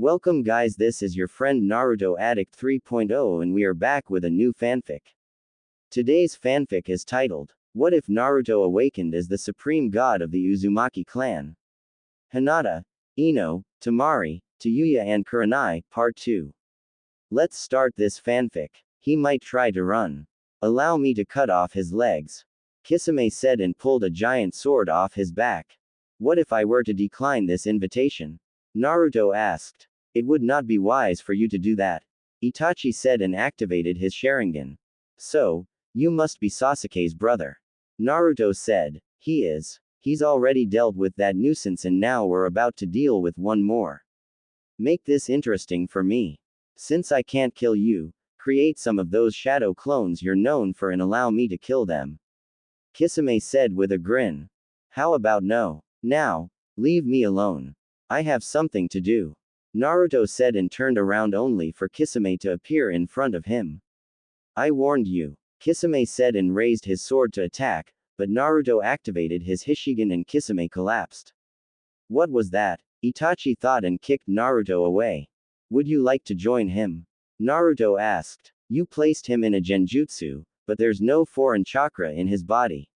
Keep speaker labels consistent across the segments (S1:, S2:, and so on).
S1: Welcome guys, this is your friend Naruto Addict 3.0 and we are back with a new fanfic. Today's fanfic is titled, What if Naruto awakened as the supreme god of the Uzumaki clan? Hinata, Ino, Tamari, Tayuya and Kurenai, Part 2. Let's start this fanfic. He might try to run. Allow me to cut off his legs. Kisame said and pulled a giant sword off his back. What if I were to decline this invitation? Naruto asked. It would not be wise for you to do that. Itachi said and activated his Sharingan. So, you must be Sasuke's brother. Naruto said. He is. He's already dealt with that nuisance and now we're about to deal with one more. Make this interesting for me. Since I can't kill you, create some of those shadow clones you're known for and allow me to kill them. Kisame said with a grin. How about no? Now, leave me alone. I have something to do. Naruto said and turned around only for Kisame to appear in front of him. I warned you. Kisame said and raised his sword to attack, but Naruto activated his Hishigan and Kisame collapsed. What was that? Itachi thought and kicked Naruto away. Would you like to join him? Naruto asked. You placed him in a genjutsu, but there's no foreign chakra in his body.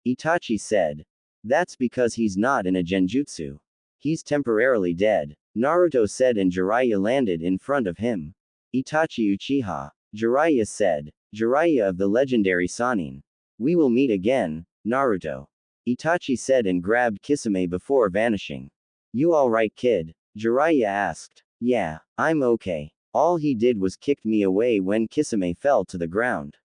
S1: Itachi said. That's because he's not in a genjutsu. He's temporarily dead. Naruto said and Jiraiya landed in front of him. Itachi Uchiha. Jiraiya said. Jiraiya of the legendary Sannin. We will meet again, Naruto. Itachi said and grabbed Kisame before vanishing. You alright kid? Jiraiya asked. Yeah, I'm okay. All he did was kicked me away when Kisame fell to the ground.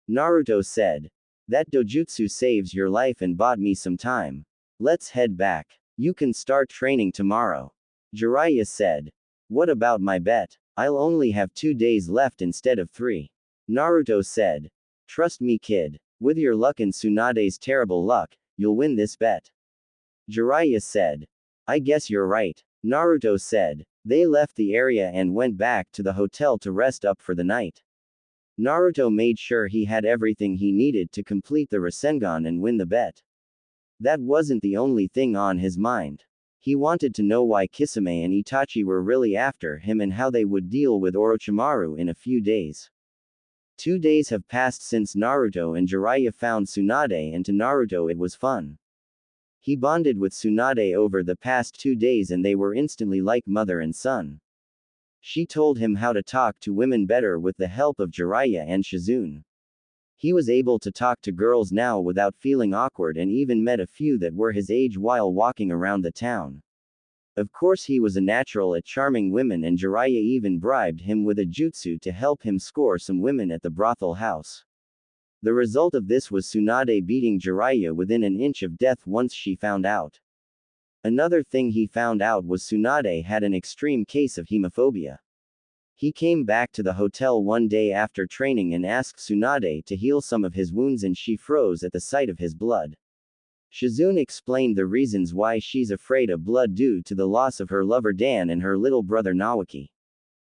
S1: Naruto said. That dojutsu saves your life and bought me some time. Let's head back. You can start training tomorrow. Jiraiya said. What about my bet? I'll only have 2 days left instead of 3. Naruto said. Trust me kid. With your luck and Tsunade's terrible luck, you'll win this bet. Jiraiya said. I guess you're right. Naruto said. They left the area and went back to the hotel to rest up for the night. Naruto made sure he had everything he needed to complete the Rasengan and win the bet. That wasn't the only thing on his mind. He wanted to know why Kisame and Itachi were really after him and how they would deal with Orochimaru in a few days. 2 days have passed since Naruto and Jiraiya found Tsunade and to Naruto it was fun. He bonded with Tsunade over the past 2 days and they were instantly like mother and son. She told him how to talk to women better with the help of Jiraiya and Shizune. He was able to talk to girls now without feeling awkward and even met a few that were his age while walking around the town. Of course he was a natural at charming women and Jiraiya even bribed him with a jutsu to help him score some women at the brothel house. The result of this was Tsunade beating Jiraiya within an inch of death once she found out. Another thing he found out was Tsunade had an extreme case of hemophobia. He came back to the hotel one day after training and asked Tsunade to heal some of his wounds and she froze at the sight of his blood. Shizune explained the reasons why she's afraid of blood due to the loss of her lover Dan and her little brother Naoki.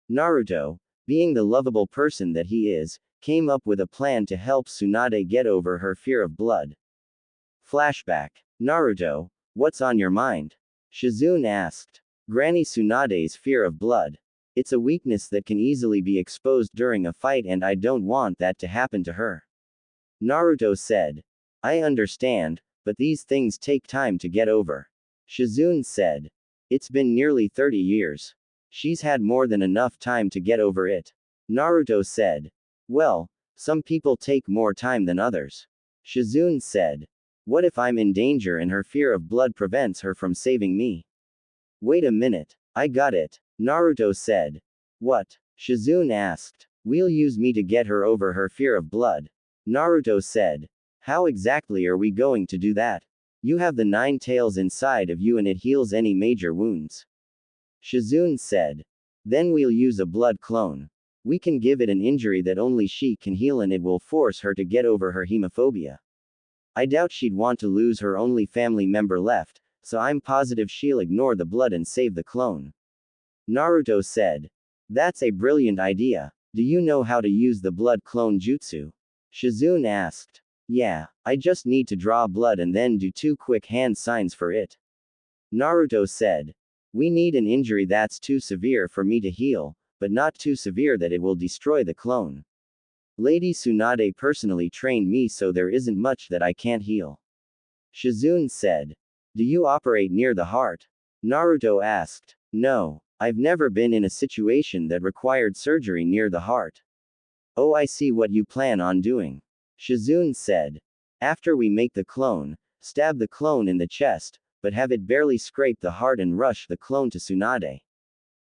S1: Naruto, being the lovable person that he is, came up with a plan to help Tsunade get over her fear of blood. Flashback. Naruto, what's on your mind? Shizune asked. Granny Tsunade's fear of blood. It's a weakness that can easily be exposed during a fight and I don't want that to happen to her. Naruto said. I understand, but these things take time to get over. Shizune said. It's been nearly 30 years. She's had more than enough time to get over it. Naruto said. Well, some people take more time than others. Shizune said. What if I'm in danger and her fear of blood prevents her from saving me? Wait a minute. I got it. Naruto said. What? Shizune asked. We'll use me to get her over her fear of blood. Naruto said. How exactly are we going to do that? You have the 9 tails inside of you and it heals any major wounds. Shizune said. Then we'll use a blood clone. We can give it an injury that only she can heal and it will force her to get over her hemophobia. I doubt she'd want to lose her only family member left, so I'm positive she'll ignore the blood and save the clone. Naruto said. That's a brilliant idea. Do you know how to use the blood clone jutsu? Shizune asked. Yeah, I just need to draw blood and then do 2 quick hand signs for it. Naruto said. We need an injury that's too severe for me to heal, but not too severe that it will destroy the clone. Lady Tsunade personally trained me, so there isn't much that I can't heal. Shizune said. Do you operate near the heart? Naruto asked. No, I've never been in a situation that required surgery near the heart. Oh, I see what you plan on doing. Shizune said. After we make the clone, stab the clone in the chest, but have it barely scrape the heart and rush the clone to Tsunade.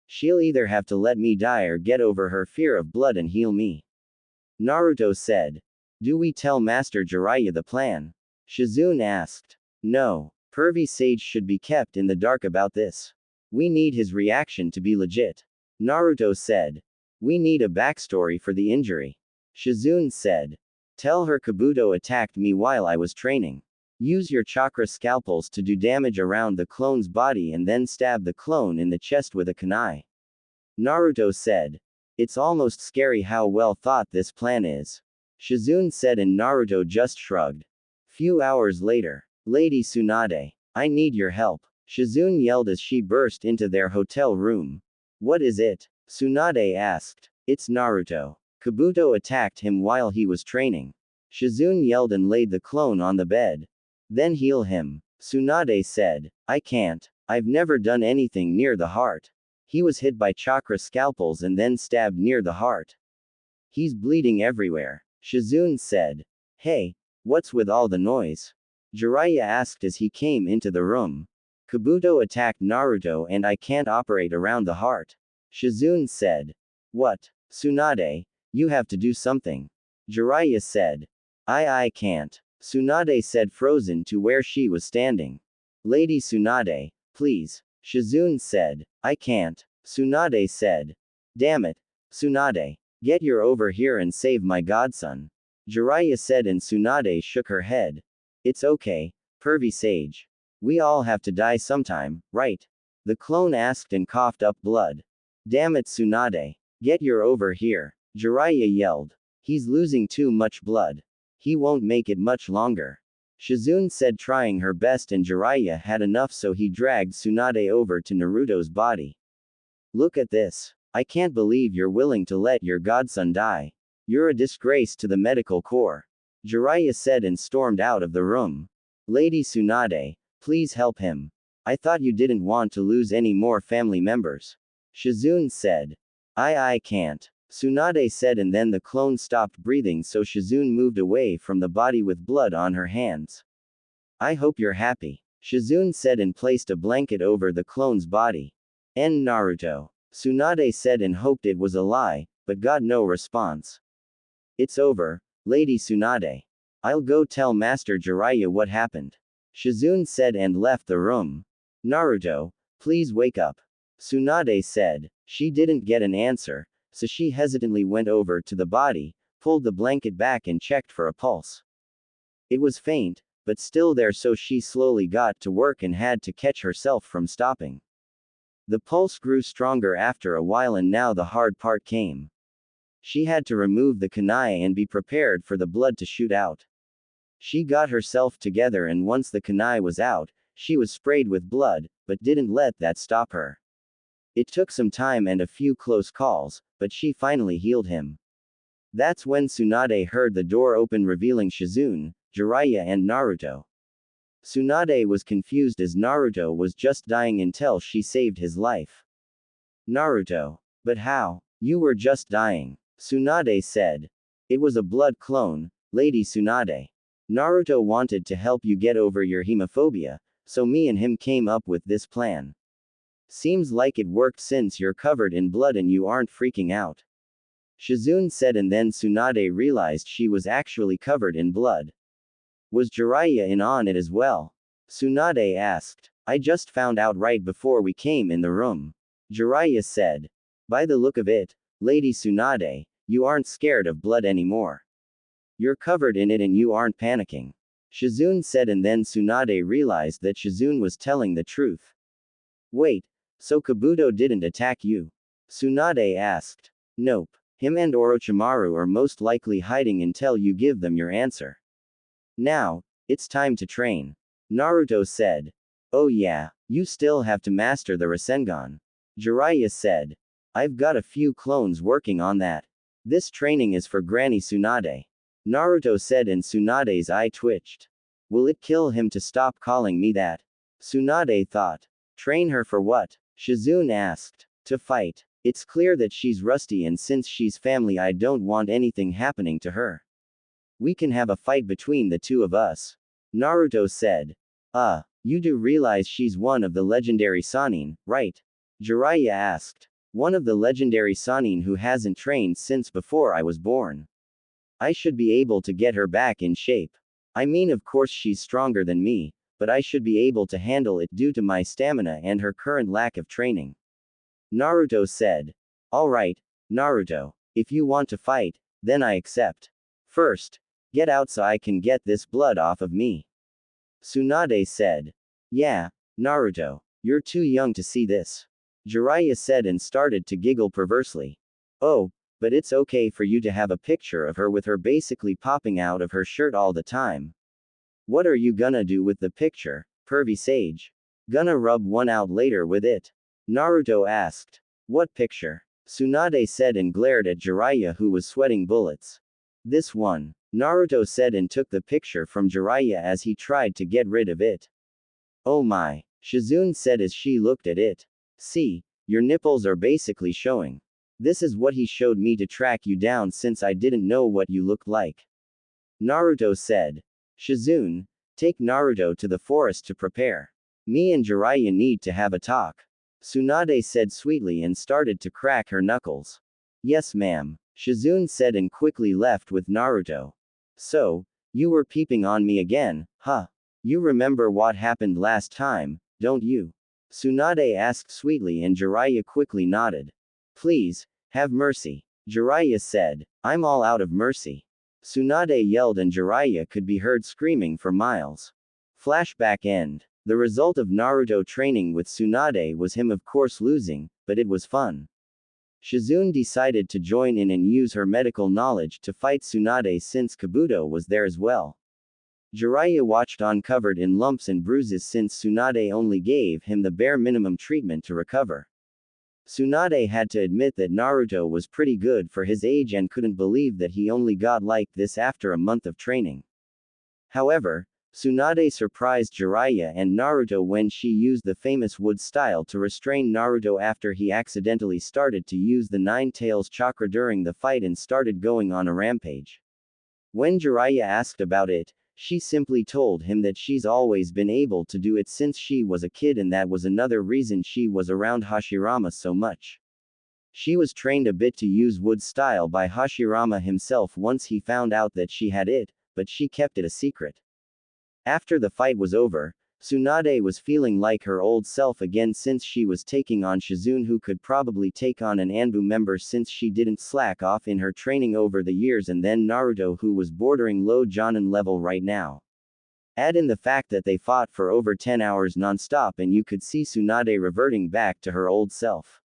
S1: She'll either have to let me die or get over her fear of blood and heal me. Naruto said. Do we tell Master Jiraiya the plan? Shizune asked. No, Pervy Sage should be kept in the dark about this. We need his reaction to be legit. Naruto said. We need a backstory for the injury. Shizune said. Tell her Kabuto attacked me while I was training. Use your chakra scalpels to do damage around the clone's body and then stab the clone in the chest with a kunai. Naruto said. It's almost scary how well thought this plan is. Shizune said, and Naruto just shrugged. Few hours later. Lady Tsunade. I need your help. Shizune yelled as she burst into their hotel room. What is it? Tsunade asked. It's Naruto. Kabuto attacked him while he was training. Shizune yelled and laid the clone on the bed. Then heal him. Tsunade said. I can't. I've never done anything near the heart. He was hit by chakra scalpels and then stabbed near the heart. He's bleeding everywhere. Shizune said. Hey, what's with all the noise? Jiraiya asked as he came into the room. Kabuto attacked Naruto and I can't operate around the heart. Shizune said. What? Tsunade, you have to do something. Jiraiya said. I can't. Tsunade said, frozen to where she was standing. Lady Tsunade, please. Shizune said. I can't. Tsunade said. Damn it. Tsunade, get your over here and save my godson. Jiraiya said, and Tsunade shook her head. It's okay, Pervy Sage. We all have to die sometime, right? The clone asked and coughed up blood. Damn it, Tsunade. Get your over here. Jiraiya yelled. He's losing too much blood. He won't make it much longer. Shizune said, trying her best, and Jiraiya had enough, so he dragged Tsunade over to Naruto's body. Look at this. I can't believe you're willing to let your godson die. You're a disgrace to the medical corps. Jiraiya said and stormed out of the room. Lady Tsunade, please help him. I thought you didn't want to lose any more family members. Shizune said. I can't. Tsunade said, and then the clone stopped breathing, so Shizune moved away from the body with blood on her hands. I hope you're happy. Shizune said and placed a blanket over the clone's body. End Naruto. Tsunade said and hoped it was a lie, but got no response. It's over, Lady Tsunade. I'll go tell Master Jiraiya what happened. Shizune said and left the room. Naruto, please wake up. Tsunade said. She didn't get an answer, so she hesitantly went over to the body, pulled the blanket back and checked for a pulse. It was faint, but still there, so she slowly got to work and had to catch herself from stopping. The pulse grew stronger after a while, and now the hard part came. She had to remove the kunai and be prepared for the blood to shoot out. She got herself together, and once the kunai was out, she was sprayed with blood, but didn't let that stop her. It took some time and a few close calls, but she finally healed him. That's when Tsunade heard the door open, revealing Shizune, Jiraiya and Naruto. Tsunade was confused as Naruto was just dying until she saved his life. Naruto. But how? You were just dying. Tsunade said. It was a blood clone, Lady Tsunade. Naruto wanted to help you get over your hemophobia, so me and him came up with this plan. Seems like it worked since you're covered in blood and you aren't freaking out. Shizune said, and then Tsunade realized she was actually covered in blood. Was Jiraiya in on it as well? Tsunade asked. I just found out right before we came in the room. Jiraiya said. By the look of it, Lady Tsunade, you aren't scared of blood anymore. You're covered in it and you aren't panicking. Shizune said, and then Tsunade realized that Shizune was telling the truth. Wait. So Kabuto didn't attack you? Tsunade asked. Nope. Him and Orochimaru are most likely hiding until you give them your answer. Now, it's time to train. Naruto said. Oh yeah, You still have to master the Rasengan. Jiraiya said. I've got a few clones working on that. This training is for Granny Tsunade. Naruto said, and Tsunade's eye twitched. Will it kill him to stop calling me that? Tsunade thought. Train her for what? Shizune asked. To fight. It's clear that she's rusty, and since she's family, I don't want anything happening to her. We can have a fight between the two of us. Naruto said. You do realize she's one of the legendary Sannin, right? Jiraiya asked. One of the legendary Sannin who hasn't trained since before I was born. I should be able to get her back in shape. I mean, of course she's stronger than me, but I should be able to handle it due to my stamina and her current lack of training. Naruto said. Alright, Naruto. If you want to fight, then I accept. First, get out so I can get this blood off of me. Tsunade said. Yeah, Naruto. You're too young to see this. Jiraiya said and started to giggle perversely. Oh, but it's okay for you to have a picture of her with her basically popping out of her shirt all the time. What are you gonna do with the picture, pervy sage? Gonna rub one out later with it? Naruto asked. What picture? Tsunade said and glared at Jiraiya, who was sweating bullets. This one, Naruto said and took the picture from Jiraiya as he tried to get rid of it. Oh my, Shizune said as she looked at it. See, your nipples are basically showing. This is what he showed me to track you down since I didn't know what you looked like. Naruto said. Shizune, take Naruto to the forest to prepare. Me and Jiraiya need to have a talk. Tsunade said sweetly and started to crack her knuckles. Yes, ma'am, Shizune said and quickly left with Naruto. So, you were peeping on me again, huh? You remember what happened last time, don't you? Tsunade asked sweetly and Jiraiya quickly nodded. Please, have mercy. Jiraiya said. I'm all out of mercy. Tsunade yelled and Jiraiya could be heard screaming for miles. Flashback end. The result of Naruto training with Tsunade was him of course losing, but it was fun. Shizune decided to join in and use her medical knowledge to fight Tsunade since Kabuto was there as well. Jiraiya watched on, covered in lumps and bruises since Tsunade only gave him the bare minimum treatment to recover. Tsunade had to admit that Naruto was pretty good for his age and couldn't believe that he only got like this after a month of training. However, Tsunade surprised Jiraiya and Naruto when she used the famous wood style to restrain Naruto after he accidentally started to use the Nine Tails chakra during the fight and started going on a rampage. When Jiraiya asked about it, she simply told him that she's always been able to do it since she was a kid, and that was another reason she was around Hashirama so much. She was trained a bit to use wood style by Hashirama himself once he found out that she had it, but she kept it a secret. After the fight was over, Tsunade was feeling like her old self again since she was taking on Shizune, who could probably take on an Anbu member since she didn't slack off in her training over the years, and then Naruto, who was bordering low Jonin level right now. Add in the fact that they fought for over 10 hours non-stop and you could see Tsunade reverting back to her old self.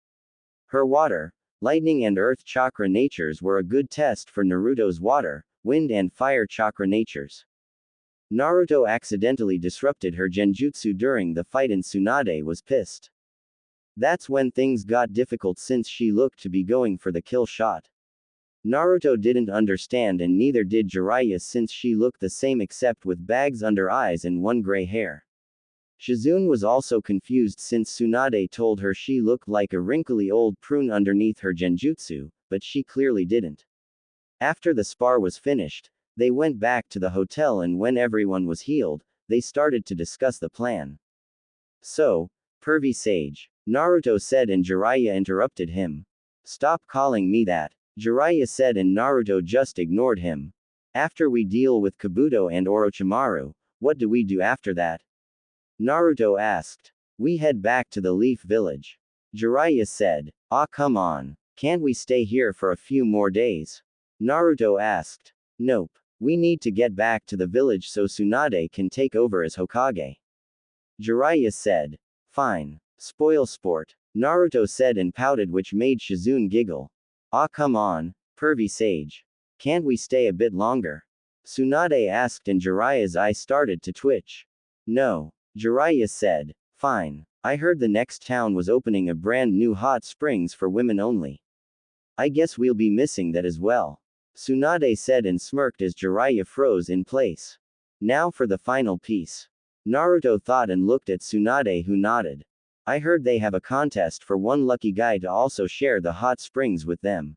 S1: Her water, lightning and earth chakra natures were a good test for Naruto's water, wind and fire chakra natures. Naruto accidentally disrupted her genjutsu during the fight and Tsunade was pissed. That's when things got difficult since she looked to be going for the kill shot. Naruto didn't understand and neither did Jiraiya since she looked the same except with bags under eyes and one gray hair. Shizune was also confused since Tsunade told her she looked like a wrinkly old prune underneath her genjutsu, but she clearly didn't. After the spar was finished, they went back to the hotel, and when everyone was healed, they started to discuss the plan. So, pervy sage, Naruto said, and Jiraiya interrupted him. Stop calling me that, Jiraiya said, and Naruto just ignored him. After we deal with Kabuto and Orochimaru, what do we do after that? Naruto asked. We head back to the Leaf Village. Jiraiya said. Ah, come on. Can't we stay here for a few more days? Naruto asked. Nope. We need to get back to the village so Tsunade can take over as Hokage. Jiraiya said. Fine. Spoil sport. Naruto said and pouted, which made Shizune giggle. Ah, come on, pervy sage. Can't we stay a bit longer? Tsunade asked and Jiraiya's eye started to twitch. No. Jiraiya said. Fine. I heard the next town was opening a brand new hot springs for women only. I guess we'll be missing that as well. Tsunade said and smirked as Jiraiya froze in place. Now for the final piece. Naruto thought and looked at Tsunade, who nodded. I heard they have a contest for one lucky guy to also share the hot springs with them.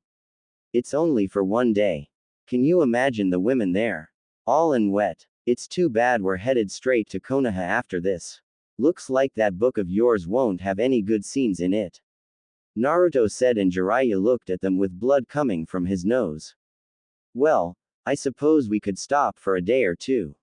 S1: It's only for one day. Can you imagine the women there? All in wet. It's too bad we're headed straight to Konoha after this. Looks like that book of yours won't have any good scenes in it. Naruto said, and Jiraiya looked at them with blood coming from his nose. Well, I suppose we could stop for a day or two.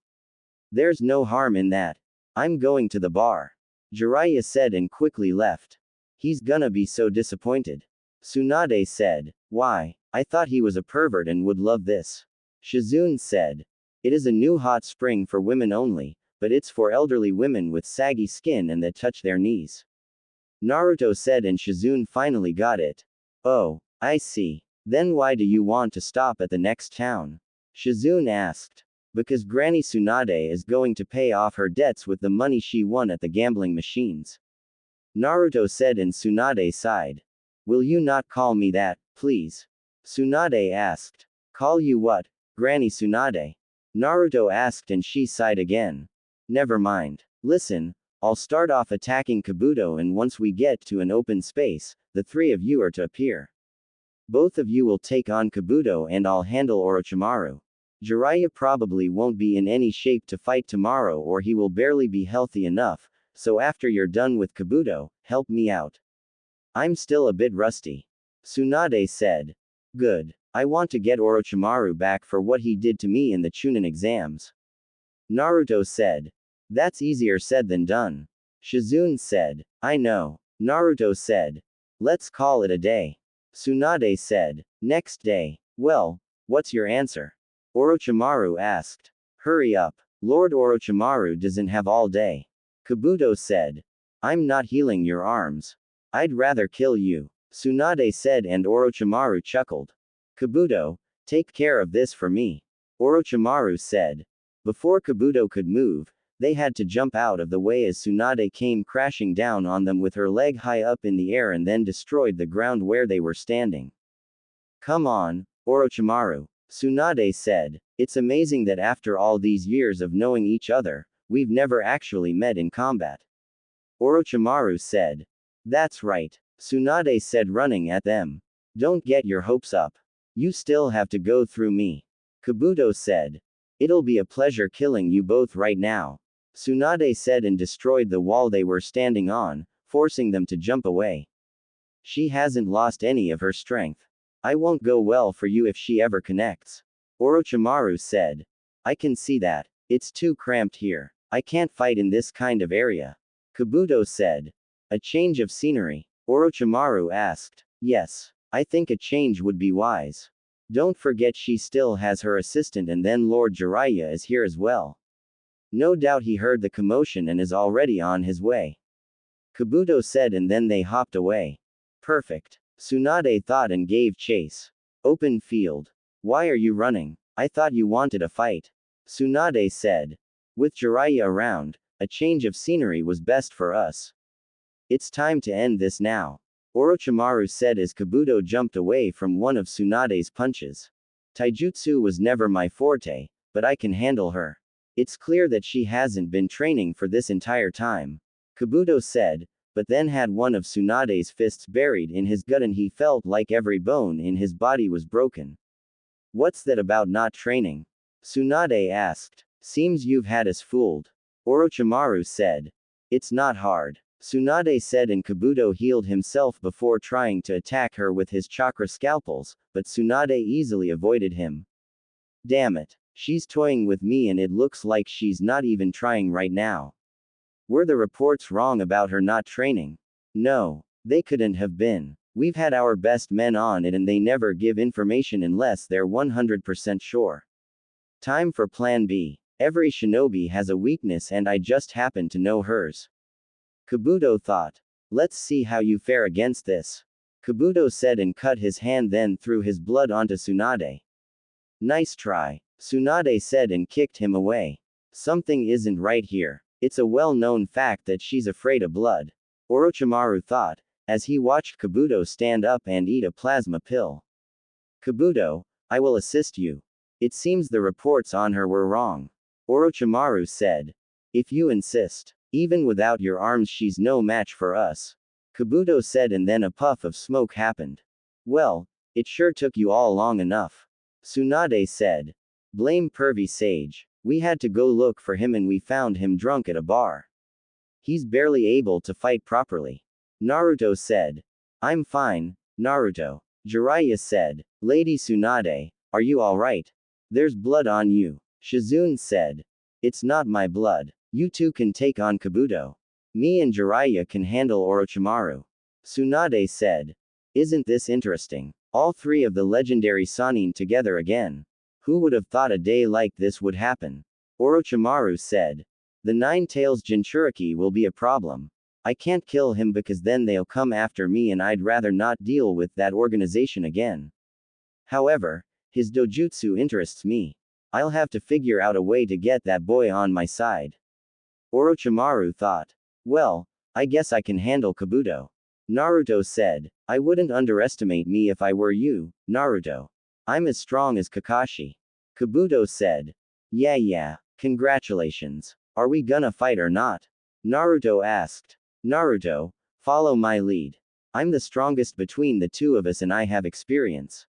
S1: There's no harm in that. I'm going to the bar. Jiraiya said and quickly left. He's gonna be so disappointed. Tsunade said. Why? I thought he was a pervert and would love this. Shizune said. It is a new hot spring for women only, but it's for elderly women with saggy skin and that touch their knees. Naruto said, and Shizune finally got it. Oh, I see. Then why do you want to stop at the next town? Shizune asked. Because Granny Tsunade is going to pay off her debts with the money she won at the gambling machines. Naruto said, and Tsunade sighed. Will you not call me that, please? Tsunade asked. Call you what, Granny Tsunade? Naruto asked, and she sighed again. Never mind. Listen, I'll start off attacking Kabuto, and once we get to an open space, the three of you are to appear. Both of you will take on Kabuto and I'll handle Orochimaru. Jiraiya probably won't be in any shape to fight tomorrow, or he will barely be healthy enough, so after you're done with Kabuto, help me out. I'm still a bit rusty. Tsunade said. Good. I want to get Orochimaru back for what he did to me in the Chunin exams. Naruto said. That's easier said than done. Shizune said. I know. Naruto said. Let's call it a day. Tsunade said. Next day. Well, what's your answer? Orochimaru asked. Hurry up. Lord Orochimaru doesn't have all day. Kabuto said. I'm not healing your arms. I'd rather kill you. Tsunade said, and Orochimaru chuckled. Kabuto, take care of this for me. Orochimaru said. Before Kabuto could move, they had to jump out of the way as Tsunade came crashing down on them with her leg high up in the air and then destroyed the ground where they were standing. Come on, Orochimaru. Tsunade said. It's amazing that after all these years of knowing each other, we've never actually met in combat. Orochimaru said. That's right. Tsunade said, running at them. Don't get your hopes up. You still have to go through me. Kabuto said. It'll be a pleasure killing you both right now. Tsunade said, and destroyed the wall they were standing on, forcing them to jump away. She hasn't lost any of her strength. I won't go well for you if she ever connects. Orochimaru said. I can see that. It's too cramped here. I can't fight in this kind of area. Kabuto said. A change of scenery? Orochimaru asked. Yes. I think a change would be wise. Don't forget she still has her assistant, and then Lord Jiraiya is here as well. No doubt he heard the commotion and is already on his way. Kabuto said, and then they hopped away. Perfect. Tsunade thought and gave chase. Open field. Why are you running? I thought you wanted a fight. Tsunade said. With Jiraiya around, a change of scenery was best for us. It's time to end this now. Orochimaru said as Kabuto jumped away from one of Tsunade's punches. Taijutsu was never my forte, but I can handle her. It's clear that she hasn't been training for this entire time. Kabuto said, but then had one of Tsunade's fists buried in his gut and he felt like every bone in his body was broken. What's that about not training? Tsunade asked. Seems you've had us fooled. Orochimaru said. It's not hard. Tsunade said, and Kabuto healed himself before trying to attack her with his chakra scalpels, but Tsunade easily avoided him. Damn it. She's toying with me and it looks like she's not even trying right now. Were the reports wrong about her not training? No, they couldn't have been. We've had our best men on it and they never give information unless they're 100% sure. Time for Plan B. Every shinobi has a weakness and I just happen to know hers. Kabuto thought. Let's see how you fare against this. Kabuto said and cut his hand, then threw his blood onto Tsunade. Nice try. Tsunade said and kicked him away. Something isn't right here. It's a well-known fact that she's afraid of blood. Orochimaru thought, as he watched Kabuto stand up and eat a plasma pill. Kabuto, I will assist you. It seems the reports on her were wrong. Orochimaru said. If you insist. Even without your arms she's no match for us. Kabuto said, and then a puff of smoke happened. Well, it sure took you all long enough. Tsunade said. Blame pervy sage. We had to go look for him and we found him drunk at a bar. He's barely able to fight properly. Naruto said. I'm fine, Naruto. Jiraiya said. Lady Tsunade, are you alright? There's blood on you. Shizune said. It's not my blood. You two can take on Kabuto. Me and Jiraiya can handle Orochimaru. Tsunade said. Isn't this interesting? All three of the legendary Sannin together again. Who would have thought a day like this would happen? Orochimaru said. The Nine Tails Jinchuriki will be a problem. I can't kill him because then they'll come after me and I'd rather not deal with that organization again. However, his dojutsu interests me. I'll have to figure out a way to get that boy on my side. Orochimaru thought. Well, I guess I can handle Kabuto. Naruto said. I wouldn't underestimate me if I were you, Naruto. I'm as strong as Kakashi. Kabuto said. Yeah, congratulations. Are we gonna fight or not? Naruto asked. Naruto, follow my lead. I'm the strongest between the two of us and I have experience.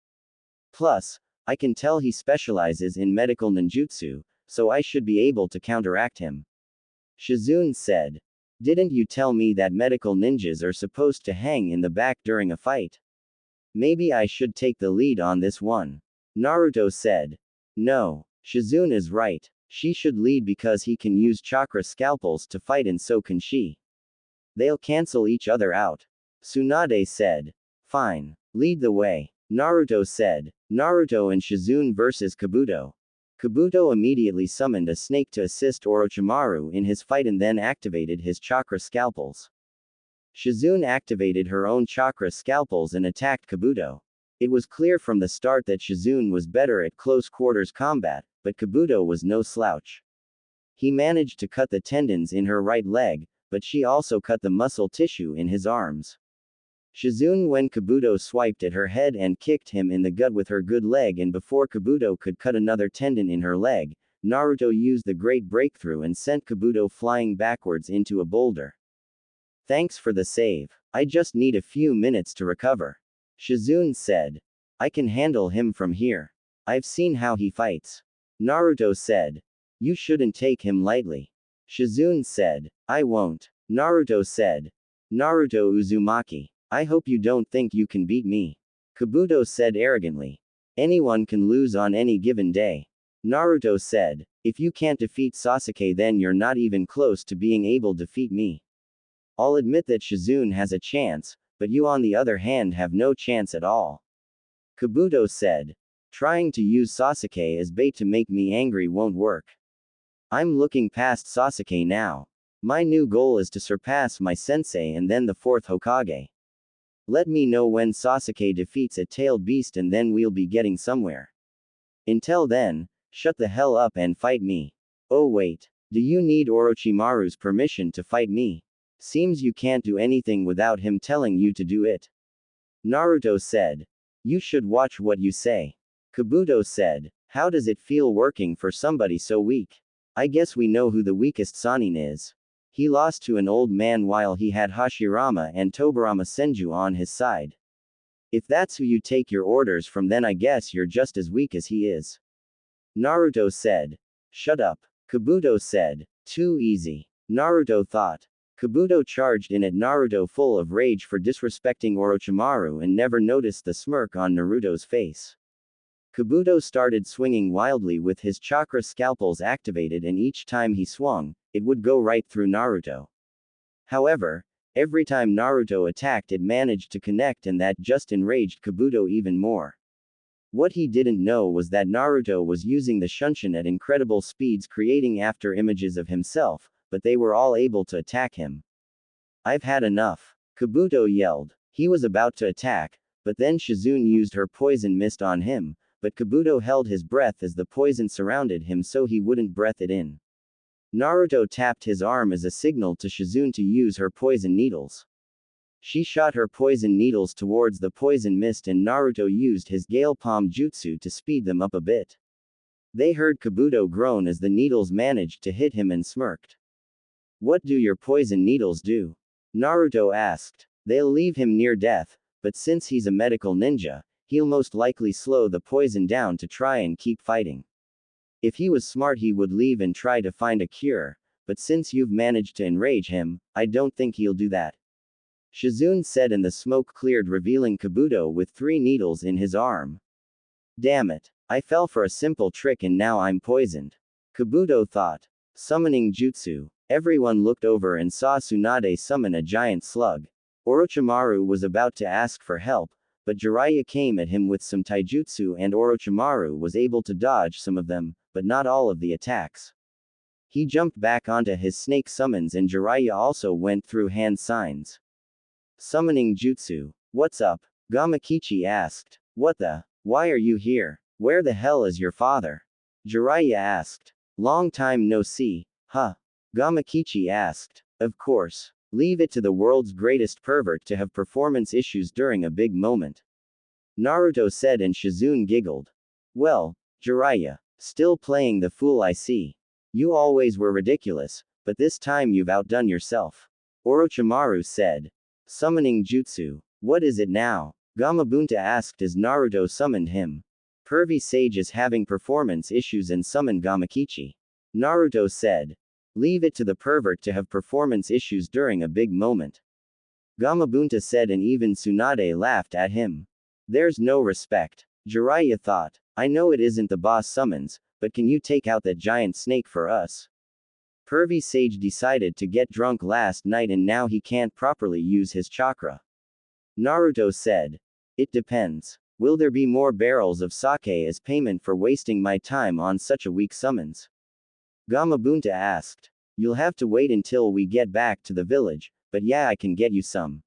S1: Plus, I can tell he specializes in medical ninjutsu, so I should be able to counteract him. Shizune said. Didn't you tell me that medical ninjas are supposed to hang in the back during a fight? Maybe I should take the lead on this one. Naruto said. No, Shizune is right. She should lead because he can use chakra scalpels to fight and so can she. They'll cancel each other out. Tsunade said. Fine. Lead the way. Naruto said. Naruto and Shizune versus Kabuto. Kabuto immediately summoned a snake to assist Orochimaru in his fight and then activated his chakra scalpels. Shizune activated her own chakra scalpels and attacked Kabuto. It was clear from the start that Shizune was better at close quarters combat, but Kabuto was no slouch. He managed to cut the tendons in her right leg, but she also cut the muscle tissue in his arms. Shizune when Kabuto swiped at her head and kicked him in the gut with her good leg, and before Kabuto could cut another tendon in her leg, Naruto used the great breakthrough and sent Kabuto flying backwards into a boulder. Thanks for the save. I just need a few minutes to recover. Shizune said. I can handle him from here. I've seen how he fights. Naruto said. You shouldn't take him lightly. Shizune said. I won't. Naruto said. Naruto Uzumaki. I hope you don't think you can beat me. Kabuto said arrogantly. Anyone can lose on any given day. Naruto said. If you can't defeat Sasuke then you're not even close to being able to defeat me. I'll admit that Shizune has a chance, but you on the other hand have no chance at all. Kabuto said. Trying to use Sasuke as bait to make me angry won't work. I'm looking past Sasuke now. My new goal is to surpass my sensei and then the fourth Hokage. Let me know when Sasuke defeats a tailed beast and then we'll be getting somewhere. Until then, shut the hell up and fight me. Oh wait, do you need Orochimaru's permission to fight me? Seems you can't do anything without him telling you to do it. Naruto said. You should watch what you say. Kabuto said. How does it feel working for somebody so weak? I guess we know who the weakest Sannin is. He lost to an old man while he had Hashirama and Tobirama Senju on his side. If that's who you take your orders from then I guess you're just as weak as he is. Naruto said. Shut up. Kabuto said. Too easy. Naruto thought. Kabuto charged in at Naruto full of rage for disrespecting Orochimaru and never noticed the smirk on Naruto's face. Kabuto started swinging wildly with his chakra scalpels activated, and each time he swung, it would go right through Naruto. However, every time Naruto attacked it managed to connect, and that just enraged Kabuto even more. What he didn't know was that Naruto was using the Shunshin at incredible speeds, creating after images of himself, but they were all able to attack him. I've had enough. Kabuto yelled. He was about to attack, but then Shizune used her poison mist on him, but Kabuto held his breath as the poison surrounded him so he wouldn't breathe it in. Naruto tapped his arm as a signal to Shizune to use her poison needles. She shot her poison needles towards the poison mist and Naruto used his Gale Palm Jutsu to speed them up a bit. They heard Kabuto groan as the needles managed to hit him and smirked. What do your poison needles do? Naruto asked. They'll leave him near death, but since he's a medical ninja, he'll most likely slow the poison down to try and keep fighting. If he was smart he would leave and try to find a cure, but since you've managed to enrage him, I don't think he'll do that. Shizune said and the smoke cleared revealing Kabuto with 3 needles in his arm. Damn it. I fell for a simple trick and now I'm poisoned. Kabuto thought. Summoning Jutsu. Everyone looked over and saw Tsunade summon a giant slug. Orochimaru was about to ask for help, but Jiraiya came at him with some taijutsu and Orochimaru was able to dodge some of them, but not all of the attacks. He jumped back onto his snake summons and Jiraiya also went through hand signs. Summoning Jutsu. What's up? Gamakichi asked. What the? Why are you here? Where the hell is your father? Jiraiya asked. Long time no see, huh? Gamakichi asked. Of course. Leave it to the world's greatest pervert to have performance issues during a big moment. Naruto said and Shizune giggled. Well, Jiraiya. Still playing the fool I see. You always were ridiculous, but this time you've outdone yourself. Orochimaru said. Summoning Jutsu. What is it now? Gamabunta asked as Naruto summoned him. Pervy Sage is having performance issues and summoned Gamakichi. Naruto said. Leave it to the pervert to have performance issues during a big moment. Gamabunta said and even Tsunade laughed at him. There's no respect. Jiraiya thought. I know it isn't the boss summons, but can you take out that giant snake for us? Pervy Sage decided to get drunk last night and now he can't properly use his chakra. Naruto said. It depends. Will there be more barrels of sake as payment for wasting my time on such a weak summons? Gamabunta asked. You'll have to wait until we get back to the village, but yeah I can get you some.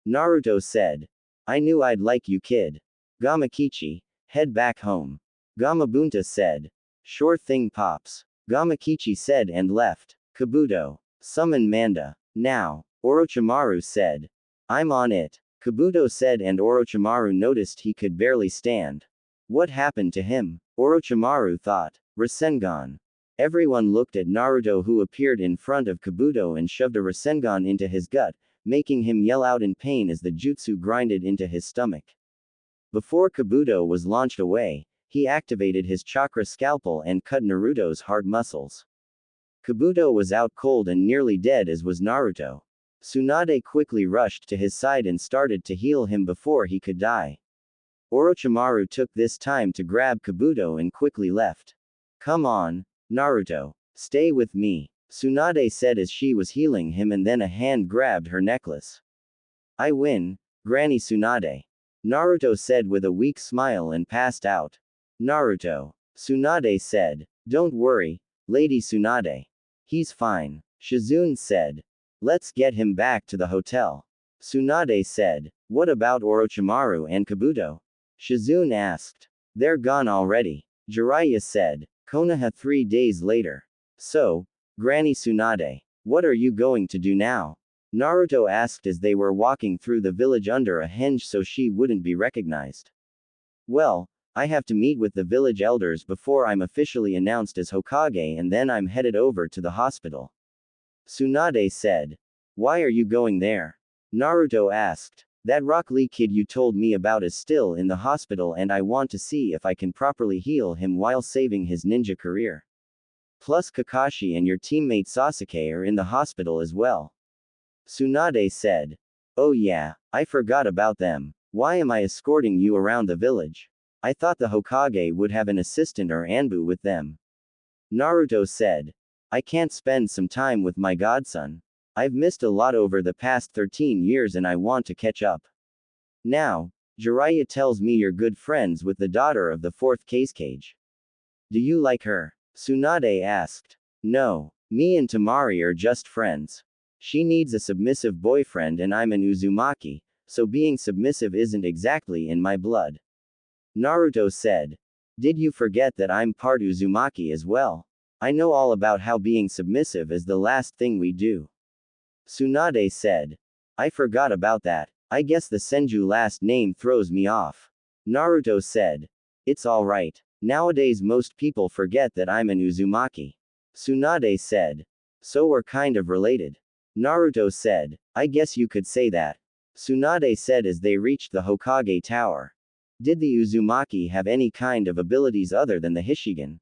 S1: Naruto said. I knew I'd like you kid. Gamakichi, head back home. Gamabunta said. Sure thing pops. Gamakichi said and left. Kabuto. Summon Manda. Now. Orochimaru said. I'm on it. Kabuto said and Orochimaru noticed he could barely stand. What happened to him? Orochimaru thought. Rasengan. Everyone looked at Naruto who appeared in front of Kabuto and shoved a Rasengan into his gut, making him yell out in pain as the jutsu grinded into his stomach. Before Kabuto was launched away, he activated his chakra scalpel and cut Naruto's hard muscles. Kabuto was out cold and nearly dead as was Naruto. Tsunade quickly rushed to his side and started to heal him before he could die. Orochimaru took this time to grab Kabuto and quickly left. Come on, Naruto. Stay with me, Tsunade said as she was healing him and then a hand grabbed her necklace. I win, Granny Tsunade. Naruto said with a weak smile and passed out. Naruto. Tsunade said. Don't worry, Lady Tsunade. He's fine. Shizune said. Let's get him back to the hotel. Tsunade said. What about Orochimaru and Kabuto? Shizune asked. They're gone already. Jiraiya said. Konoha 3 days later. So, Granny Tsunade. What are you going to do now? Naruto asked as they were walking through the village under a henge so she wouldn't be recognized. Well, I have to meet with the village elders before I'm officially announced as Hokage and then I'm headed over to the hospital. Tsunade said. Why are you going there? Naruto asked. That Rock Lee kid you told me about is still in the hospital and I want to see if I can properly heal him while saving his ninja career. Plus Kakashi and your teammate Sasuke are in the hospital as well. Tsunade said. Oh yeah, I forgot about them. Why am I escorting you around the village? I thought the Hokage would have an assistant or Anbu with them. Naruto said. I can't spend some time with my godson. I've missed a lot over the past 13 years and I want to catch up. Now, Jiraiya tells me you're good friends with the daughter of the 4th Cage. Do you like her? Tsunade asked. No, me and Tamari are just friends. She needs a submissive boyfriend and I'm an Uzumaki, so being submissive isn't exactly in my blood. Naruto said. Did you forget that I'm part Uzumaki as well? I know all about how being submissive is the last thing we do. Tsunade said. I forgot about that. I guess the Senju last name throws me off. Naruto said. It's alright. Nowadays most people forget that I'm an Uzumaki. Tsunade said. So we're kind of related. Naruto said. I guess you could say that. Tsunade said as they reached the Hokage Tower. Did the Uzumaki have any kind of abilities other than the Hishigan?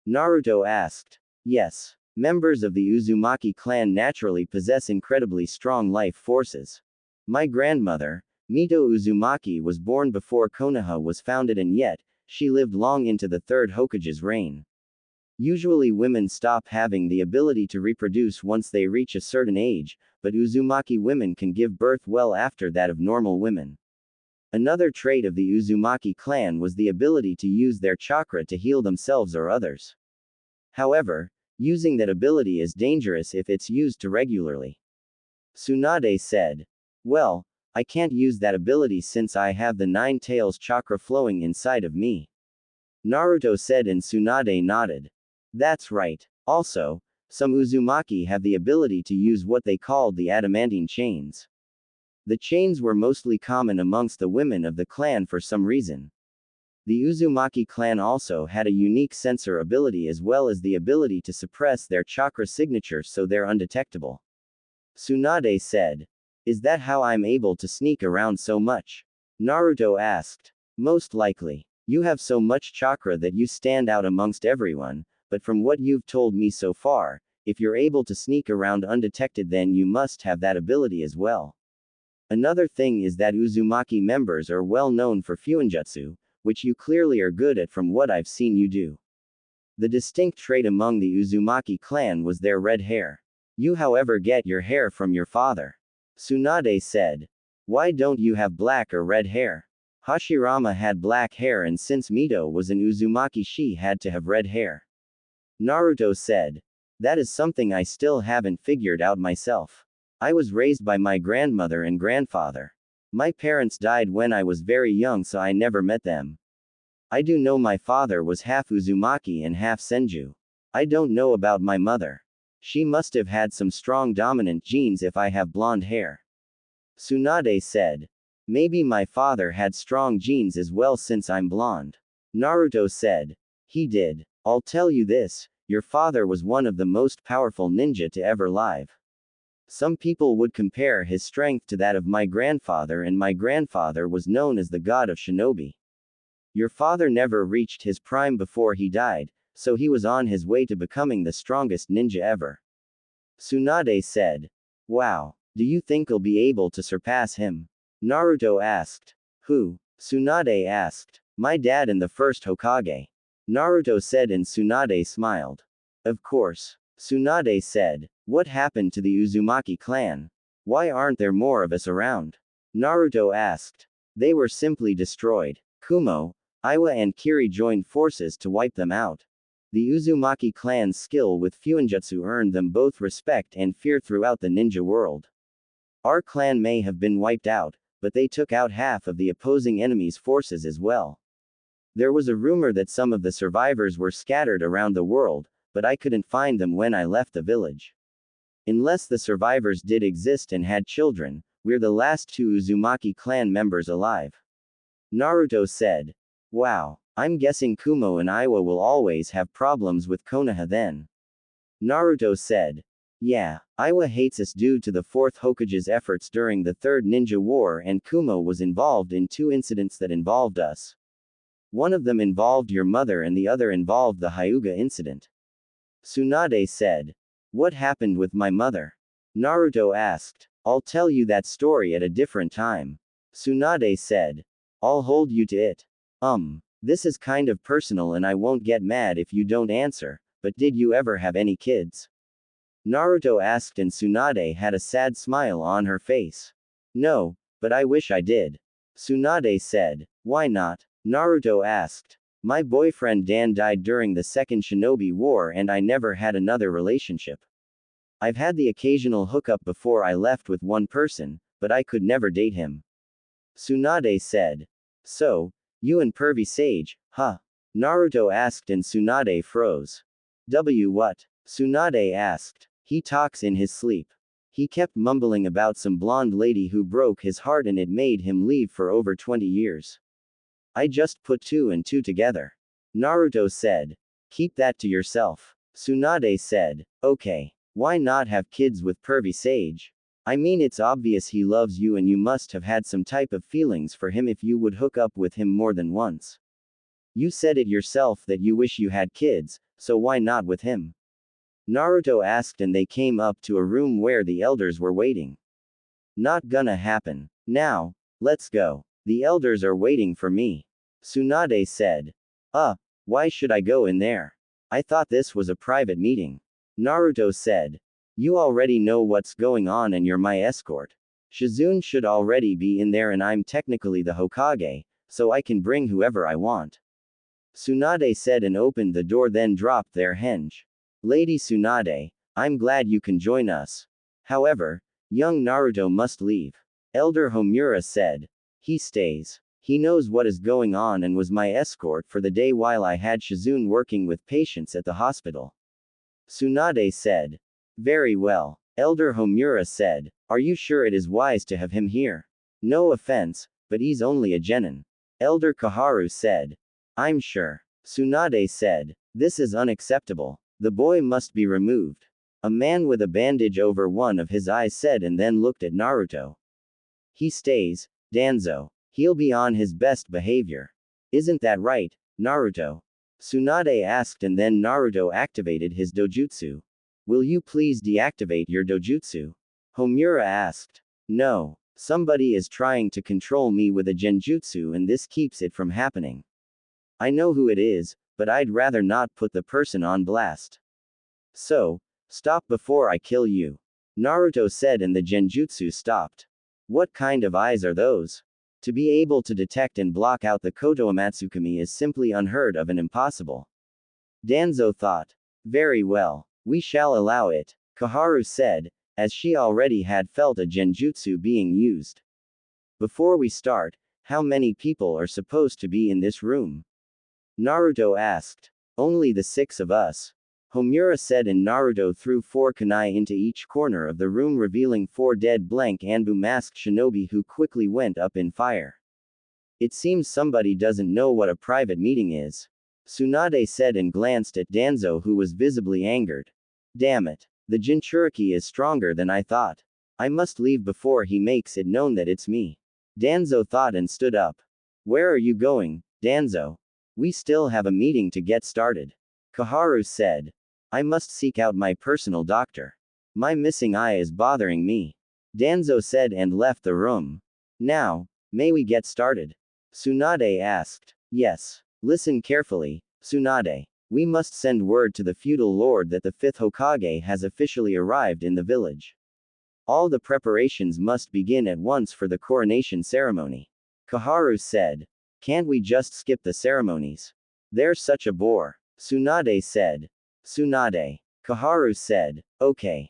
S1: Naruto asked. Yes. Members of the Uzumaki clan naturally possess incredibly strong life forces. My grandmother, Mito Uzumaki, was born before Konoha was founded, and yet, she lived long into the third Hokage's reign. Usually women stop having the ability to reproduce once they reach a certain age, but Uzumaki women can give birth well after that of normal women. Another trait of the Uzumaki clan was the ability to use their chakra to heal themselves or others. However, using that ability is dangerous if it's used too regularly. Tsunade said. Well, I can't use that ability since I have the Nine Tails chakra flowing inside of me. Naruto said, and Tsunade nodded. That's right. Also, some Uzumaki have the ability to use what they called the adamantine chains. The chains were mostly common amongst the women of the clan for some reason. The Uzumaki clan also had a unique sensor ability as well as the ability to suppress their chakra signature so they're undetectable. Tsunade said. Is that how I'm able to sneak around so much? Naruto asked. Most likely. You have so much chakra that you stand out amongst everyone, but from what you've told me so far, if you're able to sneak around undetected, then you must have that ability as well. Another thing is that Uzumaki members are well known for fuinjutsu, which you clearly are good at from what I've seen you do. The distinct trait among the Uzumaki clan was their red hair. You however get your hair from your father. Tsunade said. Why don't you have black or red hair? Hashirama had black hair, and since Mito was an Uzumaki she had to have red hair. Naruto said. That is something I still haven't figured out myself. I was raised by my grandmother and grandfather. My parents died when I was very young, so I never met them. I do know my father was half Uzumaki and half Senju. I don't know about my mother. She must have had some strong dominant genes if I have blonde hair. Tsunade said. Maybe my father had strong genes as well since I'm blonde. Naruto said. He did. I'll tell you this, your father was one of the most powerful ninja to ever live. Some people would compare his strength to that of my grandfather, and my grandfather was known as the god of shinobi. Your father never reached his prime before he died, so he was on his way to becoming the strongest ninja ever. Tsunade said. Wow. Do you think you'll be able to surpass him? Naruto asked. Who? Tsunade asked. My dad and the first Hokage. Naruto said, and Tsunade smiled. Of course. Tsunade said. What happened to the Uzumaki clan? Why aren't there more of us around? Naruto asked. They were simply destroyed. Kumo, Iwa and Kiri joined forces to wipe them out. The Uzumaki clan's skill with fuinjutsu earned them both respect and fear throughout the ninja world. Our clan may have been wiped out, but they took out half of the opposing enemy's forces as well. There was a rumor that some of the survivors were scattered around the world, but I couldn't find them when I left the village. Unless the survivors did exist and had children, we're the last two Uzumaki clan members alive. Naruto said. Wow. I'm guessing Kumo and Iwa will always have problems with Konoha then. Naruto said. Yeah, Iwa hates us due to the fourth Hokage's efforts during the Third Ninja War, and Kumo was involved in two incidents that involved us. One of them involved your mother and the other involved the Hyuga incident. Tsunade said. What happened with my mother? Naruto asked. I'll tell you that story at a different time. Tsunade said. I'll hold you to it. This is kind of personal and I won't get mad if you don't answer, but did you ever have any kids? Naruto asked, and Tsunade had a sad smile on her face. No, but I wish I did. Tsunade said. Why not? Naruto asked. My boyfriend Dan died during the Second Shinobi War and I never had another relationship. I've had the occasional hookup before I left with one person, but I could never date him. Tsunade said. So, you and Pervy Sage, huh? Naruto asked, and Tsunade froze. What? Tsunade asked. He talks in his sleep. He kept mumbling about some blonde lady who broke his heart and it made him leave for over 20 years. I just put two and two together. Naruto said. Keep that to yourself. Tsunade said. Okay. Why not have kids with pervy Sage? I mean, it's obvious he loves you and you must have had some type of feelings for him if you would hook up with him more than once. You said it yourself that you wish you had kids, so why not with him? Naruto asked, and they came up to a room where the elders were waiting. Not gonna happen. Now, let's go. The elders are waiting for me. Tsunade said. Why should I go in there? I thought this was a private meeting. Naruto said. You already know what's going on and you're my escort. Shizune should already be in there and I'm technically the Hokage, so I can bring whoever I want. Tsunade said and opened the door, then dropped their hinge. Lady Tsunade, I'm glad you can join us. However, young Naruto must leave. Elder Homura said. He stays. He knows what is going on and was my escort for the day while I had Shizune working with patients at the hospital. Tsunade said. Very well. Elder Homura said. Are you sure it is wise to have him here? No offense, but he's only a genin. Elder Kaharu said. I'm sure. Tsunade said. This is unacceptable. The boy must be removed. A man with a bandage over one of his eyes said and then looked at Naruto. He stays, Danzo. He'll be on his best behavior. Isn't that right, Naruto? Tsunade asked, and then Naruto activated his dojutsu. Will you please deactivate your dojutsu? Homura asked. No. Somebody is trying to control me with a genjutsu and this keeps it from happening. I know who it is, but I'd rather not put the person on blast. So, stop before I kill you. Naruto said and the genjutsu stopped. What kind of eyes are those? To be able to detect and block out the Kotoamatsukami is simply unheard of and impossible. Danzo thought. Very well. We shall allow it, Kaharu said, as she already had felt a genjutsu being used. Before we start, how many people are supposed to be in this room? Naruto asked. Only the 6 of us. Homura said, and Naruto threw 4 kunai into each corner of the room, revealing 4 dead blank Anbu masked shinobi who quickly went up in fire. It seems somebody doesn't know what a private meeting is. Tsunade said and glanced at Danzo, who was visibly angered. Damn it. The Jinchuriki is stronger than I thought. I must leave before he makes it known that it's me. Danzo thought and stood up. Where are you going, Danzo? We still have a meeting to get started. Kaharu said. I must seek out my personal doctor. My missing eye is bothering me. Danzo said and left the room. Now, may we get started? Tsunade asked. Yes. Listen carefully, Tsunade. We must send word to the feudal lord that the 5th Hokage has officially arrived in the village. All the preparations must begin at once for the coronation ceremony. Kaharu said. Can't we just skip the ceremonies? They're such a bore. Tsunade said. Tsunade. Kaharu said. Okay.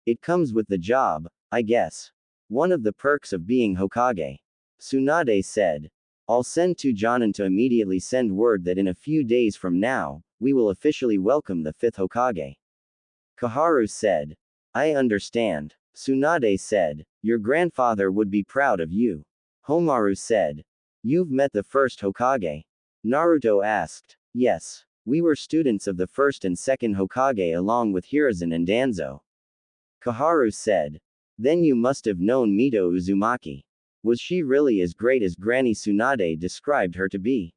S1: It comes with the job, I guess. One of the perks of being Hokage. Tsunade said. I'll send to Jonin to immediately send word that in a few days from now, we will officially welcome the 5th Hokage. Kaharu said. I understand. Tsunade said. Your grandfather would be proud of you. Homaru said. You've met the 1st Hokage? Naruto asked. Yes. We were students of the 1st and 2nd Hokage along with Hiruzen and Danzo. Kaharu said. Then you must have known Mito Uzumaki. Was she really as great as Granny Tsunade described her to be?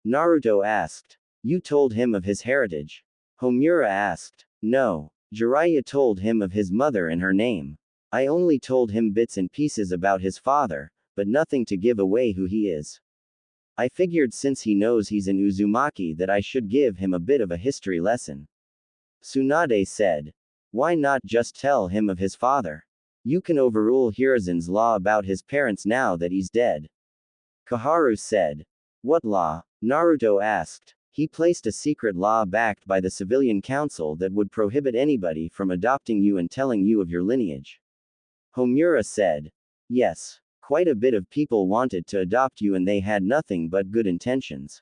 S1: Naruto asked. You told him of his heritage? Homura asked. No. Jiraiya told him of his mother and her name. I only told him bits and pieces about his father, but nothing to give away who he is. I figured since he knows he's an Uzumaki that I should give him a bit of a history lesson. Tsunade said. Why not just tell him of his father? You can overrule Hiruzen's law about his parents now that he's dead. Kaharu said. What law? Naruto asked. He placed a secret law backed by the civilian council that would prohibit anybody from adopting you and telling you of your lineage. Homura said. Yes. Quite a bit of people wanted to adopt you and they had nothing but good intentions.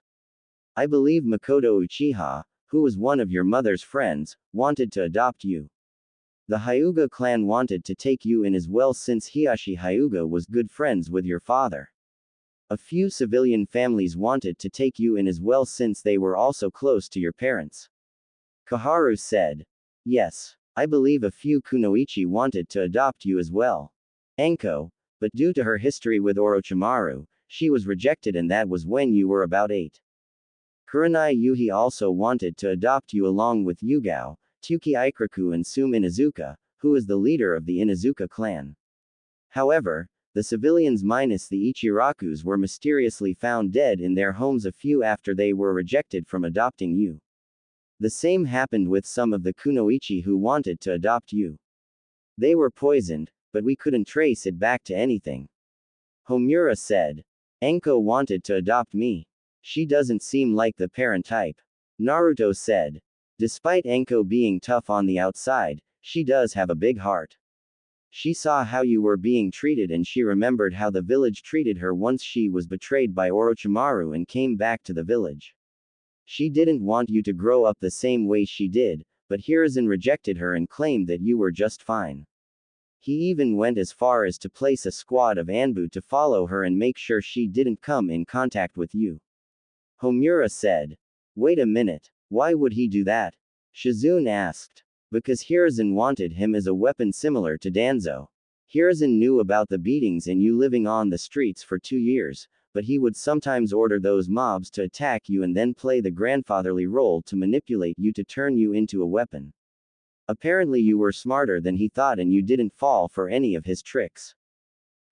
S1: I believe Makoto Uchiha, who was one of your mother's friends, wanted to adopt you. The Hyuga clan wanted to take you in as well since Hiashi Hyuga was good friends with your father. A few civilian families wanted to take you in as well since they were also close to your parents. Kaharu said. Yes, I believe a few kunoichi wanted to adopt you as well. Anko, but due to her history with Orochimaru, she was rejected and that was when you were about 8. Kurenai Yuhi also wanted to adopt you along with Yugao, Tuki Ikiraku and Sum Inazuka, who is the leader of the Inazuka clan. However, the civilians minus the Ichirakus were mysteriously found dead in their homes a few after they were rejected from adopting you. The same happened with some of the kunoichi who wanted to adopt you. They were poisoned, but we couldn't trace it back to anything. Homura said. Enko wanted to adopt me. She doesn't seem like the parent type. Naruto said. Despite Enko being tough on the outside, she does have a big heart. She saw how you were being treated and she remembered how the village treated her once she was betrayed by Orochimaru and came back to the village. She didn't want you to grow up the same way she did, but Hiruzen rejected her and claimed that you were just fine. He even went as far as to place a squad of Anbu to follow her and make sure she didn't come in contact with you. Homura said. Wait a minute, why would he do that? Shizune asked. Because Hiruzen wanted him as a weapon similar to Danzo. Hiruzen knew about the beatings and you living on the streets for 2 years, but he would sometimes order those mobs to attack you and then play the grandfatherly role to manipulate you to turn you into a weapon. Apparently you were smarter than he thought and you didn't fall for any of his tricks.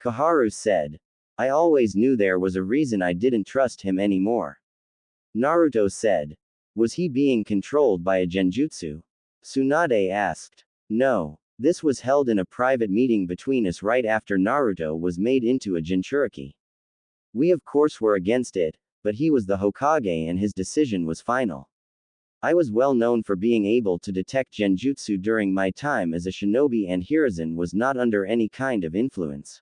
S1: Kaharu said. I always knew there was a reason I didn't trust him anymore. Naruto said. Was he being controlled by a genjutsu? Tsunade asked. No. This was held in a private meeting between us right after Naruto was made into a Jinchuriki. We of course were against it, but he was the Hokage and his decision was final. I was well known for being able to detect genjutsu during my time as a shinobi and Hiruzen was not under any kind of influence.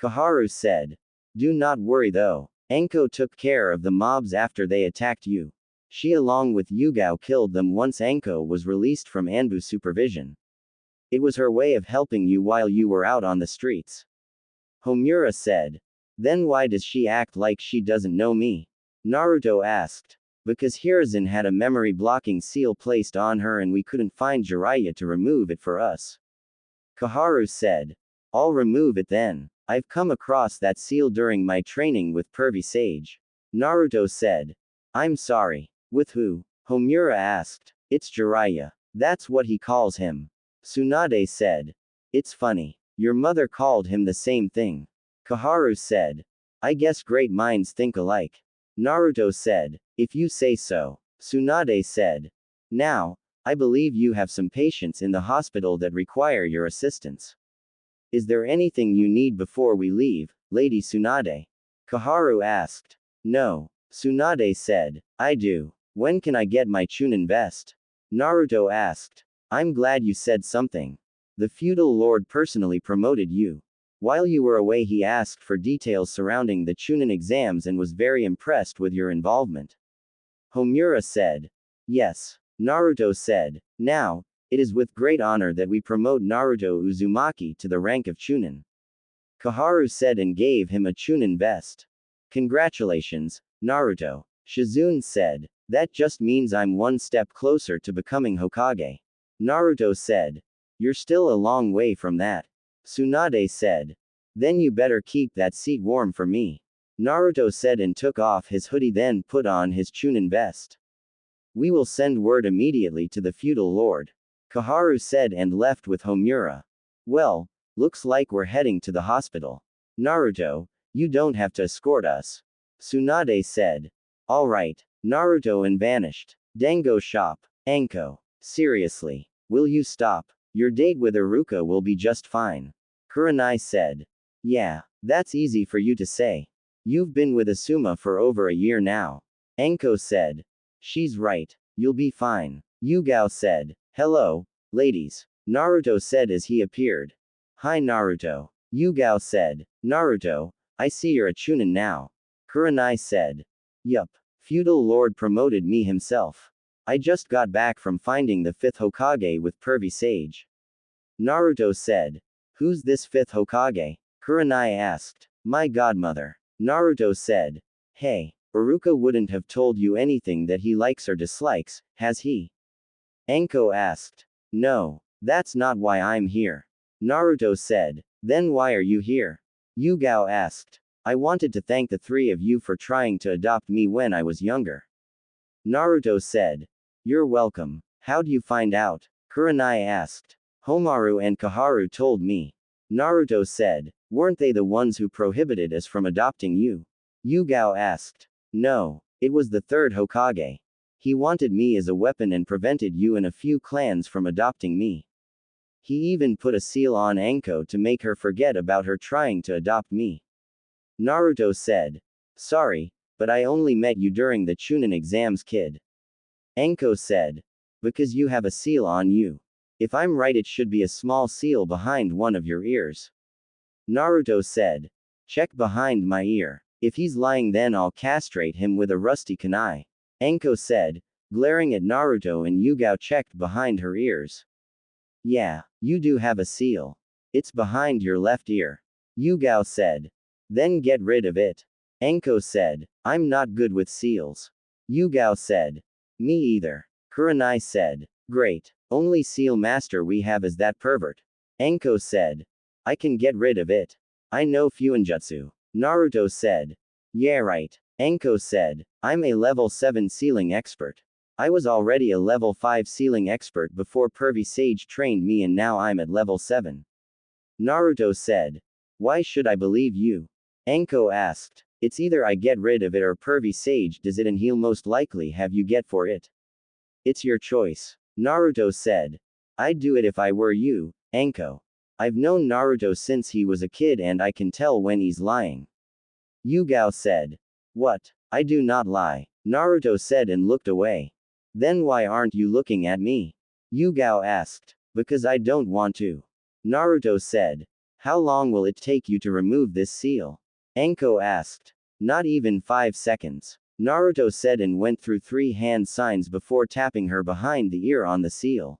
S1: Kaharu said. Do not worry though. Enko took care of the mobs after they attacked you. She along with Yugao killed them once Enko was released from Anbu supervision. It was her way of helping you while you were out on the streets. Homura said. Then why does she act like she doesn't know me? Naruto asked. Because Hiruzen had a memory blocking seal placed on her and we couldn't find Jiraiya to remove it for us. Kaharu said. I'll remove it then. I've come across that seal during my training with Pervy Sage. Naruto said. I'm sorry. With who? Homura asked. It's Jiraiya. That's what he calls him. Tsunade said. It's funny. Your mother called him the same thing. Kaharu said. I guess great minds think alike. Naruto said. If you say so. Tsunade said. Now, I believe you have some patients in the hospital that require your assistance. Is there anything you need before we leave, Lady Tsunade? Kaharu asked. No. Tsunade said. I do. When can I get my Chunin vest? Naruto asked. I'm glad you said something. The feudal lord personally promoted you. While you were away he asked for details surrounding the Chunin exams and was very impressed with your involvement. Homura said. Yes. Naruto said. Now, it is with great honor that we promote Naruto Uzumaki to the rank of Chunin. Kaharu said and gave him a Chunin vest. Congratulations, Naruto. Shizune said. That just means I'm one step closer to becoming Hokage. Naruto said. You're still a long way from that. Tsunade said. Then you better keep that seat warm for me. Naruto said and took off his hoodie then put on his Chunin vest. We will send word immediately to the feudal lord. Kaharu said and left with Homura. Well, looks like we're heading to the hospital. Naruto, you don't have to escort us. Tsunade said. Alright. Naruto and vanished. Dango shop. Anko. Seriously. Will you stop? Your date with Iruka will be just fine. Kurenai said. Yeah, that's easy for you to say. You've been with Asuma for over a year now. Anko said. She's right. You'll be fine. Yugao said. Hello, ladies. Naruto said as he appeared. Hi Naruto. Yugao said. Naruto, I see you're a Chunin now. Kurenai said. Yup. Feudal lord promoted me himself. I just got back from finding the 5th Hokage with pervy sage. Naruto said. Who's this 5th Hokage? Kurenai asked. My godmother. Naruto said. Hey, Iruka wouldn't have told you anything that he likes or dislikes, has he? Anko asked. No, that's not why I'm here. Naruto said. Then why are you here? Yugao asked. I wanted to thank the three of you for trying to adopt me when I was younger. Naruto said. You're welcome. How'd you find out? Kurenai asked. Homaru and Kaharu told me. Naruto said. Weren't they the ones who prohibited us from adopting you? Yugao asked. No, it was the 3rd Hokage. He wanted me as a weapon and prevented you and a few clans from adopting me. He even put a seal on Anko to make her forget about her trying to adopt me. Naruto said. Sorry, but I only met you during the Chunin exams, kid. Anko said. Because you have a seal on you. If I'm right, it should be a small seal behind one of your ears. Naruto said. Check behind my ear. If he's lying, then I'll castrate him with a rusty kunai. Anko said, glaring at Naruto, and Yugao checked behind her ears. Yeah, you do have a seal. It's behind your left ear. Yugao said. Then get rid of it. Anko said. I'm not good with seals. Yugao said. Me either. Kurenai said. Great. Only seal master we have is that pervert. Anko said. I can get rid of it. I know Fuinjutsu. Naruto said. Yeah, right. Anko said. I'm a level 7 sealing expert. I was already a level 5 sealing expert before Pervy Sage trained me, and now I'm at level 7. Naruto said. Why should I believe you? Anko asked. It's either I get rid of it or Pervy Sage does it, and he'll most likely have you get for it. It's your choice. Naruto said. I'd do it if I were you, Anko. I've known Naruto since he was a kid and I can tell when he's lying. Yugao said. What? I do not lie. Naruto said and looked away. Then why aren't you looking at me? Yugao asked. Because I don't want to. Naruto said. How long will it take you to remove this seal? Anko asked. Not even 5 seconds. Naruto said and went through 3 hand signs before tapping her behind the ear on the seal.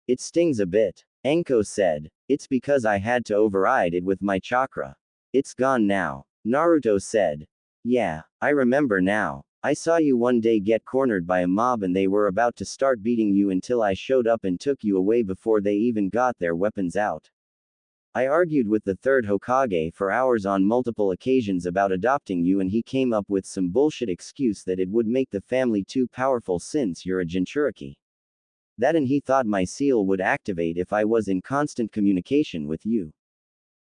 S1: It stings a bit. Anko said. It's because I had to override it with my chakra. It's gone now. Naruto said. Yeah, I remember now. I saw you one day get cornered by a mob and they were about to start beating you until I showed up and took you away before they even got their weapons out. I argued with the 3rd Hokage for hours on multiple occasions about adopting you, and he came up with some bullshit excuse that it would make the family too powerful since you're a Jinchuriki. That, and he thought my seal would activate if I was in constant communication with you.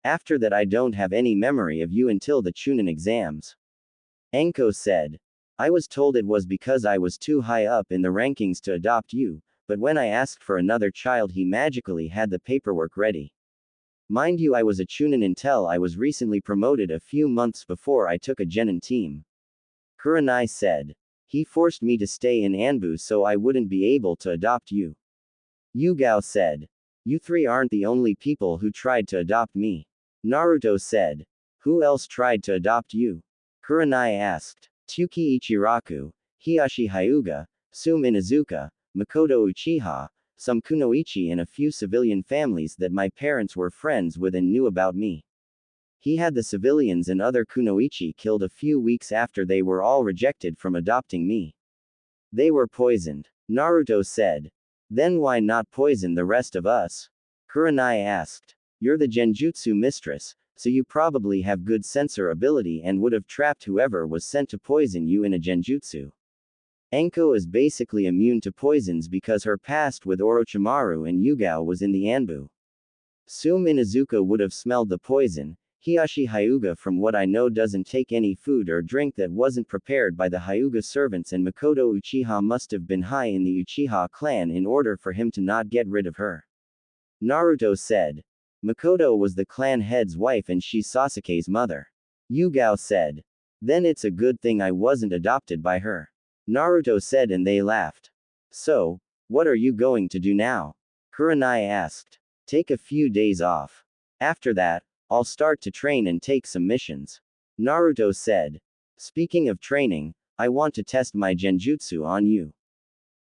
S1: After that, I don't have any memory of you until the Chunin exams. Anko said. I was told it was because I was too high up in the rankings to adopt you, but when I asked for another child, he magically had the paperwork ready. Mind you, I was a Chunin until I was recently promoted a few months before I took a Genin team. Kurenai said. He forced me to stay in Anbu so I wouldn't be able to adopt you. Yugao said. You 3 aren't the only people who tried to adopt me. Naruto said. Who else tried to adopt you? Kurenai asked. Tsuki Ichiraku, Hiyashi Hyuga, Sume Inuzuka, Makoto Uchiha, some kunoichi, and a few civilian families that my parents were friends with and knew about me. He had the civilians and other kunoichi killed a few weeks after they were all rejected from adopting me. They were poisoned. Naruto said. Then why not poison the rest of us? Kurenai asked. You're the Genjutsu mistress, so you probably have good sensor ability and would have trapped whoever was sent to poison you in a Genjutsu. Anko is basically immune to poisons because her past with Orochimaru and Yugao was in the Anbu. Sume Inuzuka would have smelled the poison. Hiyashi Hyuga, from what I know, doesn't take any food or drink that wasn't prepared by the Hyuga servants, and Makoto Uchiha must have been high in the Uchiha clan in order for him to not get rid of her. Naruto said. Makoto was the clan head's wife and she's Sasuke's mother. Yugao said. Then it's a good thing I wasn't adopted by her. Naruto said, and they laughed. So, what are you going to do now? Kurenai asked. Take a few days off. After that, I'll start to train and take some missions. Naruto said. Speaking of training, I want to test my genjutsu on you.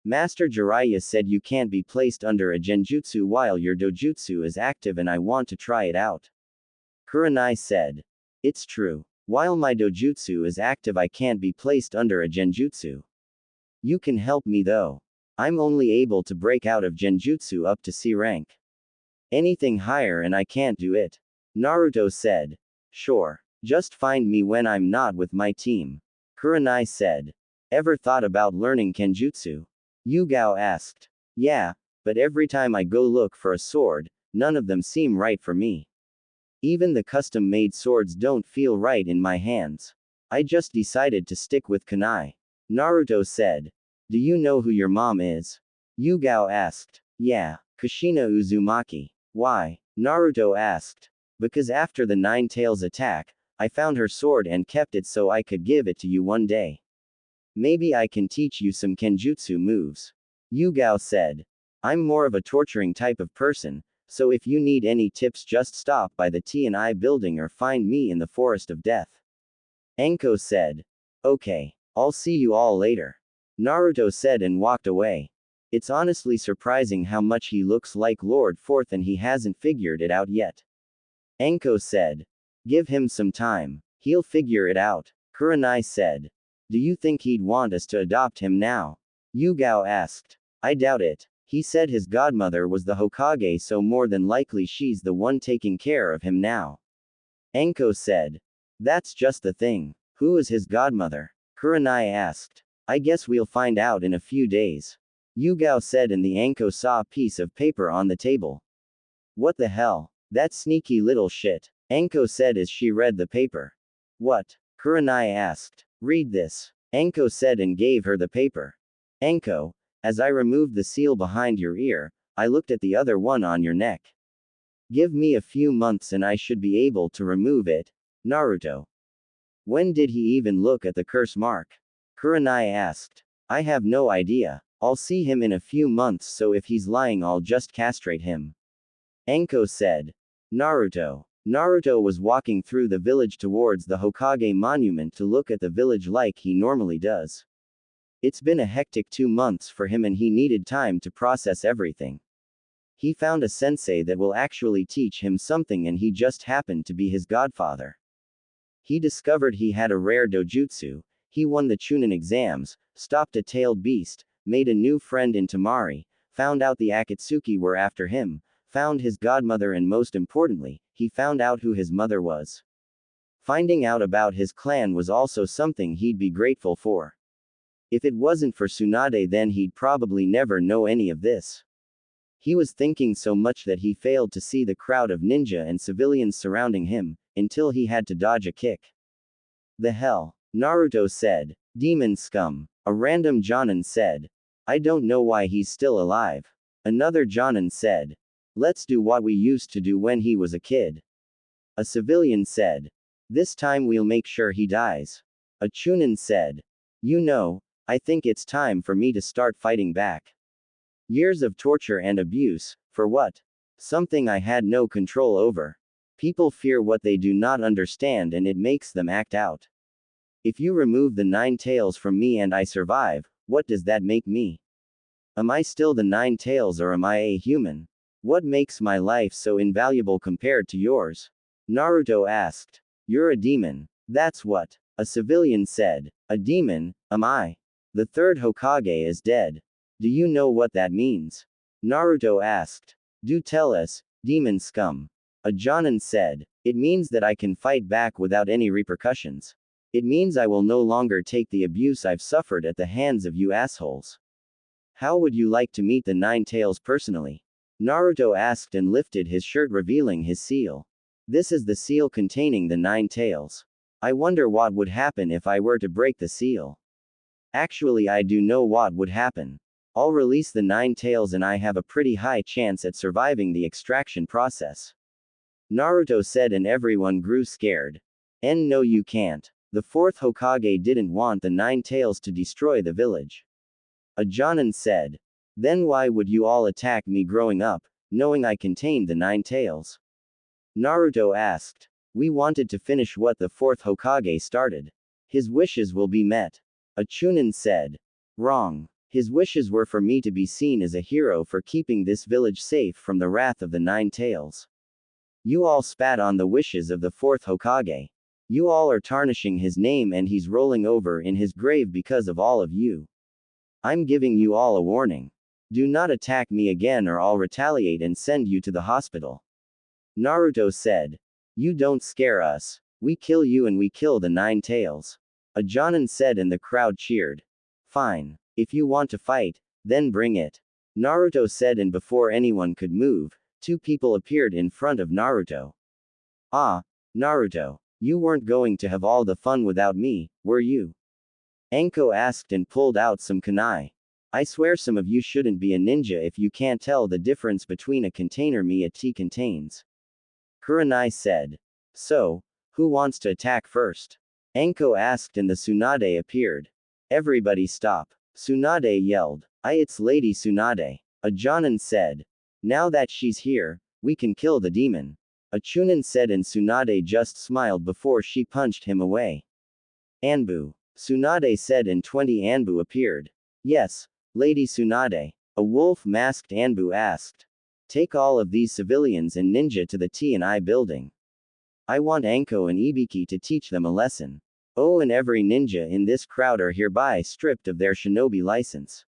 S1: Master Jiraiya said you can't be placed under a genjutsu while your dojutsu is active and I want to try it out. Kurenai said. It's true. While my dojutsu is active I can't be placed under a genjutsu. You can help me though. I'm only able to break out of genjutsu up to C rank. Anything higher and I can't do it. Naruto said. Sure. Just find me when I'm not with my team. Kurenai said. Ever thought about learning kenjutsu? Yugao asked. Yeah, but every time I go look for a sword, none of them seem right for me. Even the custom-made swords don't feel right in my hands. I just decided to stick with kunai. Naruto said. Do you know who your mom is? Yugao asked. Yeah, Kushina Uzumaki. Why? Naruto asked. Because after the Nine Tails attack, I found her sword and kept it so I could give it to you one day. Maybe I can teach you some kenjutsu moves. Yugao said. I'm more of a torturing type of person, so if you need any tips just stop by the T&I building or find me in the Forest of Death. Enko said. Okay, I'll see you all later. Naruto said and walked away. It's honestly surprising how much he looks like Lord Fourth and he hasn't figured it out yet. Enko said. Give him some time. He'll figure it out. Kurenai said. Do you think he'd want us to adopt him now? Yugao asked. I doubt it. He said his godmother was the Hokage, so more than likely she's the one taking care of him now. Enko said. That's just the thing. Who is his godmother? Kurenai asked. I guess we'll find out in a few days. Yugao said, and the Enko saw a piece of paper on the table. What the hell? That sneaky little shit. Enko said as she read the paper. What? Kurenai asked. Read this. Enko said and gave her the paper. Enko, as I removed the seal behind your ear, I looked at the other one on your neck. Give me a few months and I should be able to remove it. Naruto. When did he even look at the curse mark? Kurenai asked. I have no idea. I'll see him in a few months, so if he's lying I'll just castrate him. Enko said. Naruto. Naruto was walking through the village towards the Hokage monument to look at the village like he normally does. It's been a hectic 2 months for him and he needed time to process everything. He found a sensei that will actually teach him something and he just happened to be his godfather. He discovered he had a rare dojutsu, he won the Chunin exams, stopped a tailed beast, made a new friend in Tamari, found out the Akatsuki were after him, found his godmother and most importantly, he found out who his mother was. Finding out about his clan was also something he'd be grateful for. If it wasn't for Tsunade then he'd probably never know any of this. He was thinking so much that he failed to see the crowd of ninja and civilians surrounding him, until he had to dodge a kick. The hell? Naruto said. Demon scum. A random Jonin said. I don't know why he's still alive. Another Jonin said. Let's do what we used to do when he was a kid. A civilian said. This time we'll make sure he dies. A Chunin said. You know, I think it's time for me to start fighting back. Years of torture and abuse, for what? Something I had no control over. People fear what they do not understand and it makes them act out. If you remove the 9 tails from me and I survive, what does that make me? Am I still the 9 tails or am I a human? What makes my life so invaluable compared to yours? Naruto asked. You're a demon. That's what. A civilian said. A demon, am I? The third Hokage is dead. Do you know what that means? Naruto asked. Do tell us, demon scum. A Jonin said. It means that I can fight back without any repercussions. It means I will no longer take the abuse I've suffered at the hands of you assholes. How would you like to meet the 9 tails personally? Naruto asked and lifted his shirt revealing his seal. This is the seal containing the 9 tails. I wonder what would happen if I were to break the seal. Actually I do know what would happen. I'll release the 9 tails and I have a pretty high chance at surviving the extraction process. Naruto said and everyone grew scared. No you can't. The 4th Hokage didn't want the 9 tails to destroy the village. A Jonin said. Then why would you all attack me growing up, knowing I contained the 9 tails? Naruto asked. We wanted to finish what the 4th Hokage started. His wishes will be met. A Chunin said. Wrong. His wishes were for me to be seen as a hero for keeping this village safe from the wrath of the Nine Tails. You all spat on the wishes of the fourth Hokage. You all are tarnishing his name and he's rolling over in his grave because of all of you. I'm giving you all a warning. Do not attack me again or I'll retaliate and send you to the hospital. Naruto said. You don't scare us. We kill you and we kill the Nine Tails. A Jonin said and the crowd cheered. Fine. If you want to fight, then bring it. Naruto said, and before anyone could move, two people appeared in front of Naruto. Ah, Naruto. You weren't going to have all the fun without me, were you? Anko asked and pulled out some kunai. I swear some of you shouldn't be a ninja if you can't tell the difference between a container me a tea contains. Kurenai said. So, who wants to attack first? Anko asked and the Tsunade appeared. Everybody stop. Tsunade yelled. It's Lady Tsunade. A Jonin said. Now that she's here, we can kill the demon. A Chunin said and Tsunade just smiled before she punched him away. Anbu. Tsunade said and 20 Anbu appeared. Yes, Lady Tsunade. A wolf-masked Anbu asked. Take all of these civilians and ninja to the T&I building. I want Anko and Ibiki to teach them a lesson. Oh, and every ninja in this crowd are hereby stripped of their shinobi license.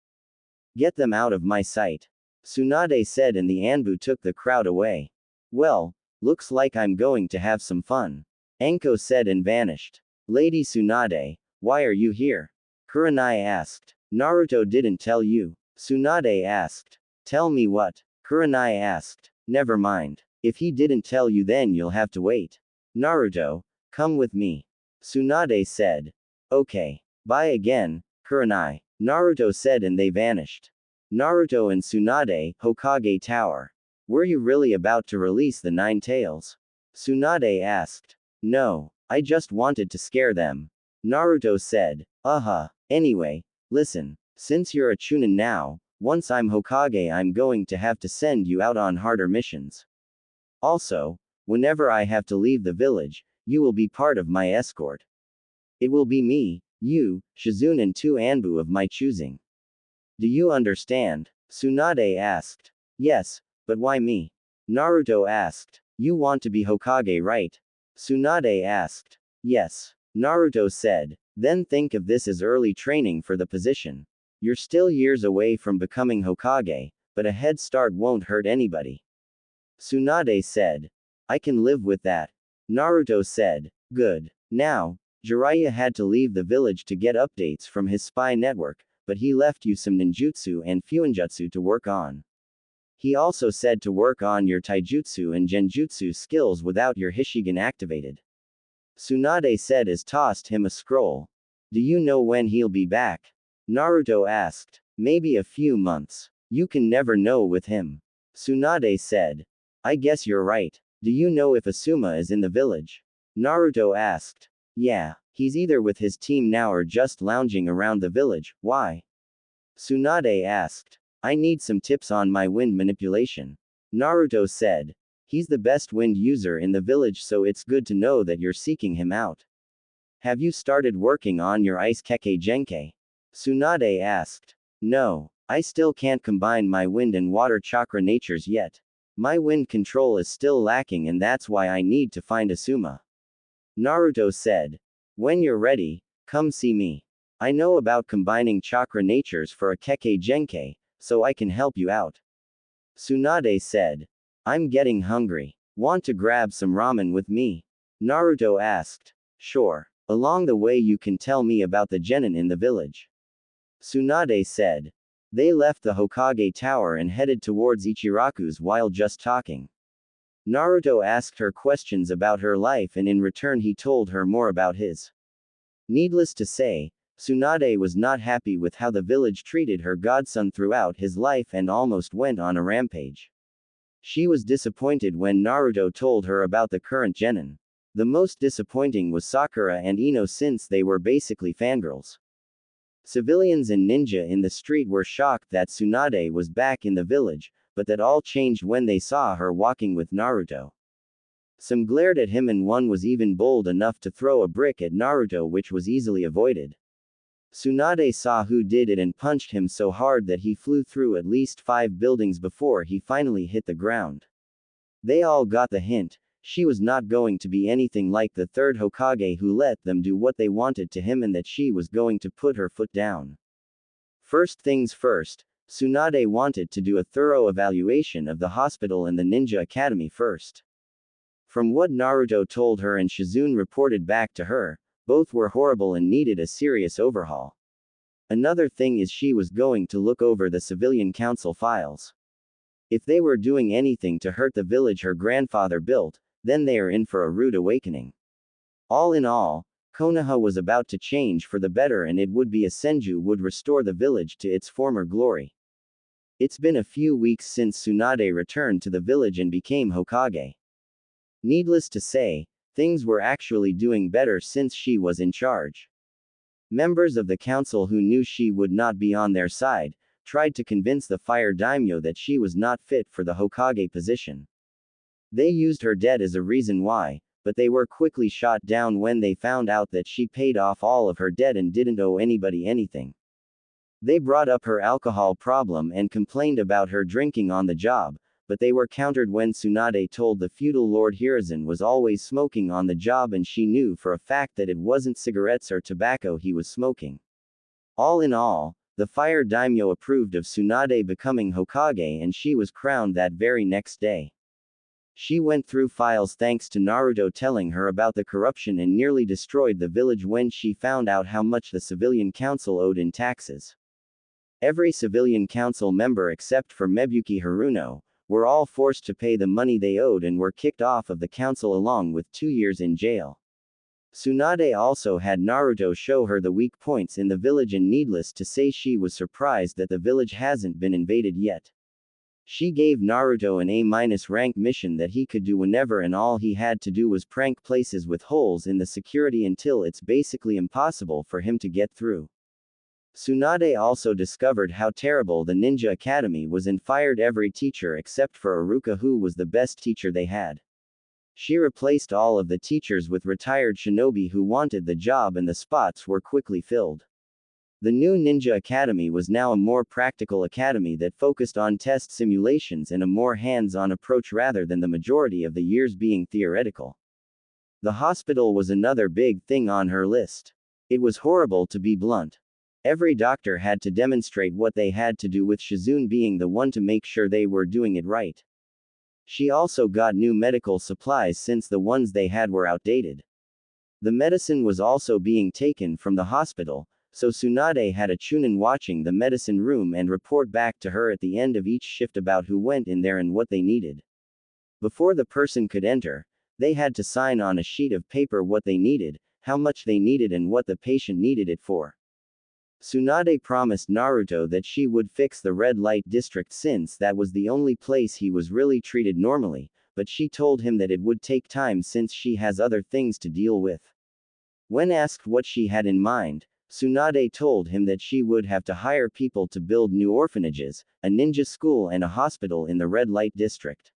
S1: Get them out of my sight. Tsunade said and the Anbu took the crowd away. Well, looks like I'm going to have some fun. Anko said and vanished. Lady Tsunade, why are you here? Kurenai asked. Naruto didn't tell you. Tsunade asked. Tell me what? Kurenai asked. Never mind. If he didn't tell you then you'll have to wait. Naruto, come with me. Tsunade said. Okay. Bye again, Kurenai. Naruto said and they vanished. Naruto and Tsunade, Hokage Tower. Were you really about to release the Nine Tails? Tsunade asked. No, I just wanted to scare them. Naruto said. Anyway, listen, since you're a Chunin now, once I'm Hokage I'm going to have to send you out on harder missions. Also, whenever I have to leave the village, you will be part of my escort. It will be me, you, Shizune and 2 Anbu of my choosing. Do you understand? Tsunade asked. Yes, but why me? Naruto asked. You want to be Hokage, right? Tsunade asked. Yes. Naruto said. Then think of this as early training for the position. You're still years away from becoming Hokage, but a head start won't hurt anybody. Tsunade said. I can live with that. Naruto said. Good. Now, Jiraiya had to leave the village to get updates from his spy network, but he left you some ninjutsu and fuinjutsu to work on. He also said to work on your taijutsu and genjutsu skills without your Hishigan activated. Tsunade said as tossed him a scroll. Do you know when he'll be back? Naruto asked. Maybe a few months. You can never know with him. Tsunade said. I guess you're right. Do you know if Asuma is in the village? Naruto asked. Yeah, he's either with his team now or just lounging around the village. Why? Tsunade asked. I need some tips on my wind manipulation. Naruto said. He's the best wind user in the village, so it's good to know that you're seeking him out. Have you started working on your ice keke genkai? Tsunade asked. No, I still can't combine my wind and water chakra natures yet. My wind control is still lacking and that's why I need to find Asuma. Naruto said. When you're ready, come see me. I know about combining chakra natures for a keke genkai, so I can help you out. Tsunade said. I'm getting hungry. Want to grab some ramen with me? Naruto asked. Sure. Along the way you can tell me about the genin in the village. Tsunade said. They left the Hokage Tower and headed towards Ichiraku's while just talking. Naruto asked her questions about her life and in return he told her more about his. Needless to say, Tsunade was not happy with how the village treated her godson throughout his life and almost went on a rampage. She was disappointed when Naruto told her about the current genin. The most disappointing was Sakura and Ino since they were basically fangirls. Civilians and ninja in the street were shocked that Tsunade was back in the village, but that all changed when they saw her walking with Naruto. Some glared at him and one was even bold enough to throw a brick at Naruto, which was easily avoided. Tsunade saw who did it and punched him so hard that he flew through at least 5 buildings before he finally hit the ground. They all got the hint. She was not going to be anything like the third Hokage who let them do what they wanted to him, and that she was going to put her foot down. First things first, Tsunade wanted to do a thorough evaluation of the hospital and the ninja academy first. From what Naruto told her and Shizune reported back to her, both were horrible and needed a serious overhaul. Another thing is she was going to look over the civilian council files. If they were doing anything to hurt the village her grandfather built, then they are in for a rude awakening. All in all, Konoha was about to change for the better, and it would be a Senju would restore the village to its former glory. It's been a few weeks since Tsunade returned to the village and became Hokage. Needless to say, things were actually doing better since she was in charge. Members of the council who knew she would not be on their side, tried to convince the fire daimyo that she was not fit for the Hokage position. They used her debt as a reason why, but they were quickly shot down when they found out that she paid off all of her debt and didn't owe anybody anything. They brought up her alcohol problem and complained about her drinking on the job, but they were countered when Tsunade told the feudal Lord Hiruzen was always smoking on the job, and she knew for a fact that it wasn't cigarettes or tobacco he was smoking. All in all, the fire daimyo approved of Tsunade becoming Hokage, and she was crowned that very next day. She went through files thanks to Naruto telling her about the corruption and nearly destroyed the village when she found out how much the civilian council owed in taxes. Every civilian council member except for Mebuki Haruno were all forced to pay the money they owed and were kicked off of the council along with 2 years in jail. Tsunade also had Naruto show her the weak points in the village, and needless to say she was surprised that the village hasn't been invaded yet. She gave Naruto an A- rank mission that he could do whenever, and all he had to do was prank places with holes in the security until it's basically impossible for him to get through. Tsunade also discovered how terrible the ninja academy was and fired every teacher except for Iruka, who was the best teacher they had. She replaced all of the teachers with retired shinobi who wanted the job, and the spots were quickly filled. The new ninja academy was now a more practical academy that focused on test simulations and a more hands-on approach rather than the majority of the years being theoretical. The hospital was another big thing on her list. It was horrible, to be blunt. Every doctor had to demonstrate what they had to do, with Shizune being the one to make sure they were doing it right. She also got new medical supplies since the ones they had were outdated. The medicine was also being taken from the hospital, so Tsunade had a chunin watching the medicine room and report back to her at the end of each shift about who went in there and what they needed. Before the person could enter, they had to sign on a sheet of paper what they needed, how much they needed, and what the patient needed it for. Tsunade promised Naruto that she would fix the red light district since that was the only place he was really treated normally, but she told him that it would take time since she has other things to deal with. When asked what she had in mind, Tsunade told him that she would have to hire people to build new orphanages, a ninja school, and a hospital in the red light district.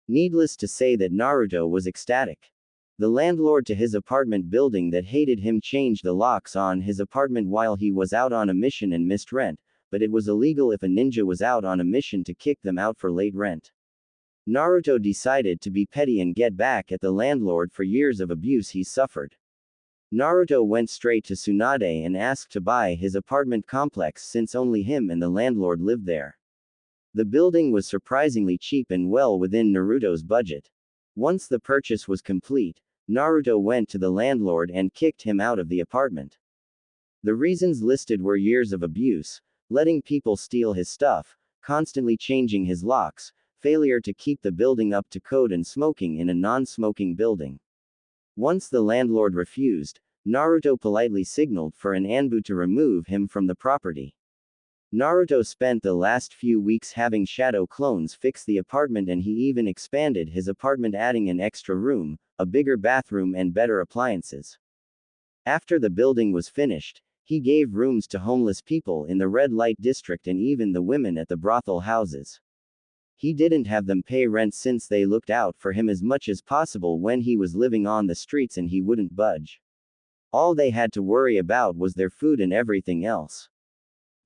S1: Needless to say that Naruto was ecstatic. The landlord to his apartment building that hated him changed the locks on his apartment while he was out on a mission and missed rent, but it was illegal if a ninja was out on a mission to kick them out for late rent. Naruto decided to be petty and get back at the landlord for years of abuse he suffered. Naruto went straight to Tsunade and asked to buy his apartment complex since only him and the landlord lived there. The building was surprisingly cheap and well within Naruto's budget. Once the purchase was complete, Naruto went to the landlord and kicked him out of the apartment. The reasons listed were years of abuse, letting people steal his stuff, constantly changing his locks, failure to keep the building up to code, and smoking in a non-smoking building. Once the landlord refused, Naruto politely signaled for an Anbu to remove him from the property. Naruto spent the last few weeks having shadow clones fix the apartment, and he even expanded his apartment, adding an extra room, a bigger bathroom, and better appliances. After the building was finished, he gave rooms to homeless people in the red light district and even the women at the brothel houses. He didn't have them pay rent since they looked out for him as much as possible when he was living on the streets, and he wouldn't budge. All they had to worry about was their food and everything else.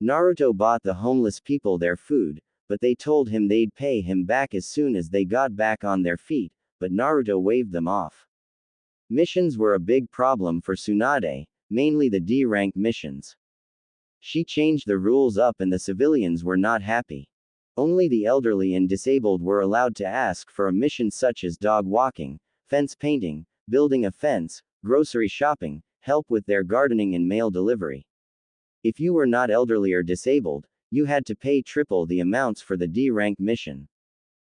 S1: Naruto bought the homeless people their food, but they told him they'd pay him back as soon as they got back on their feet, but Naruto waved them off. Missions were a big problem for Tsunade, mainly the D-rank missions. She changed the rules up and the civilians were not happy. Only the elderly and disabled were allowed to ask for a mission such as dog walking, fence painting, building a fence, grocery shopping, help with their gardening and mail delivery. If you were not elderly or disabled, you had to pay triple the amounts for the D-rank mission.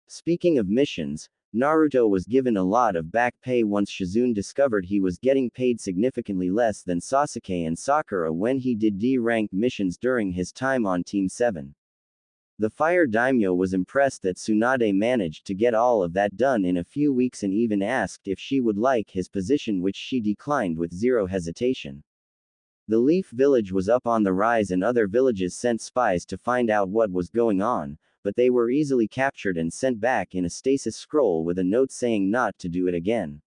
S1: Speaking of missions, Naruto was given a lot of back pay once Shizune discovered he was getting paid significantly less than Sasuke and Sakura when he did D-rank missions during his time on Team 7. The Fire Daimyo was impressed that Tsunade managed to get all of that done in a few weeks and even asked if she would like his position, which she declined with zero hesitation. The Leaf Village was up on the rise and other villages sent spies to find out what was going on, but they were easily captured and sent back in a stasis scroll with a note saying not to do it again.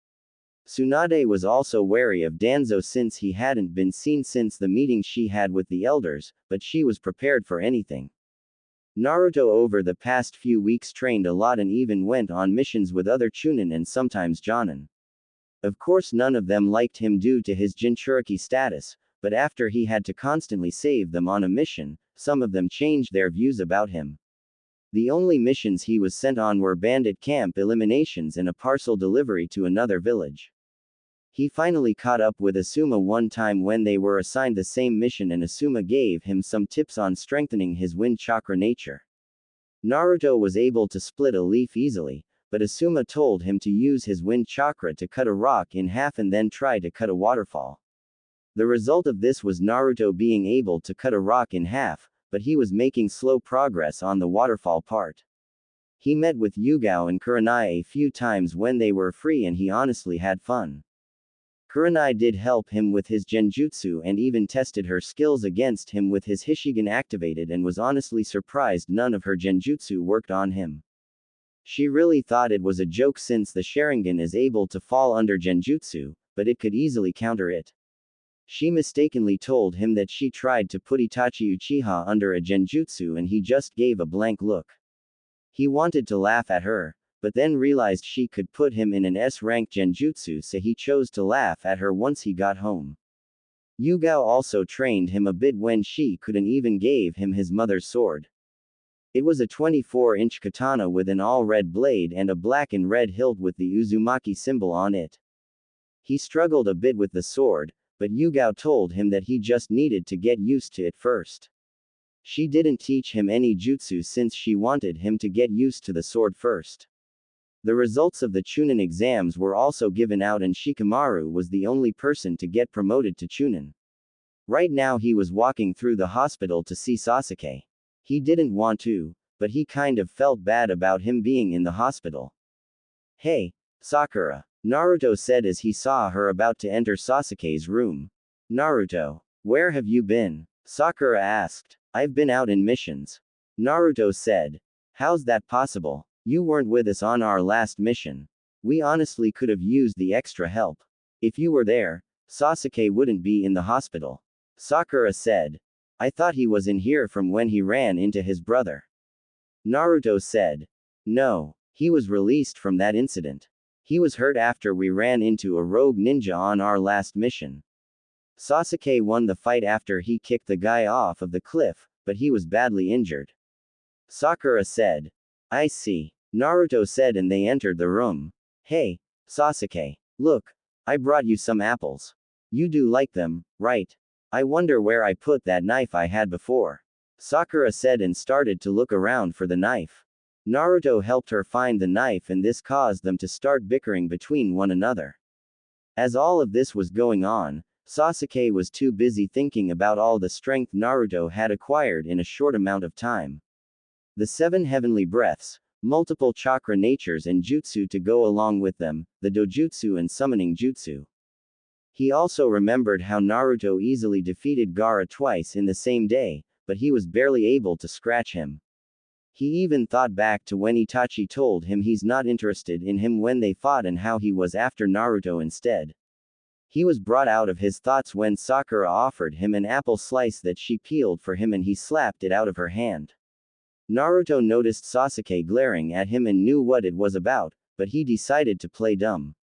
S1: Tsunade was also wary of Danzo since he hadn't been seen since the meeting she had with the elders, but she was prepared for anything. Naruto over the past few weeks trained a lot and even went on missions with other Chunin and sometimes Jonin. Of course none of them liked him due to his Jinchuriki status, but after he had to constantly save them on a mission, some of them changed their views about him. The only missions he was sent on were bandit camp eliminations and a parcel delivery to another village. He finally caught up with Asuma one time when they were assigned the same mission and Asuma gave him some tips on strengthening his wind chakra nature. Naruto was able to split a leaf easily, but Asuma told him to use his wind chakra to cut a rock in half and then try to cut a waterfall. The result of this was Naruto being able to cut a rock in half, but he was making slow progress on the waterfall part. He met with Yugao and Kurenai a few times when they were free and he honestly had fun. Kurenai did help him with his genjutsu and even tested her skills against him with his Hishigan activated and was honestly surprised none of her genjutsu worked on him. She really thought it was a joke since the Sharingan is able to fall under genjutsu, but it could easily counter it. She mistakenly told him that she tried to put Itachi Uchiha under a genjutsu and he just gave a blank look. He wanted to laugh at her, but then realized she could put him in an S-rank genjutsu, so he chose to laugh at her once he got home. Yugao also trained him a bit when she couldn't even gave him his mother's sword. It was a 24-inch katana with an all-red blade and a black and red hilt with the Uzumaki symbol on it. He struggled a bit with the sword, but Yugao told him that he just needed to get used to it first. She didn't teach him any jutsu since she wanted him to get used to the sword first. The results of the Chunin exams were also given out and Shikamaru was the only person to get promoted to Chunin. Right now he was walking through the hospital to see Sasuke. He didn't want to, but he kind of felt bad about him being in the hospital. "Hey, Sakura," Naruto said as he saw her about to enter Sasuke's room. "Naruto, where have you been?" Sakura asked. "I've been out in missions." Naruto said. "How's that possible? You weren't with us on our last mission. We honestly could have used the extra help. If you were there, Sasuke wouldn't be in the hospital." Sakura said. "I thought he was in here from when he ran into his brother." Naruto said. "No, he was released from that incident. He was hurt after we ran into a rogue ninja on our last mission. Sasuke won the fight after he kicked the guy off of the cliff, but he was badly injured." Sakura said. "I see," Naruto said, and they entered the room. "Hey, Sasuke. Look, I brought you some apples. You do like them, right? I wonder where I put that knife I had before." Sakura said and started to look around for the knife. Naruto helped her find the knife and this caused them to start bickering between one another. As all of this was going on, Sasuke was too busy thinking about all the strength Naruto had acquired in a short amount of time. The 7 heavenly breaths, multiple chakra natures and jutsu to go along with them, the dojutsu and summoning jutsu. He also remembered how Naruto easily defeated Gaara twice in the same day, but he was barely able to scratch him. He even thought back to when Itachi told him he's not interested in him when they fought and how he was after Naruto instead. He was brought out of his thoughts when Sakura offered him an apple slice that she peeled for him and he slapped it out of her hand. Naruto noticed Sasuke glaring at him and knew what it was about, but he decided to play dumb.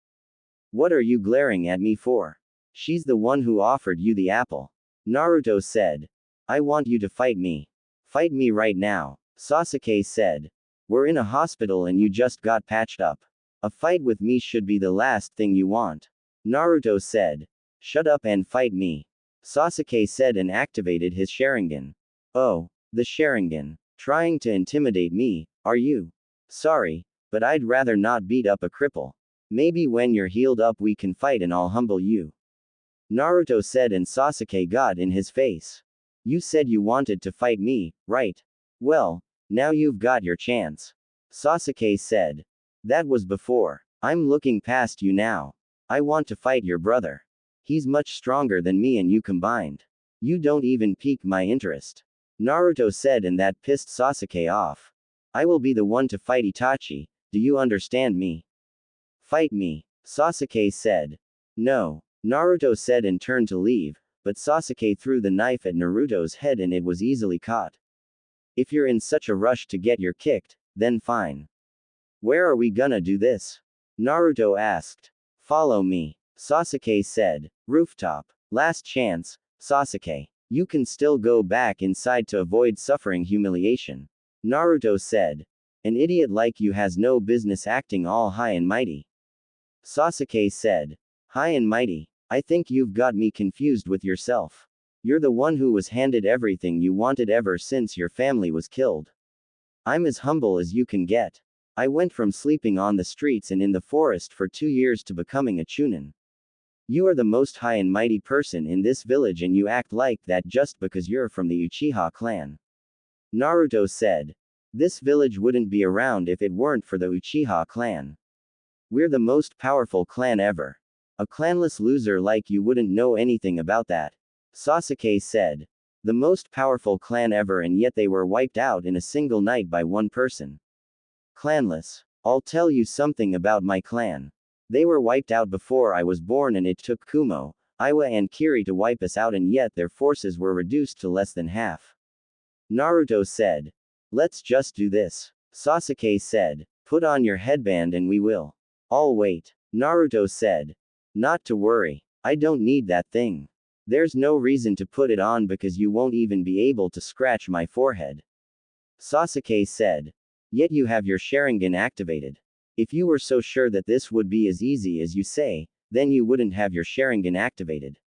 S1: What are you glaring at me for? She's the one who offered you the apple. Naruto said. I want you to fight me. Fight me right now. Sasuke said. We're in a hospital and you just got patched up. A fight with me should be the last thing you want. Naruto said. Shut up and fight me. Sasuke said and activated his Sharingan. Oh, the Sharingan. Trying to intimidate me, are you? Sorry, but I'd rather not beat up a cripple. Maybe when you're healed up we can fight and I'll humble you. Naruto said and Sasuke got in his face. You said you wanted to fight me, right? Well, now you've got your chance. Sasuke said. That was before. I'm looking past you now. I want to fight your brother. He's much stronger than me and you combined. You don't even pique my interest. Naruto said and that pissed Sasuke off. I will be the one to fight Itachi, do you understand me? Fight me, Sasuke said. No, Naruto said and turned to leave, but Sasuke threw the knife at Naruto's head and it was easily caught. If you're in such a rush to get your kicked, then fine. Where are we gonna do this? Naruto asked. Follow me, Sasuke said. Rooftop. Last chance, Sasuke. You can still go back inside to avoid suffering humiliation. Naruto said. An idiot like you has no business acting all high and mighty. Sasuke said. High and mighty. I think you've got me confused with yourself. You're the one who was handed everything you wanted ever since your family was killed. I'm as humble as you can get. I went from sleeping on the streets and in the forest for 2 years to becoming a chunin. You are the most high and mighty person in this village and you act like that just because you're from the Uchiha clan. Naruto said. This village wouldn't be around if it weren't for the Uchiha clan. We're the most powerful clan ever. A clanless loser like you wouldn't know anything about that. Sasuke said. The most powerful clan ever and yet they were wiped out in a single night by one person. Clanless. I'll tell you something about my clan. They were wiped out before I was born and it took Kumo, Iwa and Kiri to wipe us out and yet their forces were reduced to less than half. Naruto said. Let's just do this. Sasuke said. Put on your headband and we will. I'll wait. Naruto said. Not to worry. I don't need that thing. There's no reason to put it on because you won't even be able to scratch my forehead. Sasuke said. Yet you have your Sharingan activated. If you were so sure that this would be as easy as you say, then you wouldn't have your Sharingan activated.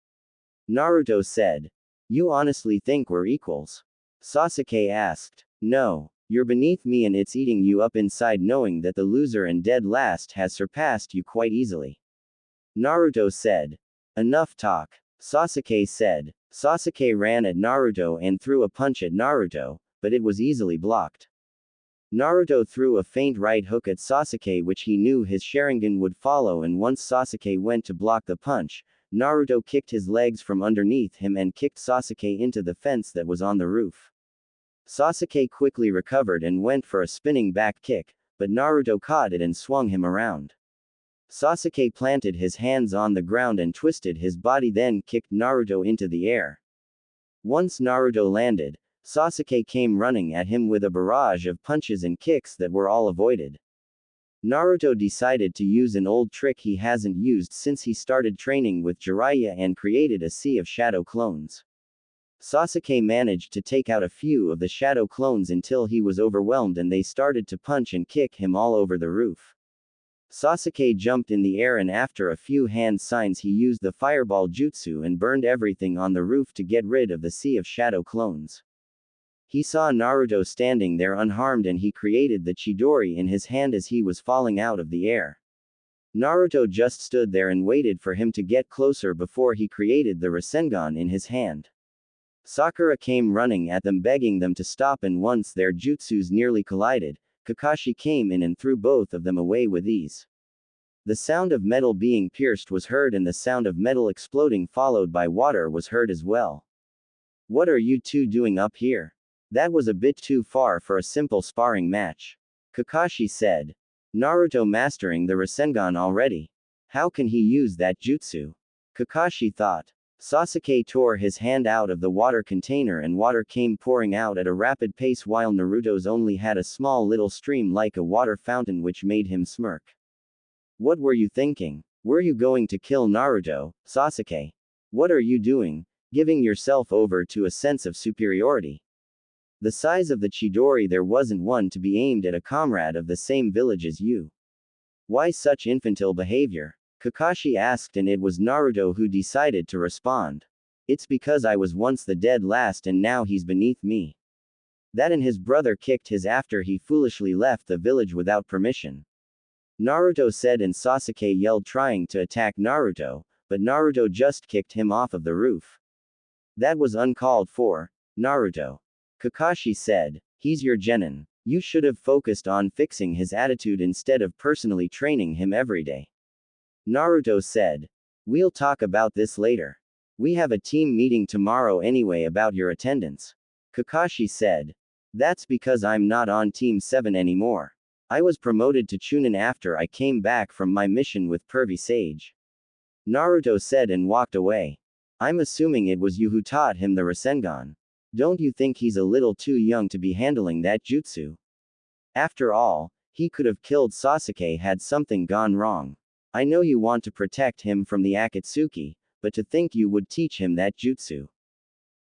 S1: Naruto said. You honestly think we're equals? Sasuke asked. No. You're beneath me and it's eating you up inside knowing that the loser and dead last has surpassed you quite easily. Naruto said. Enough talk. Sasuke said. Sasuke ran at Naruto and threw a punch at Naruto, but it was easily blocked. Naruto threw a feint right hook at Sasuke which he knew his Sharingan would follow and once Sasuke went to block the punch, Naruto kicked his legs from underneath him and kicked Sasuke into the fence that was on the roof. Sasuke quickly recovered and went for a spinning back kick, but Naruto caught it and swung him around. Sasuke planted his hands on the ground and twisted his body then kicked Naruto into the air. Once Naruto landed, Sasuke came running at him with a barrage of punches and kicks that were all avoided. Naruto decided to use an old trick he hasn't used since he started training with Jiraiya and created a sea of shadow clones. Sasuke managed to take out a few of the shadow clones until he was overwhelmed and they started to punch and kick him all over the roof. Sasuke jumped in the air and after a few hand signs he used the fireball jutsu and burned everything on the roof to get rid of the sea of shadow clones. He saw Naruto standing there unharmed and he created the Chidori in his hand as he was falling out of the air. Naruto just stood there and waited for him to get closer before he created the Rasengan in his hand. Sakura came running at them begging them to stop and once their jutsus nearly collided, Kakashi came in and threw both of them away with ease. The sound of metal being pierced was heard and the sound of metal exploding followed by water was heard as well. What are you two doing up here? That was a bit too far for a simple sparring match. Kakashi said. Naruto mastering the Rasengan already. How can he use that jutsu? Kakashi thought. Sasuke tore his hand out of the water container and water came pouring out at a rapid pace while Naruto's only had a small little stream like a water fountain which made him smirk. What were you thinking? Were you going to kill Naruto, Sasuke? What are you doing, giving yourself over to a sense of superiority? The size of the Chidori there wasn't one to be aimed at a comrade of the same village as you. Why such infantile behavior? Kakashi asked and it was Naruto who decided to respond. It's because I was once the dead last and now he's beneath me. That and his brother kicked his after he foolishly left the village without permission. Naruto said and Sasuke yelled trying to attack Naruto, but Naruto just kicked him off of the roof. That was uncalled for, Naruto. Kakashi said, he's your genin. You should have focused on fixing his attitude instead of personally training him every day. Naruto said, we'll talk about this later. We have a team meeting tomorrow anyway about your attendance. Kakashi said, that's because I'm not on Team 7 anymore. I was promoted to Chunin after I came back from my mission with Pervy Sage. Naruto said and walked away. I'm assuming it was you who taught him the Rasengan. Don't you think he's a little too young to be handling that jutsu? After all, he could have killed Sasuke had something gone wrong. I know you want to protect him from the Akatsuki, but to think you would teach him that jutsu.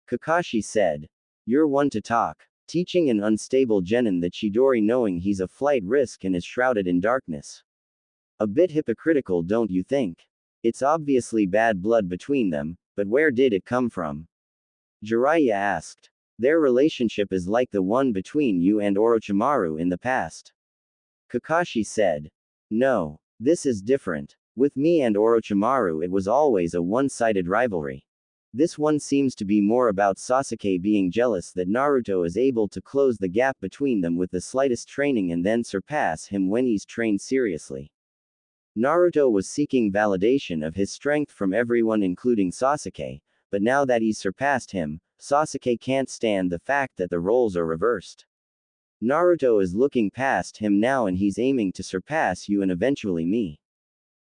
S1: Kakashi said. You're one to talk. Teaching an unstable genin the Chidori knowing he's a flight risk and is shrouded in darkness. A bit hypocritical, don't you think? It's obviously bad blood between them, but where did it come from? Jiraiya asked. Their relationship is like the one between you and Orochimaru in the past. Kakashi said. No, this is different. With me and Orochimaru it was always a one-sided rivalry. This one seems to be more about Sasuke being jealous that Naruto is able to close the gap between them with the slightest training and then surpass him when he's trained seriously. Naruto was seeking validation of his strength from everyone including Sasuke, but now that he's surpassed him, Sasuke can't stand the fact that the roles are reversed. Naruto is looking past him now and he's aiming to surpass you and eventually me.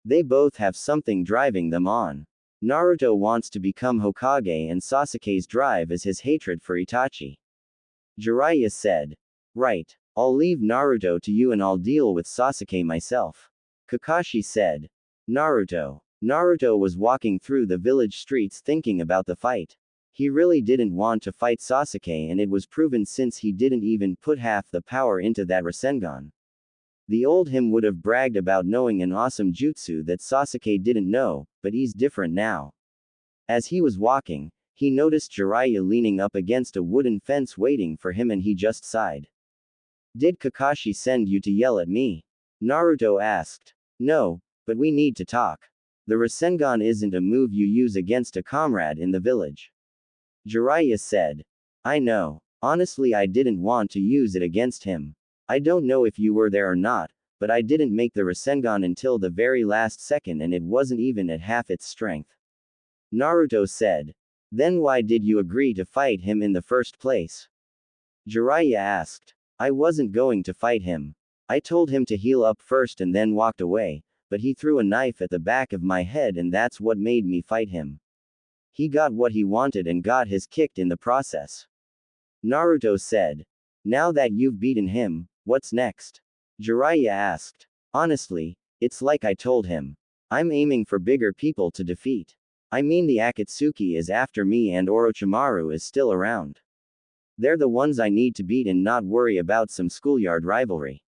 S1: They both have something driving them on. Naruto wants to become Hokage and Sasuke's drive is his hatred for Itachi. Jiraiya said. Right. I'll leave Naruto to you and I'll deal with Sasuke myself. Kakashi said. Naruto. Naruto was walking through the village streets thinking about the fight. He really didn't want to fight Sasuke and it was proven since he didn't even put half the power into that Rasengan. The old him would have bragged about knowing an awesome jutsu that Sasuke didn't know, but he's different now. As he was walking, he noticed Jiraiya leaning up against a wooden fence waiting for him and he just sighed. Did Kakashi send you to yell at me? Naruto asked. No, but we need to talk. The Rasengan isn't a move you use against a comrade in the village. Jiraiya said. I know. Honestly, I didn't want to use it against him. I don't know if you were there or not, but I didn't make the Rasengan until the very last second and it wasn't even at half its strength. Naruto said. Then why did you agree to fight him in the first place? Jiraiya asked. I wasn't going to fight him. I told him to heal up first and then walked away, but he threw a knife at the back of my head and that's what made me fight him. He got what he wanted and got his kicked in the process. Naruto said. Now that you've beaten him, what's next? Jiraiya asked. Honestly, it's like I told him. I'm aiming for bigger people to defeat. I mean the Akatsuki is after me and Orochimaru is still around. They're the ones I need to beat and not worry about some schoolyard rivalry.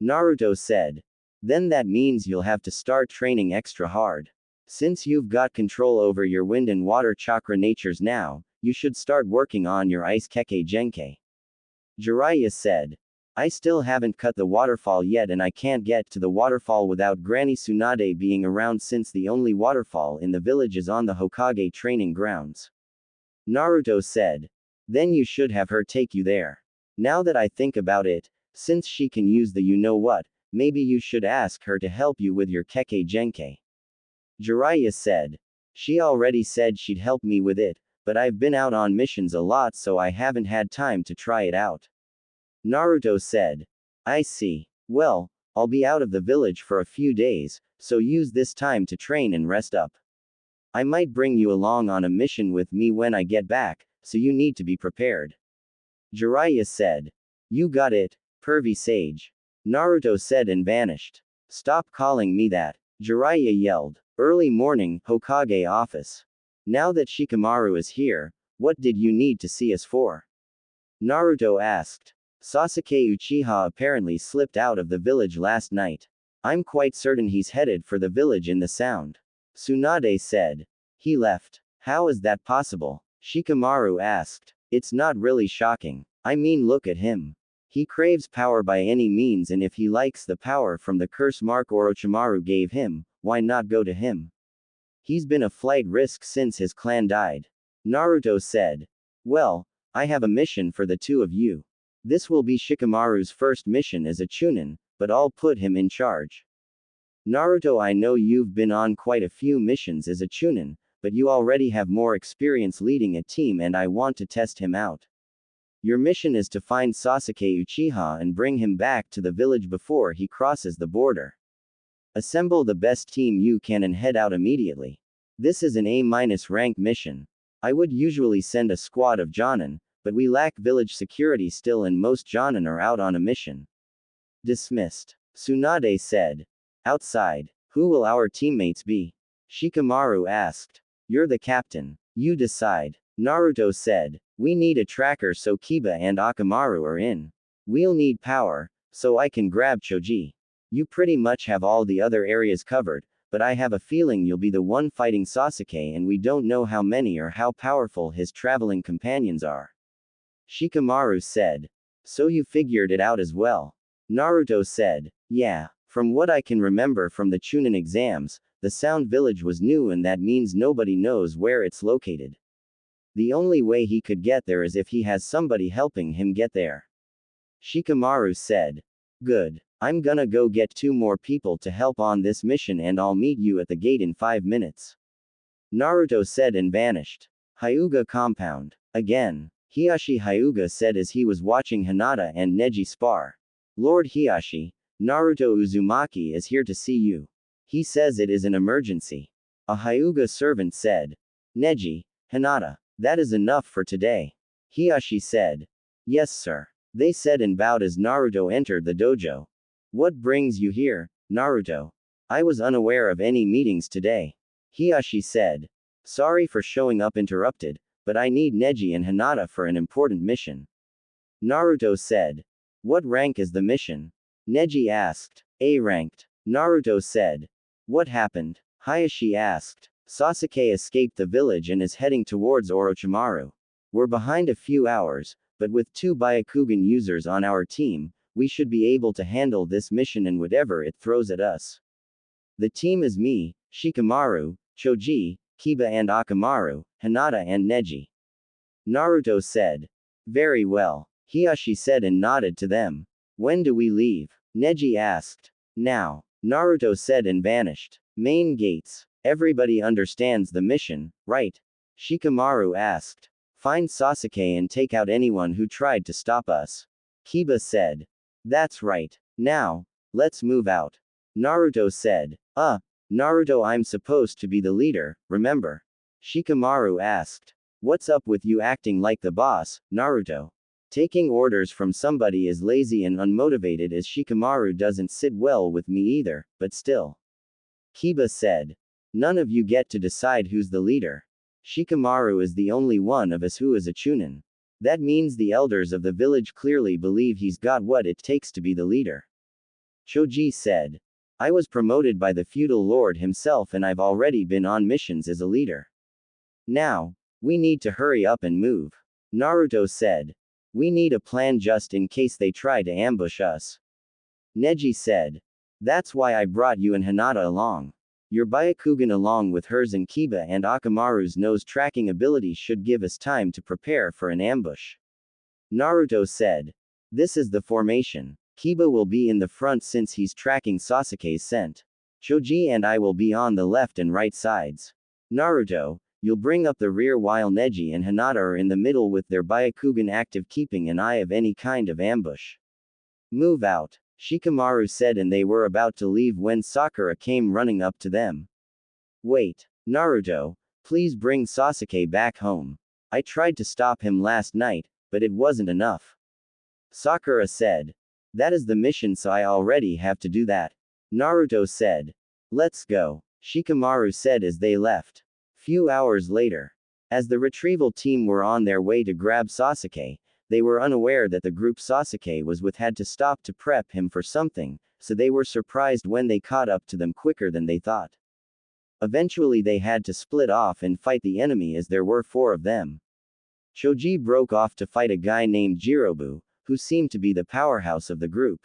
S1: Naruto said. Then that means you'll have to start training extra hard. Since you've got control over your wind and water chakra natures now, you should start working on your ice keke genkai. Jiraiya said. I still haven't cut the waterfall yet and I can't get to the waterfall without Granny Tsunade being around since the only waterfall in the village is on the Hokage training grounds. Naruto said. Then you should have her take you there. Now that I think about it, since she can use the you-know-what, maybe you should ask her to help you with your keke genkai. Jiraiya said. She already said she'd help me with it, but I've been out on missions a lot so I haven't had time to try it out. Naruto said. I see. Well, I'll be out of the village for a few days, so use this time to train and rest up. I might bring you along on a mission with me when I get back, so you need to be prepared. Jiraiya said. You got it, pervy sage. Naruto said and vanished. Stop calling me that, Jiraiya yelled. Early morning, Hokage office. Now that Shikamaru is here, what did you need to see us for? Naruto asked. Sasuke Uchiha apparently slipped out of the village last night. I'm quite certain he's headed for the village in the sound. Tsunade said. He left. How is that possible? Shikamaru asked. It's not really shocking. I mean, look at him. He craves power by any means, and if he likes the power from the curse mark Orochimaru gave him, why not go to him? He's been a flight risk since his clan died. Naruto said. Well, I have a mission for the two of you. This will be Shikamaru's first mission as a Chunin, but I'll put him in charge. Naruto, I know you've been on quite a few missions as a Chunin, but you already have more experience leading a team and I want to test him out. Your mission is to find Sasuke Uchiha and bring him back to the village before he crosses the border. Assemble the best team you can and head out immediately. This is an A-rank mission. I would usually send a squad of Jonin, but we lack village security still and most Jonin are out on a mission. Dismissed. Tsunade said. Outside. Who will our teammates be? Shikamaru asked. You're the captain. You decide. Naruto said. We need a tracker so Kiba and Akamaru are in. We'll need power, so I can grab Choji. You pretty much have all the other areas covered, but I have a feeling you'll be the one fighting Sasuke and we don't know how many or how powerful his traveling companions are. Shikamaru said. So you figured it out as well. Naruto said. Yeah. From what I can remember from the Chunin exams, the Sound Village was new and that means nobody knows where it's located. The only way he could get there is if he has somebody helping him get there. Shikamaru said. Good. I'm gonna go get 2 more people to help on this mission and I'll meet you at the gate in 5 minutes. Naruto said and vanished. Hyuga compound. Again. Hiashi Hyuga said as he was watching Hinata and Neji spar. Lord Hiashi, Naruto Uzumaki is here to see you. He says it is an emergency. A Hyuga servant said. Neji, Hinata, that is enough for today. Hiashi said. Yes, sir. They said and bowed as Naruto entered the dojo. What brings you here, Naruto? I was unaware of any meetings today. Hiashi said. Sorry for showing up interrupted, but I need Neji and Hinata for an important mission. Naruto said. What rank is the mission? Neji asked. A-ranked. Naruto said. What happened? Hiashi asked. Sasuke escaped the village and is heading towards Orochimaru. We're behind a few hours, but with 2 Byakugan users on our team, we should be able to handle this mission and whatever it throws at us. The team is me, Shikamaru, Choji, Kiba and Akamaru, Hinata and Neji. Naruto said. Very well. Hiashi said and nodded to them. When do we leave? Neji asked. Now. Naruto said and vanished. Main gates. Everybody understands the mission, right? Shikamaru asked. Find Sasuke and take out anyone who tried to stop us. Kiba said. That's right. Now, let's move out. Naruto said. Naruto, I'm supposed to be the leader, remember? Shikamaru asked. What's up with you acting like the boss, Naruto? Taking orders from somebody as lazy and unmotivated as Shikamaru doesn't sit well with me either, but still. Kiba said. None of you get to decide who's the leader. Shikamaru is the only one of us who is a Chunin. That means the elders of the village clearly believe he's got what it takes to be the leader. Choji said. I was promoted by the feudal lord himself and I've already been on missions as a leader. Now, we need to hurry up and move. Naruto said. We need a plan just in case they try to ambush us. Neji said. That's why I brought you and Hinata along. Your Byakugan along with hers and Kiba and Akamaru's nose tracking ability should give us time to prepare for an ambush. Naruto said. This is the formation. Kiba will be in the front since he's tracking Sasuke's scent. Choji and I will be on the left and right sides. Naruto, you'll bring up the rear while Neji and Hinata are in the middle with their Byakugan active keeping an eye of any kind of ambush. Move out. Shikamaru said and they were about to leave when Sakura came running up to them. Wait, Naruto, Please bring Sasuke back home. I tried to stop him last night, but it wasn't enough. Sakura said. That is the mission, so I already have to do that. Naruto said. Let's go. Shikamaru said as they left. Few hours later. As the retrieval team were on their way to grab Sasuke, they were unaware that the group Sasuke was with had to stop to prep him for something, so they were surprised when they caught up to them quicker than they thought. Eventually they had to split off and fight the enemy as there were 4 of them. Choji broke off to fight a guy named Jirobu, who seemed to be the powerhouse of the group.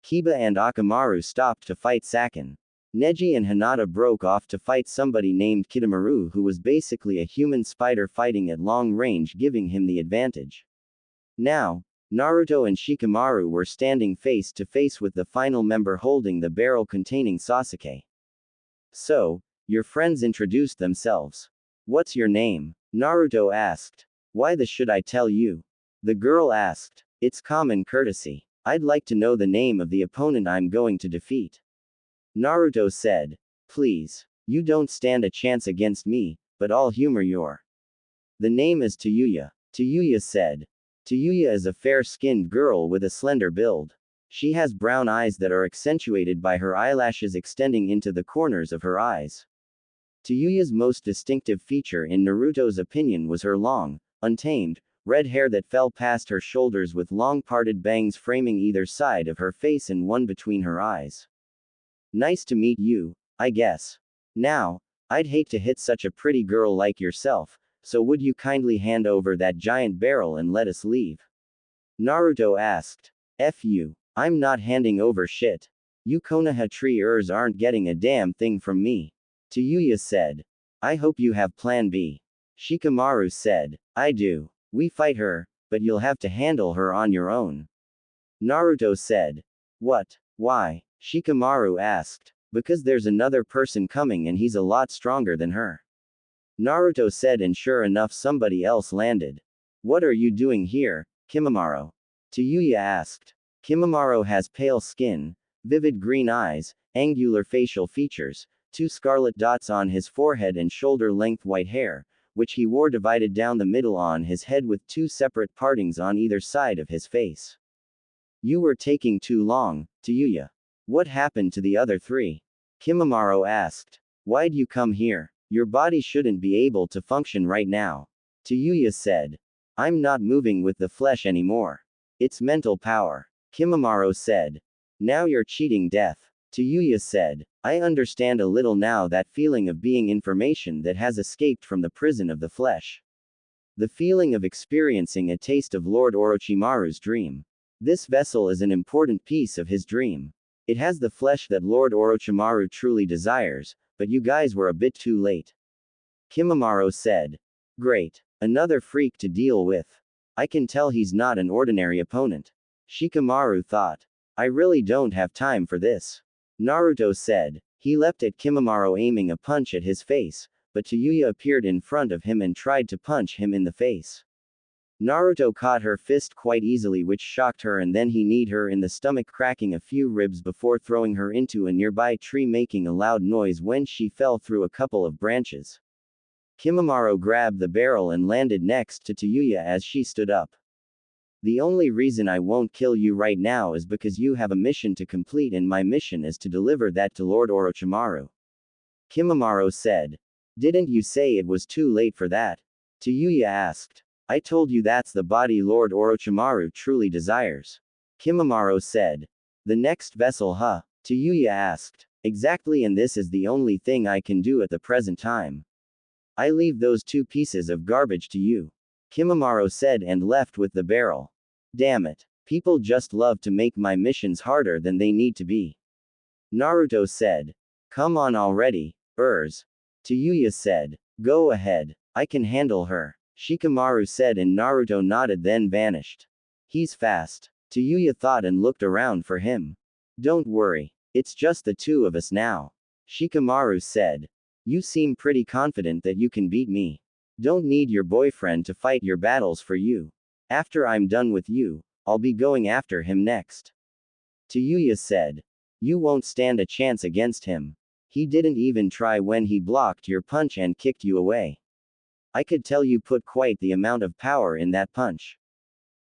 S1: Kiba and Akamaru stopped to fight Sakin. Neji and Hinata broke off to fight somebody named Kitamaru, who was basically a human spider fighting at long range, giving him the advantage. Now, Naruto and Shikamaru were standing face to face with the final member holding the barrel containing Sasuke. So, your friends introduced themselves. What's your name? Naruto asked. Why the should I tell you? The girl asked. It's common courtesy. I'd like to know the name of the opponent I'm going to defeat. Naruto said. Please. You don't stand a chance against me, but I'll humor your. The name is Tayuya. Tayuya said. Tayuya is a fair-skinned girl with a slender build. She has brown eyes that are accentuated by her eyelashes extending into the corners of her eyes. Tayuya's most distinctive feature in Naruto's opinion was her long, untamed, red hair that fell past her shoulders with long parted bangs framing either side of her face and one between her eyes. Nice to meet you, I guess. Now, I'd hate to hit such a pretty girl like yourself, so would you kindly hand over that giant barrel and let us leave? Naruto asked. F you. I'm not handing over shit. You Konoha treeers aren't getting a damn thing from me. Tayuya said. I hope you have plan B. Shikamaru said. I do. We fight her, but you'll have to handle her on your own. Naruto said. What? Why? Shikamaru asked. Because there's another person coming and he's a lot stronger than her. Naruto said, and sure enough somebody else landed. What are you doing here, Kimimaro? Tayuya asked. Kimimaro has pale skin, vivid green eyes, angular facial features, 2 scarlet dots on his forehead and shoulder-length white hair, which he wore divided down the middle on his head with 2 separate partings on either side of his face. You were taking too long, Tayuya. What happened to the other 3? Kimimaro asked. Why'd you come here? Your body shouldn't be able to function right now. Tayuya said. I'm not moving with the flesh anymore. It's mental power. Kimimaro said. Now you're cheating death. Tayuya said. I understand a little now, that feeling of being information that has escaped from the prison of the flesh. The feeling of experiencing a taste of Lord Orochimaru's dream. This vessel is an important piece of his dream. It has the flesh that Lord Orochimaru truly desires, but you guys were a bit too late. Kimimaro said. Great. Another freak to deal with. I can tell he's not an ordinary opponent. Shikamaru thought. I really don't have time for this. Naruto said. He leapt at Kimimaro aiming a punch at his face, but Tayuya appeared in front of him and tried to punch him in the face. Naruto caught her fist quite easily, which shocked her, and then he kneed her in the stomach, cracking a few ribs before throwing her into a nearby tree, making a loud noise when she fell through a couple of branches. Kimimaro grabbed the barrel and landed next to Tayuya as she stood up. The only reason I won't kill you right now is because you have a mission to complete, and my mission is to deliver that to Lord Orochimaru. Kimimaro said. Didn't you say it was too late for that? Tayuya asked. I told you that's the body Lord Orochimaru truly desires. Kimimaro said. The next vessel, huh? Tayuya asked. Exactly, and this is the only thing I can do at the present time. I leave those 2 pieces of garbage to you. Kimimaro said and left with the barrel. Damn it. People just love to make my missions harder than they need to be. Naruto said. Come on already, Tayuya said. Go ahead. I can handle her. Shikamaru said, and Naruto nodded, then vanished. He's fast. Tayuya thought and looked around for him. Don't worry. It's just the 2 of us now. Shikamaru said. You seem pretty confident that you can beat me. Don't need your boyfriend to fight your battles for you. After I'm done with you, I'll be going after him next. Tayuya said. You won't stand a chance against him. He didn't even try when he blocked your punch and kicked you away. I could tell you put quite the amount of power in that punch.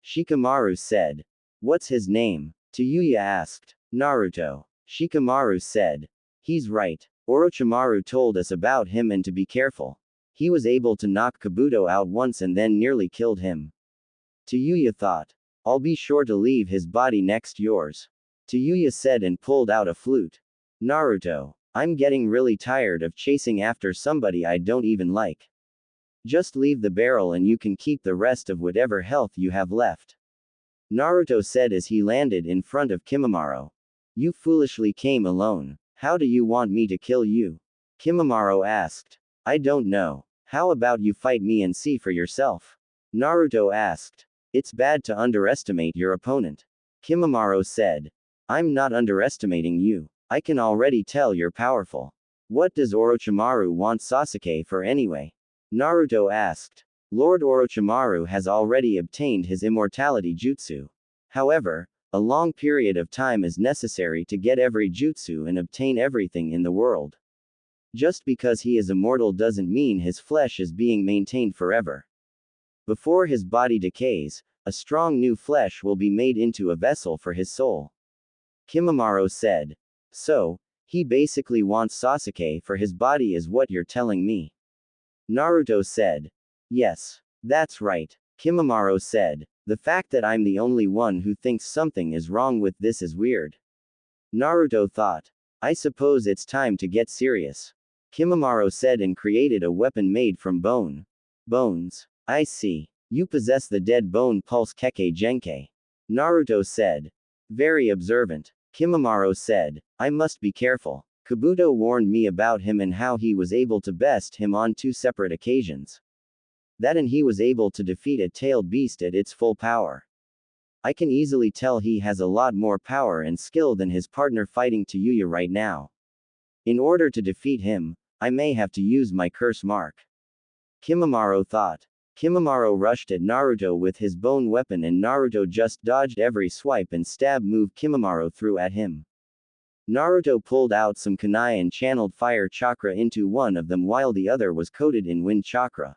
S1: Shikamaru said. What's his name? Tayuya asked. Naruto. Shikamaru said. He's right. Orochimaru told us about him and to be careful. He was able to knock Kabuto out once and then nearly killed him. Tayuya thought. I'll be sure to leave his body next yours. Tayuya said and pulled out a flute. Naruto. I'm getting really tired of chasing after somebody I don't even like. Just leave the barrel and you can keep the rest of whatever health you have left. Naruto said as he landed in front of Kimimaro. You foolishly came alone. How do you want me to kill you? Kimimaro asked. I don't know. How about you fight me and see for yourself? Naruto asked. It's bad to underestimate your opponent. Kimimaro said. I'm not underestimating you. I can already tell you're powerful. What does Orochimaru want Sasuke for anyway? Naruto asked. Lord Orochimaru has already obtained his immortality jutsu. However, a long period of time is necessary to get every jutsu and obtain everything in the world. Just because he is immortal doesn't mean his flesh is being maintained forever. Before his body decays, a strong new flesh will be made into a vessel for his soul. Kimimaro said. So, he basically wants Sasuke for his body is what you're telling me. Naruto said. Yes. That's right. Kimimaro said. The fact that I'm the only one who thinks something is wrong with this is weird. Naruto thought. I suppose it's time to get serious. Kimimaro said and created a weapon made from bone. Bones. I see. You possess the dead bone pulse Kekkei Genkai. Naruto said. Very observant. Kimimaro said. I must be careful. Kabuto warned me about him and how he was able to best him on 2 separate occasions. That and he was able to defeat a tailed beast at its full power. I can easily tell he has a lot more power and skill than his partner fighting Tayuya right now. In order to defeat him, I may have to use my curse mark. Kimimaro thought. Kimimaro rushed at Naruto with his bone weapon and Naruto just dodged every swipe and stab move Kimimaro threw at him. Naruto pulled out some kunai and channeled fire chakra into one of them while the other was coated in wind chakra.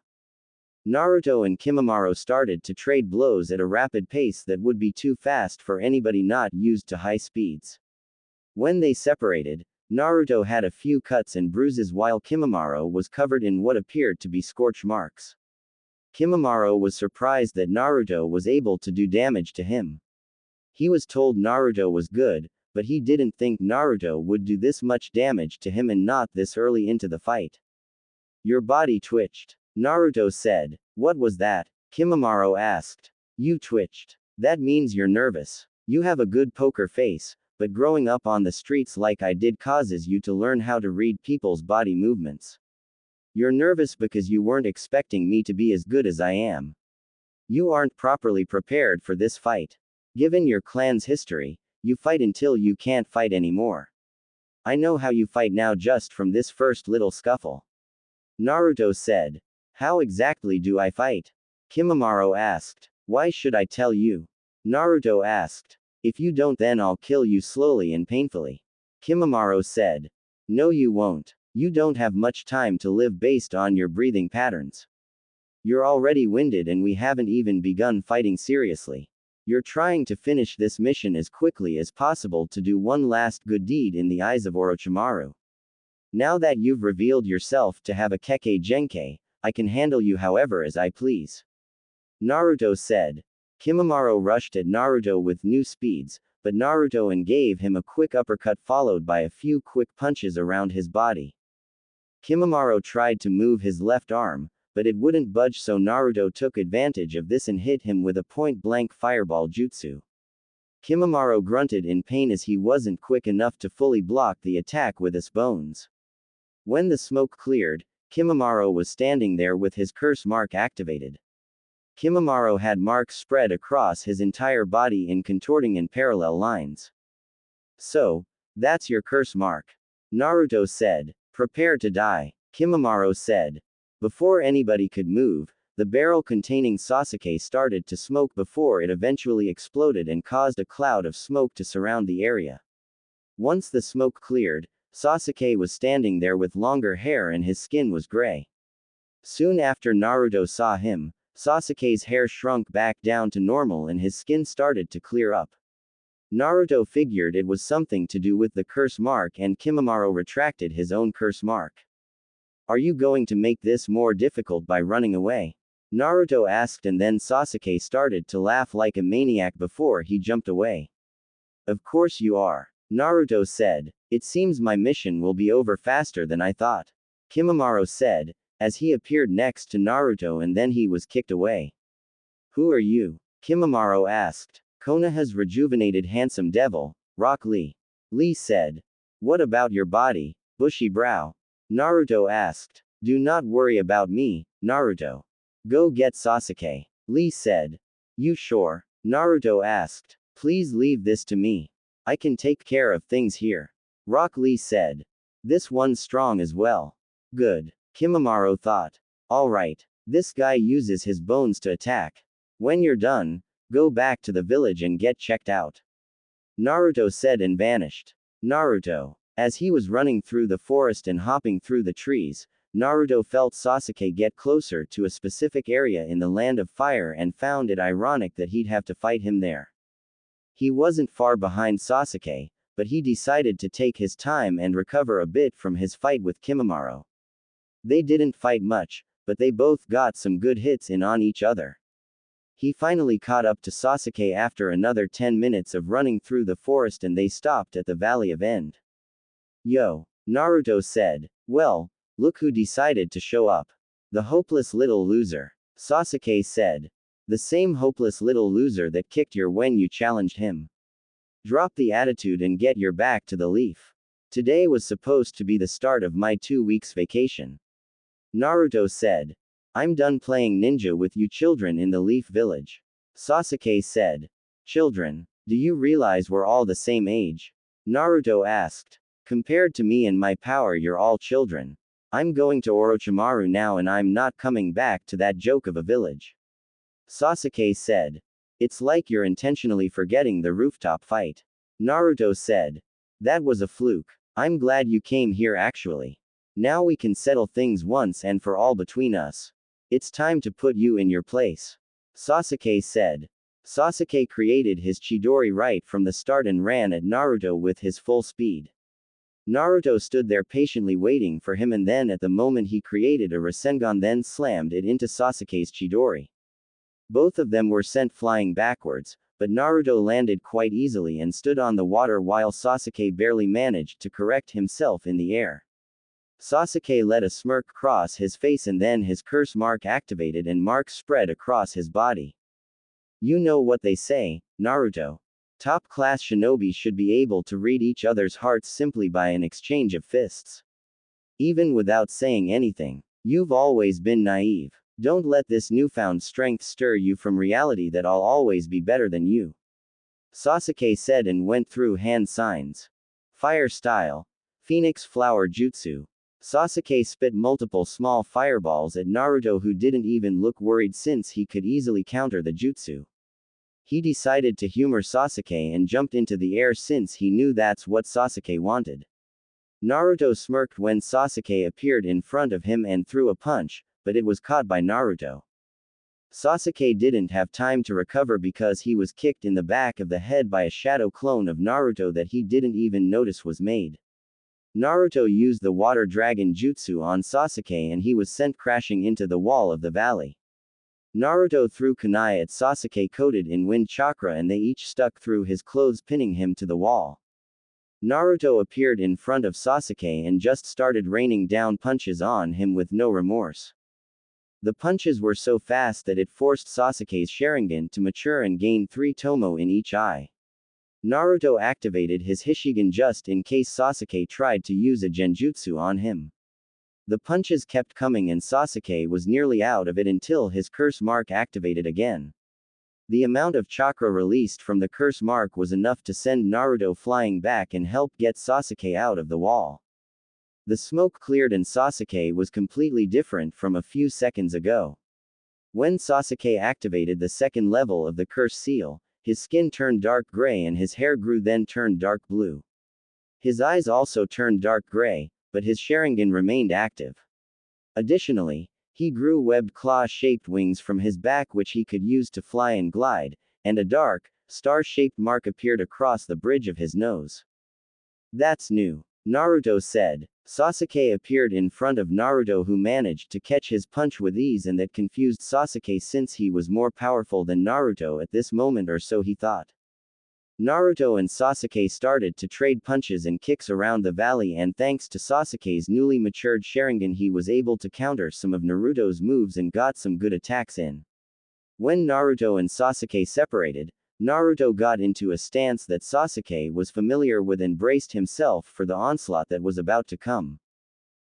S1: Naruto and Kimimaro started to trade blows at a rapid pace that would be too fast for anybody not used to high speeds. When they separated, Naruto had a few cuts and bruises while Kimimaro was covered in what appeared to be scorch marks. Kimimaro was surprised that Naruto was able to do damage to him. He was told Naruto was good, but he didn't think Naruto would do this much damage to him and not this early into the fight. Your body twitched. Naruto said. What was that? Kimimaro asked. You twitched. That means you're nervous. You have a good poker face, but growing up on the streets like I did causes you to learn how to read people's body movements. You're nervous because you weren't expecting me to be as good as I am. You aren't properly prepared for this fight. Given your clan's history, you fight until you can't fight anymore. I know how you fight now just from this first little scuffle. Naruto said. How exactly do I fight? Kimimaro asked. Why should I tell you? Naruto asked. If you don't then I'll kill you slowly and painfully. Kimimaro said. No you won't. You don't have much time to live based on your breathing patterns. You're already winded and we haven't even begun fighting seriously. You're trying to finish this mission as quickly as possible to do one last good deed in the eyes of Orochimaru. Now that you've revealed yourself to have a Kekkei Genkai, I can handle you however as I please. Naruto said. Kimimaro rushed at Naruto with new speeds, but Naruto gave him a quick uppercut followed by a few quick punches around his body. Kimimaro tried to move his left arm, but it wouldn't budge so Naruto took advantage of this and hit him with a point-blank fireball jutsu. Kimimaro grunted in pain as he wasn't quick enough to fully block the attack with his bones. When the smoke cleared, Kimimaro was standing there with his curse mark activated. Kimimaro had marks spread across his entire body in contorting in parallel lines. So, that's your curse mark. Naruto said. Prepare to die. Kimimaro said. Before anybody could move, the barrel containing Sasuke started to smoke before it eventually exploded and caused a cloud of smoke to surround the area. Once the smoke cleared, Sasuke was standing there with longer hair and his skin was gray. Soon after Naruto saw him, Sasuke's hair shrunk back down to normal and his skin started to clear up. Naruto figured it was something to do with the curse mark and Kimimaro retracted his own curse mark. Are you going to make this more difficult by running away? Naruto asked and then Sasuke started to laugh like a maniac before he jumped away. Of course you are. Naruto said. It seems my mission will be over faster than I thought. Kimimaro said, as he appeared next to Naruto and then he was kicked away. Who are you? Kimimaro asked. Konoha's rejuvenated handsome devil, Rock Lee. Lee said. What about your body, bushy brow? Naruto asked. Do not worry about me, Naruto. Go get Sasuke. Lee said. You sure? Naruto asked. Please leave this to me. I can take care of things here. Rock Lee said. This one's strong as well. Good. Kimimaro thought. Alright. This guy uses his bones to attack. When you're done, go back to the village and get checked out. Naruto said and vanished. Naruto. As he was running through the forest and hopping through the trees, Naruto felt Sasuke get closer to a specific area in the land of fire and found it ironic that he'd have to fight him there. He wasn't far behind Sasuke, but he decided to take his time and recover a bit from his fight with Kimimaro. They didn't fight much, but they both got some good hits in on each other. He finally caught up to Sasuke after another 10 minutes of running through the forest and they stopped at the Valley of End. Yo, Naruto said. Well, look who decided to show up. The hopeless little loser. Sasuke said. The same hopeless little loser that kicked your when you challenged him. Drop the attitude and get your back to the leaf. Today was supposed to be the start of my 2 weeks vacation. Naruto said. I'm done playing ninja with you children in the Leaf Village. Sasuke said. Children, do you realize we're all the same age? Naruto asked. Compared to me and my power you're all children. I'm going to Orochimaru now and I'm not coming back to that joke of a village. Sasuke said. It's like you're intentionally forgetting the rooftop fight. Naruto said. That was a fluke. I'm glad you came here actually. Now we can settle things once and for all between us. It's time to put you in your place. Sasuke said. Sasuke created his Chidori right from the start and ran at Naruto with his full speed. Naruto stood there patiently waiting for him and then at the moment he created a Rasengan then slammed it into Sasuke's Chidori. Both of them were sent flying backwards, but Naruto landed quite easily and stood on the water while Sasuke barely managed to correct himself in the air. Sasuke let a smirk cross his face and then his curse mark activated and marks spread across his body. You know what they say, Naruto. Top-class shinobi should be able to read each other's hearts simply by an exchange of fists. Even without saying anything. You've always been naive. Don't let this newfound strength stir you from reality that I'll always be better than you. Sasuke said and went through hand signs. Fire style. Phoenix flower jutsu. Sasuke spit multiple small fireballs at Naruto who didn't even look worried since he could easily counter the jutsu. He decided to humor Sasuke and jumped into the air since he knew that's what Sasuke wanted. Naruto smirked when Sasuke appeared in front of him and threw a punch, but it was caught by Naruto. Sasuke didn't have time to recover because he was kicked in the back of the head by a shadow clone of Naruto that he didn't even notice was made. Naruto used the water dragon jutsu on Sasuke and he was sent crashing into the wall of the valley. Naruto threw kunai at Sasuke coated in wind chakra and they each stuck through his clothes pinning him to the wall. Naruto appeared in front of Sasuke and just started raining down punches on him with no remorse. The punches were so fast that it forced Sasuke's Sharingan to mature and gain 3 tomo in each eye. Naruto activated his Hishigan just in case Sasuke tried to use a genjutsu on him. The punches kept coming and Sasuke was nearly out of it until his curse mark activated again. The amount of chakra released from the curse mark was enough to send Naruto flying back and help get Sasuke out of the wall. The smoke cleared and Sasuke was completely different from a few seconds ago. When Sasuke activated the second level of the curse seal, his skin turned dark gray and his hair grew then turned dark blue. His eyes also turned dark gray, but his Sharingan remained active. Additionally, he grew webbed claw-shaped wings from his back which he could use to fly and glide, and a dark, star-shaped mark appeared across the bridge of his nose. That's new, Naruto said. Sasuke appeared in front of Naruto, who managed to catch his punch with ease, and that confused Sasuke since he was more powerful than Naruto at this moment, or so he thought. Naruto and Sasuke started to trade punches and kicks around the valley, and thanks to Sasuke's newly matured Sharingan he was able to counter some of Naruto's moves and got some good attacks in. When Naruto and Sasuke separated, Naruto got into a stance that Sasuke was familiar with and braced himself for the onslaught that was about to come.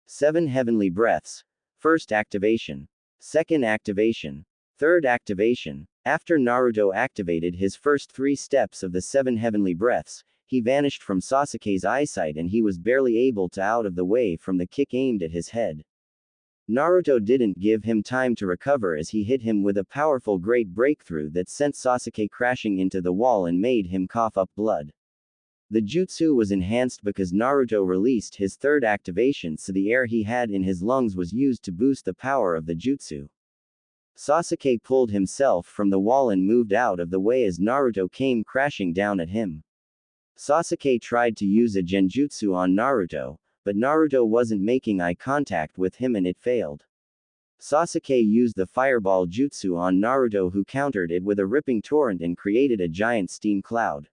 S1: 7 Heavenly Breaths. First activation. Second activation. Third activation. After Naruto activated his first 3 steps of the 7 Heavenly Breaths, he vanished from Sasuke's eyesight and he was barely able to out of the way from the kick aimed at his head. Naruto didn't give him time to recover as he hit him with a powerful great breakthrough that sent Sasuke crashing into the wall and made him cough up blood. The jutsu was enhanced because Naruto released his third activation, so the air he had in his lungs was used to boost the power of the jutsu. Sasuke pulled himself from the wall and moved out of the way as Naruto came crashing down at him. Sasuke tried to use a genjutsu on Naruto, but Naruto wasn't making eye contact with him and it failed. Sasuke used the fireball jutsu on Naruto, who countered it with a ripping torrent and created a giant steam cloud.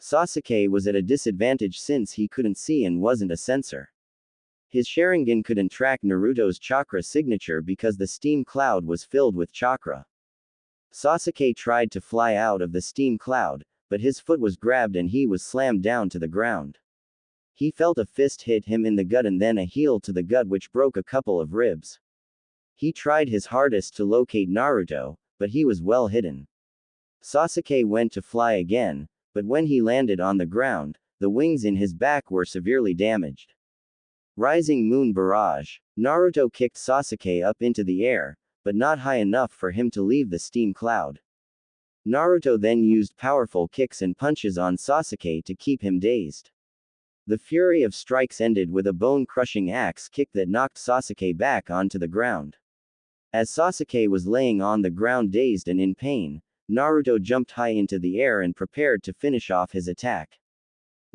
S1: Sasuke was at a disadvantage since he couldn't see and wasn't a sensor. His Sharingan couldn't track Naruto's chakra signature because the steam cloud was filled with chakra. Sasuke tried to fly out of the steam cloud, but his foot was grabbed and he was slammed down to the ground. He felt a fist hit him in the gut and then a heel to the gut which broke a couple of ribs. He tried his hardest to locate Naruto, but he was well hidden. Sasuke went to fly again, but when he landed on the ground, the wings in his back were severely damaged. Rising Moon Barrage. Naruto kicked Sasuke up into the air, but not high enough for him to leave the steam cloud. Naruto then used powerful kicks and punches on Sasuke to keep him dazed. The fury of strikes ended with a bone-crushing axe kick that knocked Sasuke back onto the ground. As Sasuke was laying on the ground dazed and in pain, Naruto jumped high into the air and prepared to finish off his attack.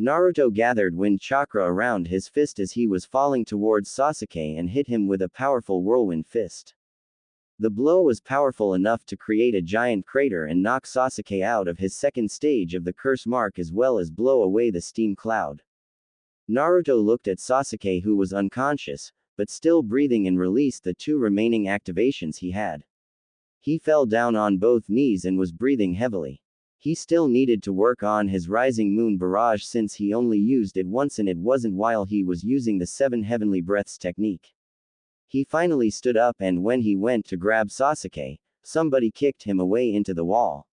S1: Naruto gathered wind chakra around his fist as he was falling towards Sasuke and hit him with a powerful whirlwind fist. The blow was powerful enough to create a giant crater and knock Sasuke out of his second stage of the curse mark as well as blow away the steam cloud. Naruto looked at Sasuke, who was unconscious, but still breathing, and released the 2 remaining activations he had. He fell down on both knees and was breathing heavily. He still needed to work on his Rising Moon Barrage since he only used it once and it wasn't while he was using the 7 Heavenly Breaths technique. He finally stood up and when he went to grab Sasuke, somebody kicked him away into the wall.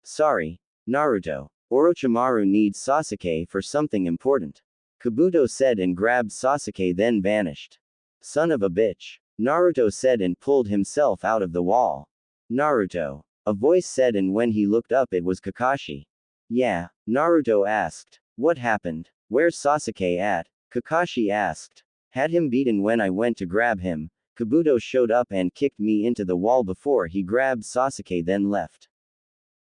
S1: Sorry, Naruto. Orochimaru needs Sasuke for something important, Kabuto said and grabbed Sasuke then vanished. Son of a bitch, Naruto said and pulled himself out of the wall. Naruto, a voice said, and when he looked up it was Kakashi. Yeah, Naruto asked. What happened? Where's Sasuke at? Kakashi asked. Had him beaten when I went to grab him. Kabuto showed up and kicked me into the wall before he grabbed Sasuke then left.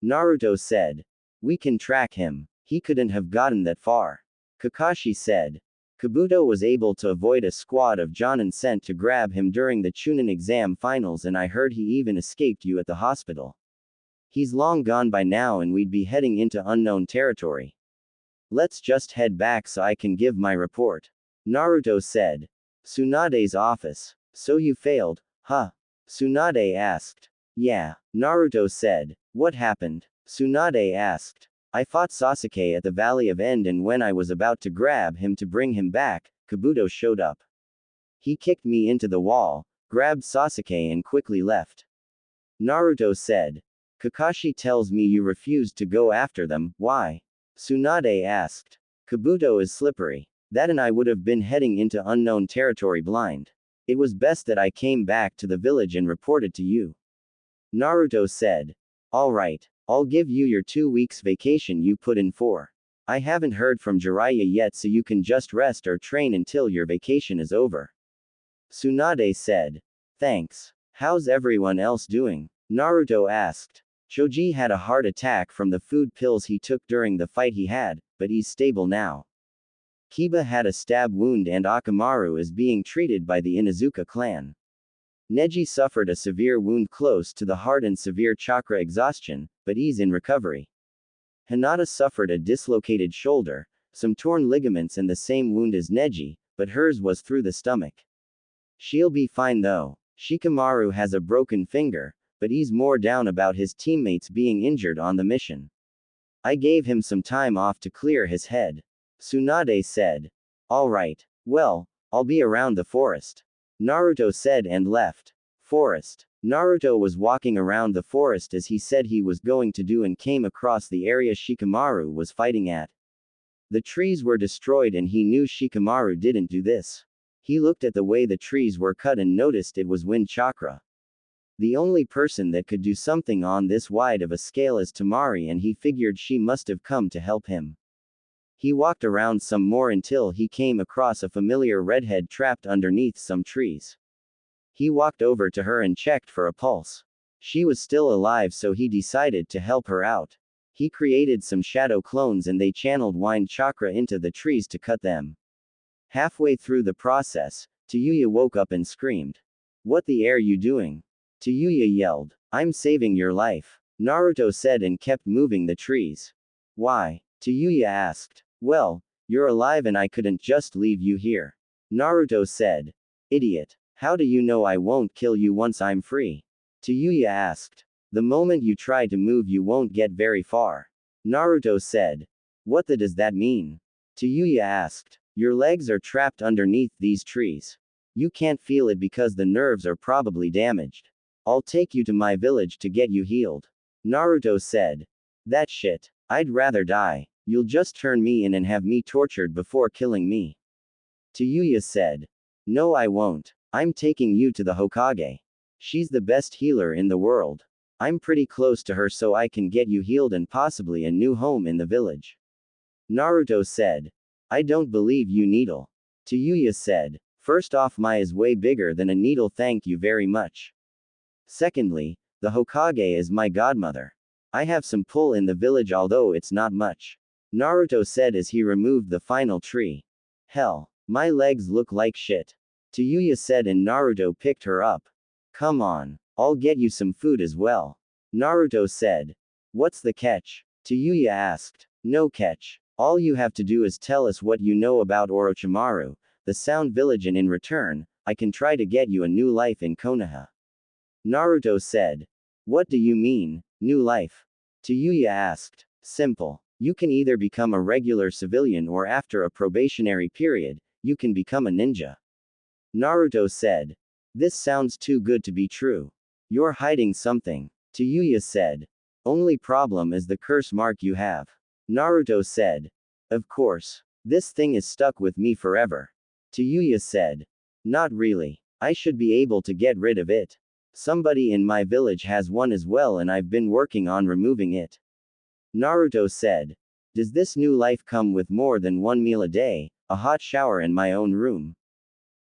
S1: Naruto said. We can track him. He couldn't have gotten that far. Kakashi said. Kabuto was able to avoid a squad of Jonin sent to grab him during the Chunin exam finals, and I heard he even escaped you at the hospital. He's long gone by now and we'd be heading into unknown territory. Let's just head back so I can give my report. Naruto said. Tsunade's office. So you failed, huh? Tsunade asked. Yeah, Naruto said. What happened? Tsunade asked. I fought Sasuke at the Valley of End, and when I was about to grab him to bring him back, Kabuto showed up. He kicked me into the wall, grabbed Sasuke and quickly left. Naruto said. Kakashi tells me you refused to go after them, why? Tsunade asked. Kabuto is slippery. That and I would have been heading into unknown territory blind. It was best that I came back to the village and reported to you. Naruto said. Alright, I'll give you your 2 weeks vacation you put in for. I haven't heard from Jiraiya yet, so you can just rest or train until your vacation is over. Tsunade said. Thanks. How's everyone else doing? Naruto asked. Choji had a heart attack from the food pills he took during the fight he had, but he's stable now. Kiba had a stab wound and Akamaru is being treated by the Inuzuka clan. Neji suffered a severe wound close to the heart and severe chakra exhaustion, but he's in recovery. Hinata suffered a dislocated shoulder, some torn ligaments and the same wound as Neji, but hers was through the stomach. She'll be fine though. Shikamaru has a broken finger, but he's more down about his teammates being injured on the mission. I gave him some time off to clear his head. Tsunade said. Alright. Well, I'll be around the forest. Naruto said and left. Forest. Naruto was walking around the forest as he said he was going to do and came across the area Shikamaru was fighting at. The trees were destroyed and he knew Shikamaru didn't do this. He looked at the way the trees were cut and noticed it was wind chakra. The only person that could do something on this wide of a scale is Tamari, and he figured she must have come to help him. He walked around some more until he came across a familiar redhead trapped underneath some trees. He walked over to her and checked for a pulse. She was still alive, so he decided to help her out. He created some shadow clones and they channeled wind chakra into the trees to cut them. Halfway through the process, Tayuya woke up and screamed. What the are you doing? Tayuya yelled. I'm saving your life. Naruto said and kept moving the trees. Why? Tayuya asked. Well, you're alive and I couldn't just leave you here. Naruto said. Idiot. How do you know I won't kill you once I'm free? Tayuya asked. The moment you try to move you won't get very far. Naruto said. What does that mean? Tayuya asked. Your legs are trapped underneath these trees. You can't feel it because the nerves are probably damaged. I'll take you to my village to get you healed. Naruto said. That shit. I'd rather die. You'll just turn me in and have me tortured before killing me. Tayuya said. No, I won't. I'm taking you to the Hokage. She's the best healer in the world. I'm pretty close to her, so I can get you healed and possibly a new home in the village. Naruto said. I don't believe you, Needle. Tayuya said. First off, my is way bigger than a needle, thank you very much. Secondly, the Hokage is my godmother. I have some pull in the village, although it's not much. Naruto said as he removed the final tree. Hell, my legs look like shit. Tayuya said and Naruto picked her up. Come on, I'll get you some food as well. Naruto said. What's the catch? Tayuya asked. No catch. All you have to do is tell us what you know about Orochimaru, the Sound Village, and in return, I can try to get you a new life in Konoha. Naruto said. What do you mean, new life? Tayuya asked. Simple. You can either become a regular civilian or after a probationary period, you can become a ninja. Naruto said. This sounds too good to be true. You're hiding something. Tayuya said. Only problem is the curse mark you have. Naruto said. Of course. This thing is stuck with me forever. Tayuya said. Not really. I should be able to get rid of it. Somebody in my village has one as well and I've been working on removing it. Naruto said. Does this new life come with more than one meal a day, a hot shower and my own room?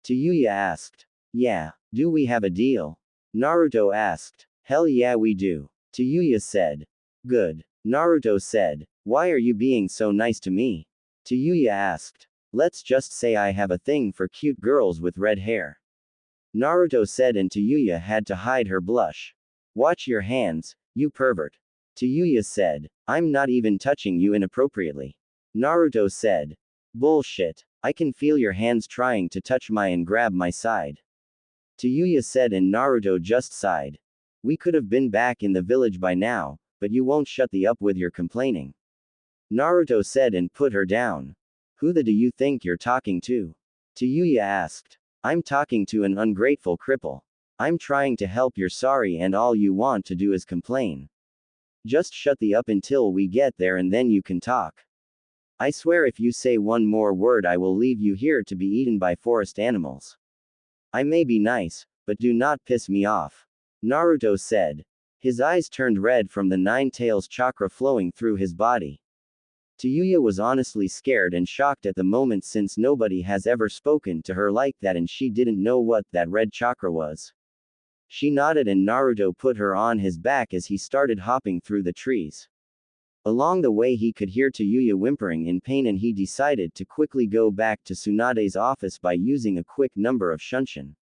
S1: Tayuya asked. Yeah. Do we have a deal? Naruto asked. Hell yeah we do. Tayuya said. Good. Naruto said. Why are you being so nice to me? Tayuya asked. Let's just say I have a thing for cute girls with red hair. Naruto said and Tayuya had to hide her blush. Watch your hands, you pervert. Tayuya said. I'm not even touching you inappropriately. Naruto said. Bullshit. I can feel your hands trying to touch my and grab my side. Tayuya said and Naruto just sighed. We could have been back in the village by now, but you won't shut the up with your complaining. Naruto said and put her down. Who the do you think you're talking to? Tayuya asked. I'm talking to an ungrateful cripple. I'm trying to help, you're sorry, and all you want to do is complain. Just shut the up until we get there and then you can talk. I swear if you say one more word I will leave you here to be eaten by forest animals. I may be nice, but do not piss me off. Naruto said. His eyes turned red from the 9 tails chakra flowing through his body. Tayuya was honestly scared and shocked at the moment since nobody has ever spoken to her like that and she didn't know what that red chakra was. She nodded and Naruto put her on his back as he started hopping through the trees. Along the way he could hear Tayuya whimpering in pain and he decided to quickly go back to Tsunade's office by using a quick number of Shunshin.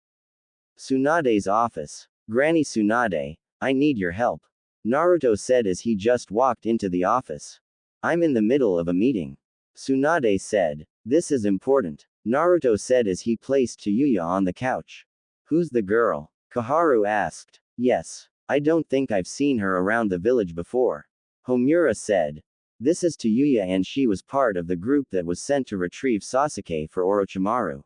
S1: Tsunade's office. Granny Tsunade, I need your help. Naruto said as he just walked into the office. I'm in the middle of a meeting. Tsunade said. This is important. Naruto said as he placed Tayuya on the couch. Who's the girl? Koharu asked. Yes. I don't think I've seen her around the village before. Homura said. This is Tayuya and she was part of the group that was sent to retrieve Sasuke for Orochimaru.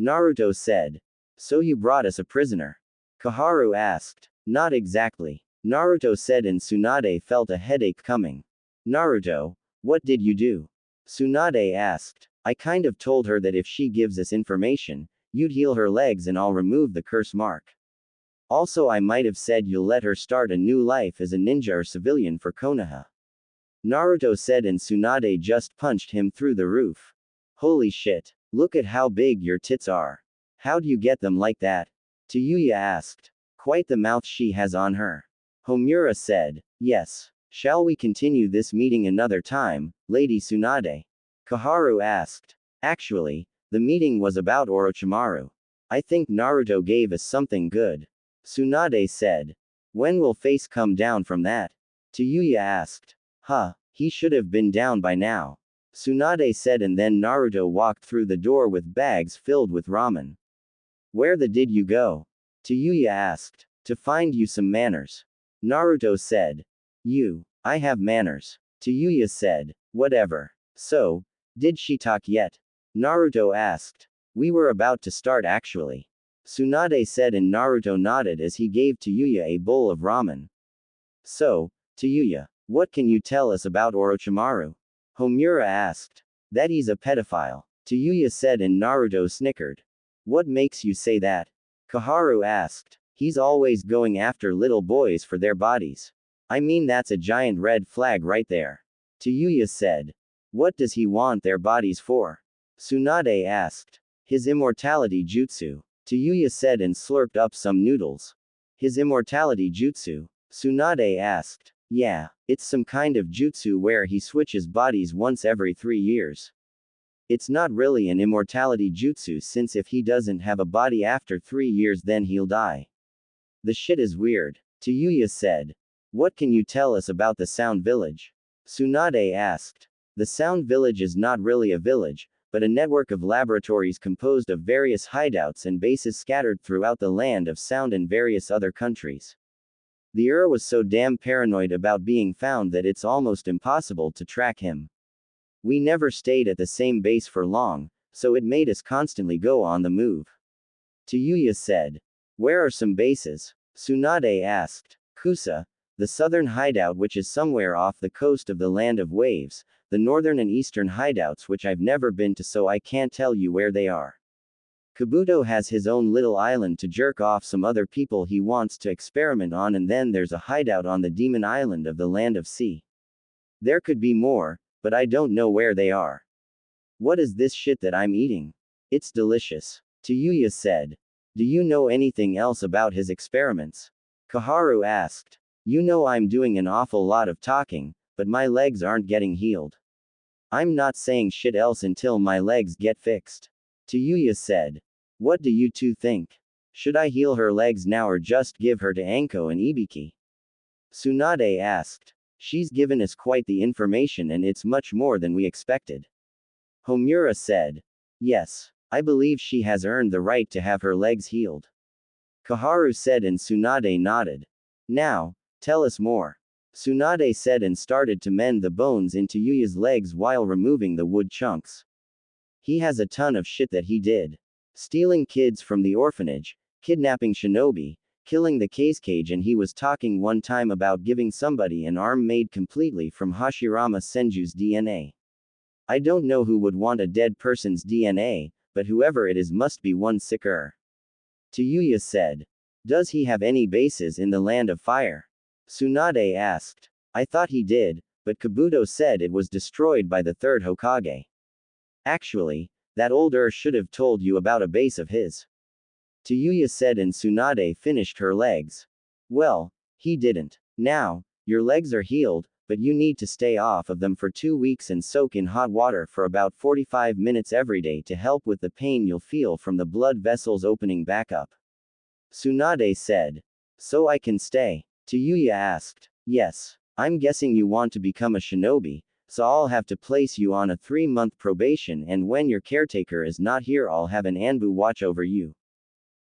S1: Naruto said. So you brought us a prisoner? Koharu asked. Not exactly. Naruto said and Tsunade felt a headache coming. Naruto, what did you do? Tsunade asked. I kind of told her that if she gives us information, you'd heal her legs and I'll remove the curse mark. Also I might have said you'll let her start a new life as a ninja or civilian for Konoha. Naruto said and Tsunade just punched him through the roof. Holy shit. Look at how big your tits are. How'd you get them like that? Tayuya asked. Quite the mouth she has on her. Homura said. Yes. Shall we continue this meeting another time, Lady Tsunade? Koharu asked. Actually, the meeting was about Orochimaru. I think Naruto gave us something good. Tsunade said. When will Face come down from that? Tayuya asked. Huh, he should have been down by now. Tsunade said and then Naruto walked through the door with bags filled with ramen. Where the did you go? Tayuya asked. To find you some manners. Naruto said. I have manners. Tayuya said. Whatever. So, did she talk yet? Naruto asked. We were about to start actually. Tsunade said and Naruto nodded as he gave Tayuya a bowl of ramen. So, Tayuya, what can you tell us about Orochimaru? Homura asked. That he's a pedophile. Tayuya said and Naruto snickered. What makes you say that? Koharu asked. He's always going after little boys for their bodies. I mean that's a giant red flag right there. Tayuya said. What does he want their bodies for? Tsunade asked. His immortality jutsu. Tayuya said and slurped up some noodles. His immortality jutsu? Tsunade asked. Yeah, it's some kind of jutsu where he switches bodies once every 3 years. It's not really an immortality jutsu since if he doesn't have a body after 3 years then he'll die. The shit is weird. Tayuya said. What can you tell us about the Sound Village? Tsunade asked. The Sound Village is not really a village, but a network of laboratories composed of various hideouts and bases scattered throughout the land of Sound and various other countries. The was so damn paranoid about being found that it's almost impossible to track him. We never stayed at the same base for long, so it made us constantly go on the move. Tayuya said. Where are some bases? Tsunade asked. Kusa, the southern hideout which is somewhere off the coast of the Land of Waves, the northern and eastern hideouts which I've never been to so I can't tell you where they are. Kabuto has his own little island to jerk off some other people he wants to experiment on and then there's a hideout on the Demon Island of the Land of Sea. There could be more, but I don't know where they are. What is this shit that I'm eating? It's delicious. Tayuya said. Do you know anything else about his experiments? Koharu asked. You know I'm doing an awful lot of talking, but my legs aren't getting healed. I'm not saying shit else until my legs get fixed. Tayuya said. What do you two think? Should I heal her legs now or just give her to Anko and Ibiki? Tsunade asked. She's given us quite the information and it's much more than we expected. Homura said. Yes, I believe she has earned the right to have her legs healed. Koharu said and Tsunade nodded. Now, tell us more. Tsunade said and started to mend the bones in Tayuya's legs while removing the wood chunks. He has a ton of shit that he did. Stealing kids from the orphanage, kidnapping shinobi, killing the cage and he was talking one time about giving somebody an arm made completely from Hashirama Senju's DNA. I don't know who would want a dead person's DNA, but whoever it is must be one sicker. Tayuya said. Does he have any bases in the Land of Fire? Tsunade asked. I thought he did, but Kabuto said it was destroyed by the third Hokage. Actually, that older should have told you about a base of his. Tayuya said, and Tsunade finished her legs. Well, he didn't. Now, your legs are healed, but you need to stay off of them for 2 weeks and soak in hot water for about 45 minutes every day to help with the pain you'll feel from the blood vessels opening back up. Tsunade said. So I can stay? Tayuya asked. Yes. I'm guessing you want to become a shinobi, so I'll have to place you on a 3-month probation, and when your caretaker is not here I'll have an Anbu watch over you.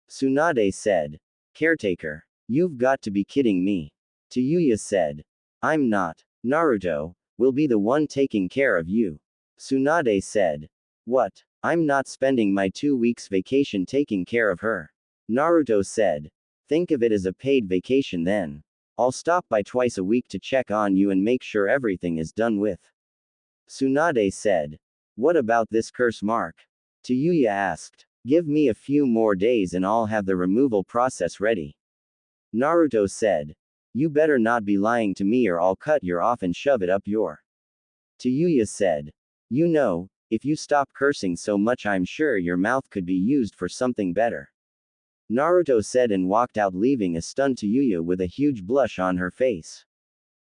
S1: Tsunade said. Caretaker? You've got to be kidding me. Tayuya said. I'm not. Naruto will be the one taking care of you. Tsunade said. What? I'm not spending my 2 weeks vacation taking care of her. Naruto said. Think of it as a paid vacation then. I'll stop by twice a week to check on you and make sure everything is done with. Tsunade said. What about this curse mark? Tayuya asked. Give me a few more days and I'll have the removal process ready. Naruto said. You better not be lying to me or I'll cut your off and shove it up your. Tayuya said. You know, if you stop cursing so much I'm sure your mouth could be used for something better. Naruto said and walked out, leaving a stunned Tayuya with a huge blush on her face.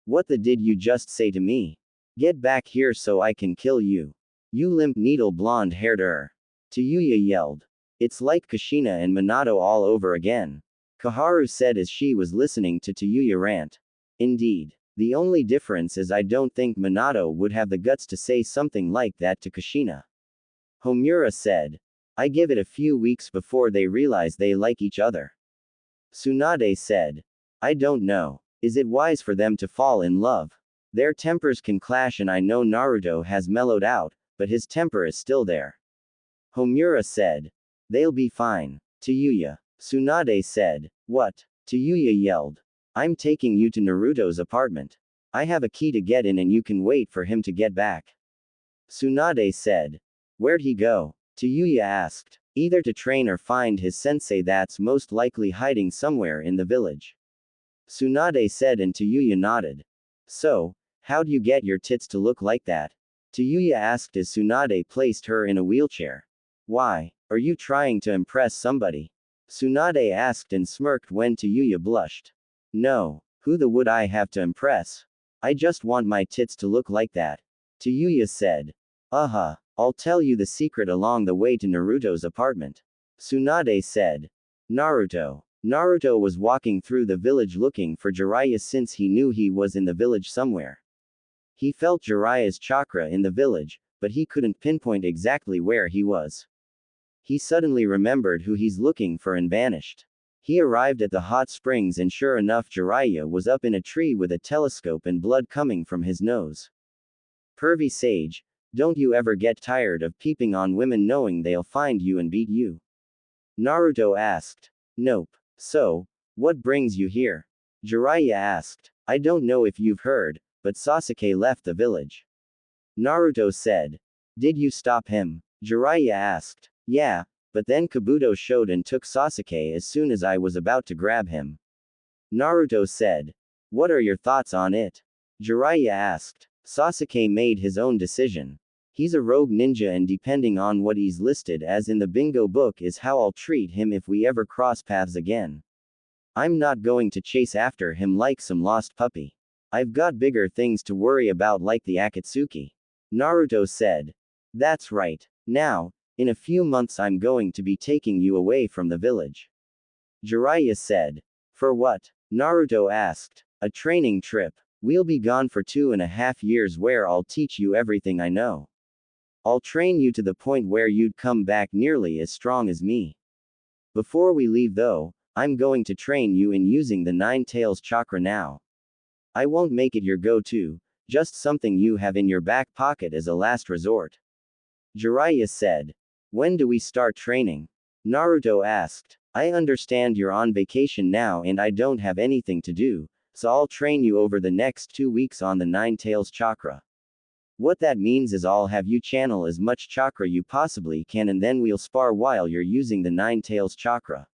S1: What the did you just say to me? Get back here so I can kill you. You limp needle blonde-haired Tayuya yelled. It's like Kushina and Minato all over again. Kaharu said as she was listening to Tayuya rant. Indeed. The only difference is I don't think Minato would have the guts to say something like that to Kushina. Homura said. I give it a few weeks before they realize they like each other. Tsunade said. I don't know. Is it wise for them to fall in love? Their tempers can clash and I know Naruto has mellowed out, but his temper is still there. Homura said. They'll be fine. Tayuya. Tsunade said. What? Tayuya yelled. I'm taking you to Naruto's apartment. I have a key to get in and you can wait for him to get back. Tsunade said. Where'd he go? Tayuya asked. Either to train or find his sensei that's most likely hiding somewhere in the village. Tsunade said and Tayuya nodded. So, how'd you get your tits to look like that? Tayuya asked as Tsunade placed her in a wheelchair. Why, are you trying to impress somebody? Tsunade asked and smirked when Tayuya blushed. No, who the would I have to impress? I just want my tits to look like that. Tayuya said. I'll tell you the secret along the way to Naruto's apartment. Tsunade said. Naruto. Naruto was walking through the village looking for Jiraiya since he knew he was in the village somewhere. He felt Jiraiya's chakra in the village, but he couldn't pinpoint exactly where he was. He suddenly remembered who he's looking for and vanished. He arrived at the hot springs and sure enough Jiraiya was up in a tree with a telescope and blood coming from his nose. Pervy sage, don't you ever get tired of peeping on women knowing they'll find you and beat you? Naruto asked. Nope. So, what brings you here? Jiraiya asked. I don't know if you've heard, but Sasuke left the village. Naruto said. Did you stop him? Jiraiya asked. Yeah, but then Kabuto showed and took Sasuke as soon as I was about to grab him. Naruto said. What are your thoughts on it? Jiraiya asked. Sasuke made his own decision. He's a rogue ninja and depending on what he's listed as in the bingo book is how I'll treat him if we ever cross paths again. I'm not going to chase after him like some lost puppy. I've got bigger things to worry about like the Akatsuki. Naruto said. That's right. Now, in a few months I'm going to be taking you away from the village. Jiraiya said. For what? Naruto asked. A training trip. We'll be gone for 2.5 years where I'll teach you everything I know. I'll train you to the point where you'd come back nearly as strong as me. Before we leave though, I'm going to train you in using the Nine Tails chakra now. I won't make it your go-to, just something you have in your back pocket as a last resort. Jiraiya said. When do we start training? Naruto asked. I understand you're on vacation now and I don't have anything to do, so I'll train you over the next 2 weeks on the Nine Tails chakra. What that means is I'll have you channel as much chakra you possibly can and then we'll spar while you're using the Nine Tails chakra.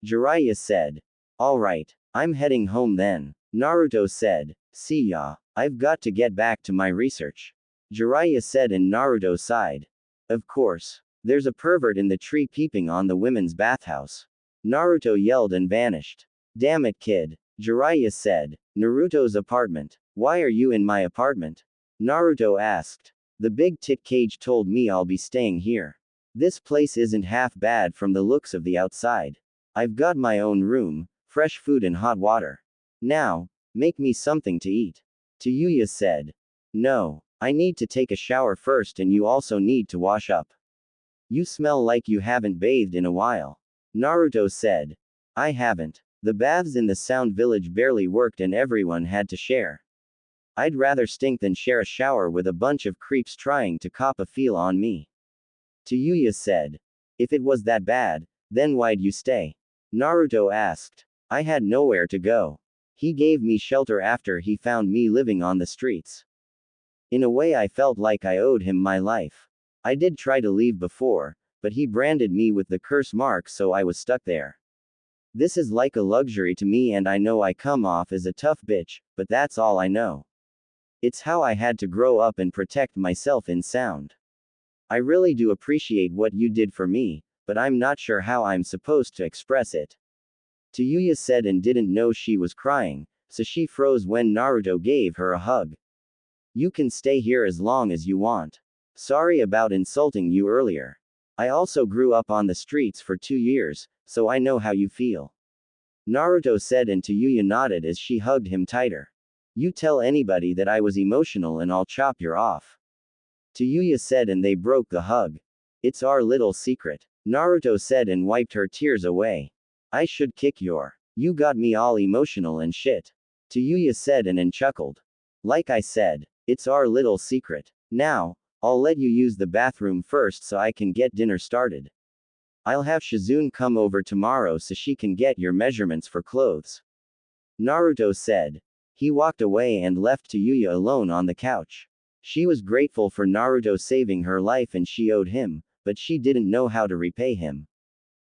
S1: Jiraiya said. Alright, I'm heading home then. Naruto said. See ya, I've got to get back to my research. Jiraiya said, and Naruto sighed. Of course. There's a pervert in the tree peeping on the women's bathhouse. Naruto yelled and vanished. Damn it, kid. Jiraiya said. Naruto's apartment. Why are you in my apartment? Naruto asked. The big tit cage told me I'll be staying here. This place isn't half bad from the looks of the outside. I've got my own room, fresh food and hot water. Now, make me something to eat. Tayuya said. No, I need to take a shower first and you also need to wash up. You smell like you haven't bathed in a while. Naruto said. I haven't. The baths in the Sound Village barely worked and everyone had to share. I'd rather stink than share a shower with a bunch of creeps trying to cop a feel on me. Tayuya said. If it was that bad, then why'd you stay? Naruto asked. I had nowhere to go. He gave me shelter after he found me living on the streets. In a way I felt like I owed him my life. I did try to leave before, but he branded me with the curse mark so I was stuck there. This is like a luxury to me and I know I come off as a tough bitch, but that's all I know. It's how I had to grow up and protect myself in Sound. I really do appreciate what you did for me, but I'm not sure how I'm supposed to express it. Tayuya said and didn't know she was crying, so she froze when Naruto gave her a hug. You can stay here as long as you want. Sorry about insulting you earlier. I also grew up on the streets for 2 years, so I know how you feel. Naruto said and Tayuya nodded as she hugged him tighter. You tell anybody that I was emotional and I'll chop your off. Tayuya said and they broke the hug. It's our little secret. Naruto said and wiped her tears away. I should kick your. You got me all emotional and shit. Tayuya said and chuckled. Like I said, it's our little secret. Now, I'll let you use the bathroom first so I can get dinner started. I'll have Shizune come over tomorrow so she can get your measurements for clothes. Naruto said. He walked away and left Tayuya alone on the couch. She was grateful for Naruto saving her life and she owed him, but she didn't know how to repay him.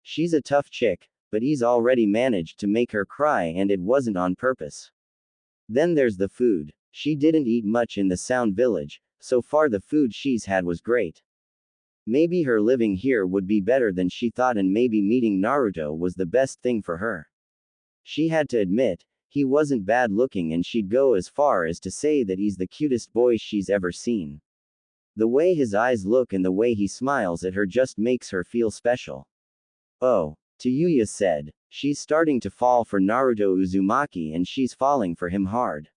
S1: She's a tough chick, but he's already managed to make her cry and it wasn't on purpose. Then there's the food. She didn't eat much in the Sound Village, so far the food she's had was great. Maybe her living here would be better than she thought and maybe meeting Naruto was the best thing for her. She had to admit, he wasn't bad looking and she'd go as far as to say that he's the cutest boy she's ever seen. The way his eyes look and the way he smiles at her just makes her feel special. Oh, Tayuya said. She's starting to fall for Naruto Uzumaki and she's falling for him hard.